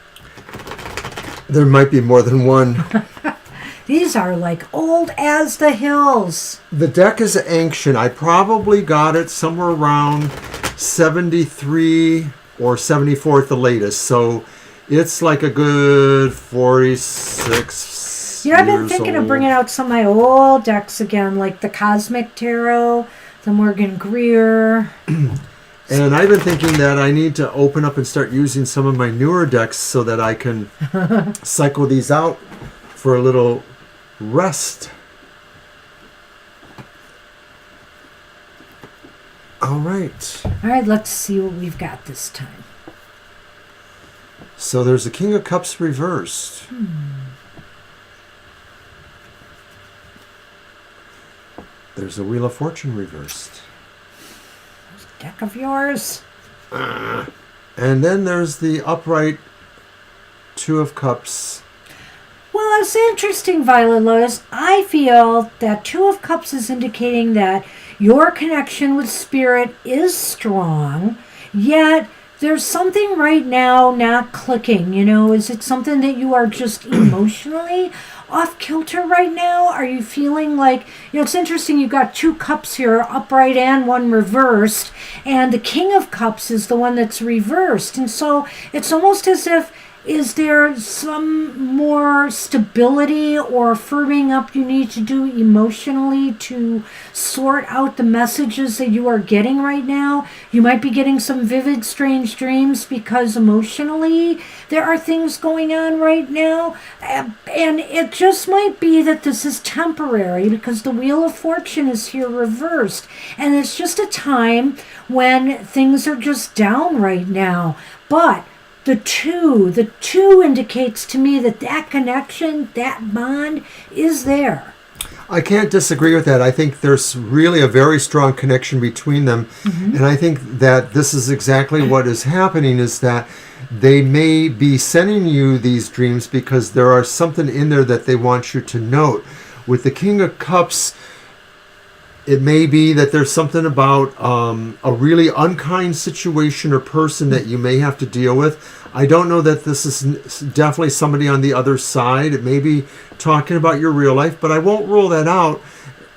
There might be more than one. These are like old as the hills. The deck is ancient. I probably got it somewhere around 73 or 74 at the latest. So it's like a good 46 I've been years thinking old. of bringing out some of my old decks again, like the Cosmic Tarot, the Morgan Greer. And I've been thinking that I need to open up and start using some of my newer decks so that I can cycle these out for a little rest. All right. All right, let's see what we've got this time. So there's a King of Cups reversed. There's a Wheel of Fortune reversed. Deck of yours. And then there's the upright Two of Cups. Well, it's interesting, Violet Lotus. I feel that Two of Cups is indicating that your connection with Spirit is strong, yet there's something right now not clicking. Is it something that you are just emotionally off kilter right now? Are you feeling like, it's interesting, you've got 2 cups here, upright and one reversed, and the King of Cups is the one that's reversed. And so it's almost as if, is there some more stability or firming up you need to do emotionally to sort out the messages that you are getting right now? You might be getting some vivid, strange dreams because emotionally there are things going on right now. And it just might be that this is temporary because the Wheel of Fortune is here reversed. And it's just a time when things are just down right now. But the two indicates to me that connection, that bond is there. I can't disagree with that. I think there's really a very strong connection between them. Mm-hmm. And I think that this is exactly what is happening, is that they may be sending you these dreams because there are something in there that they want you to note. With the King of Cups, it may be that there's something about a really unkind situation or person that you may have to deal with. I don't know that this is definitely somebody on the other side. It may be talking about your real life, but I won't rule that out.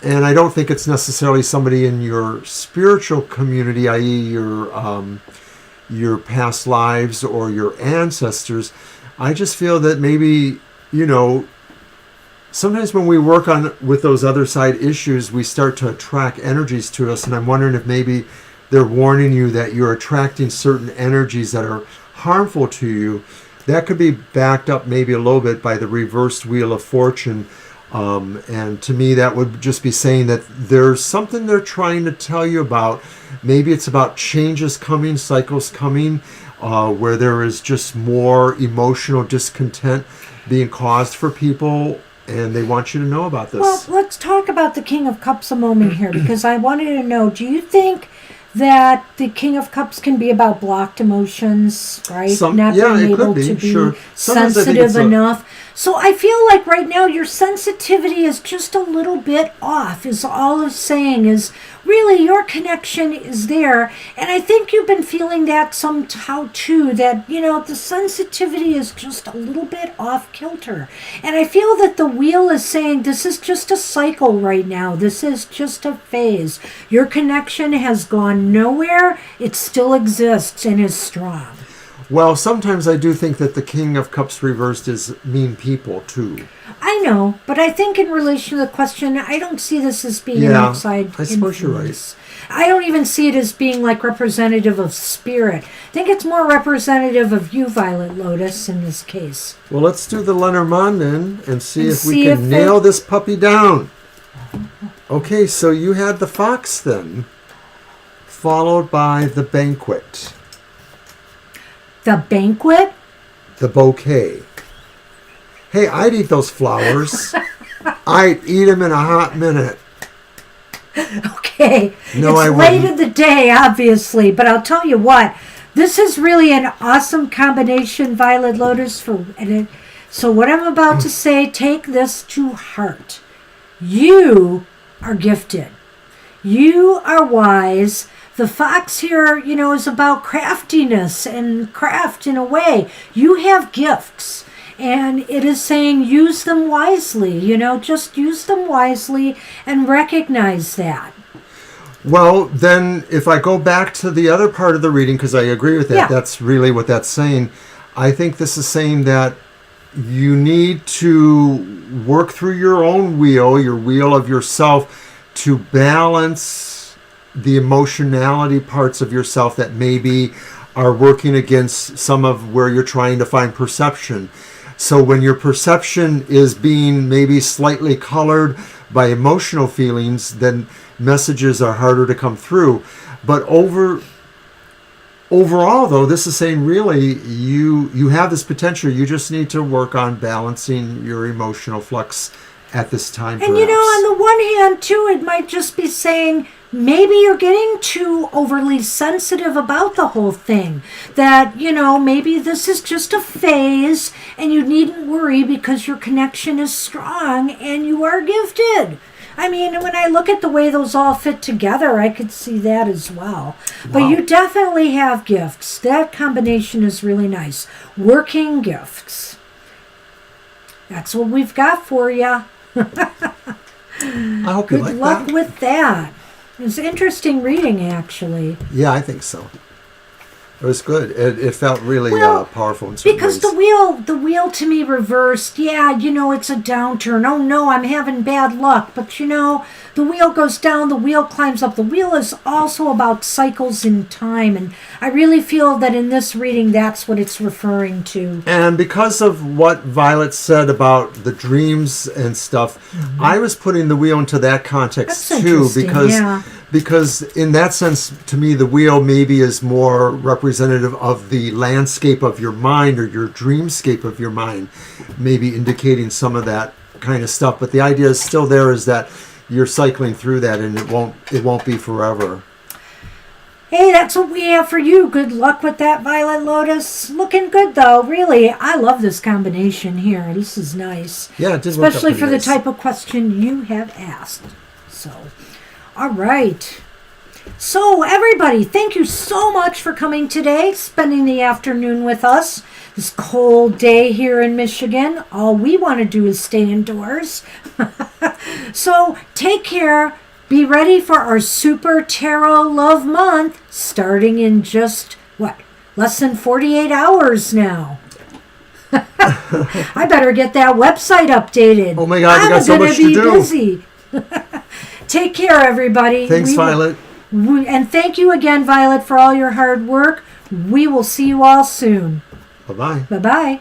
And I don't think it's necessarily somebody in your spiritual community, i.e. your past lives or your ancestors. I just feel that maybe, sometimes when we work on with those other side issues, we start to attract energies to us. And I'm wondering if maybe they're warning you that you're attracting certain energies that are harmful to you. That could be backed up maybe a little bit by the reversed Wheel of Fortune. And to me, that would just be saying that there's something they're trying to tell you about. Maybe it's about changes coming, cycles coming, where there is just more emotional discontent being caused for people, and they want you to know about this. Well, let's talk about the King of Cups a moment here, because I wanted to know, do you think that the King of Cups can be about blocked emotions, right? Not being able to be sensitive enough. So I feel like right now your sensitivity is just a little bit off, is all I'm saying. Is really your connection is there. And I think you've been feeling that somehow too, that, the sensitivity is just a little bit off kilter. And I feel that the wheel is saying this is just a cycle right now. This is just a phase. Your connection has gone nowhere. It still exists and is strong. Well, sometimes I do think that the King of Cups reversed is mean people, too. I know, but I think in relation to the question, I don't see this as being an outside influence. I suppose you're right. I don't even see it as being like representative of spirit. I think it's more representative of you, Violet Lotus, in this case. Well, let's do the Lenormand then and see if we can nail this puppy down. Okay, so you had the fox then, followed by the banquet. The banquet? The bouquet. Hey, I'd eat those flowers. I'd eat them in a hot minute. Okay. No, it's late in the day, obviously, but I'll tell you what. This is really an awesome combination, Violet Lotus. So what I'm about to say, take this to heart. You are gifted. You are wise. The fox here, is about craftiness and craft in a way. You have gifts, and it is saying use them wisely, just use them wisely and recognize that. Well, then if I go back to the other part of the reading, because I agree with that, that's really what that's saying. I think this is saying that you need to work through your own wheel, your wheel of yourself, to balance the emotionality parts of yourself that maybe are working against some of where you're trying to find perception. So when your perception is being maybe slightly colored by emotional feelings, then messages are harder to come through. But overall, though, this is saying really you have this potential. You just need to work on balancing your emotional flux at this time. And perhaps. On the one hand, too, it might just be saying maybe you're getting too overly sensitive about the whole thing. That, maybe this is just a phase and you needn't worry because your connection is strong and you are gifted. I mean, when I look at the way those all fit together, I could see that as well. Wow. But you definitely have gifts. That combination is really nice. Working gifts. That's what we've got for you. I hope you like that. Good luck with that. It's interesting reading, actually. Yeah, I think so. It was good. It felt really powerful in certain because ways. the wheel to me reversed. Yeah, it's a downturn. Oh no, I'm having bad luck. But the wheel goes down, the wheel climbs up. The wheel is also about cycles in time, and I really feel that in this reading, that's what it's referring to. And because of what Violet said about the dreams and stuff, I was putting the wheel into that context too, because in that sense, to me, the wheel maybe is more representative of the landscape of your mind or your dreamscape of your mind, maybe indicating some of that kind of stuff. But the idea is still there, is that you're cycling through that, and it won't be forever. Hey, that's what we have for you. Good luck with that, Violet Lotus. Looking good, though. Really, I love this combination here. This is nice. Yeah, it did especially work out for nice. The type of question you have asked. So, all right. So, everybody, thank you so much for coming today, spending the afternoon with us. This cold day here in Michigan. All we want to do is stay indoors. So, take care. Be ready for our Super Tarot Love Month, starting in just, less than 48 hours now. I better get that website updated. Oh my God, we got so gonna much to be do. busy. Take care, everybody. Thanks, Violet. And thank you again, Violet, for all your hard work. We will see you all soon. Bye-bye. Bye-bye.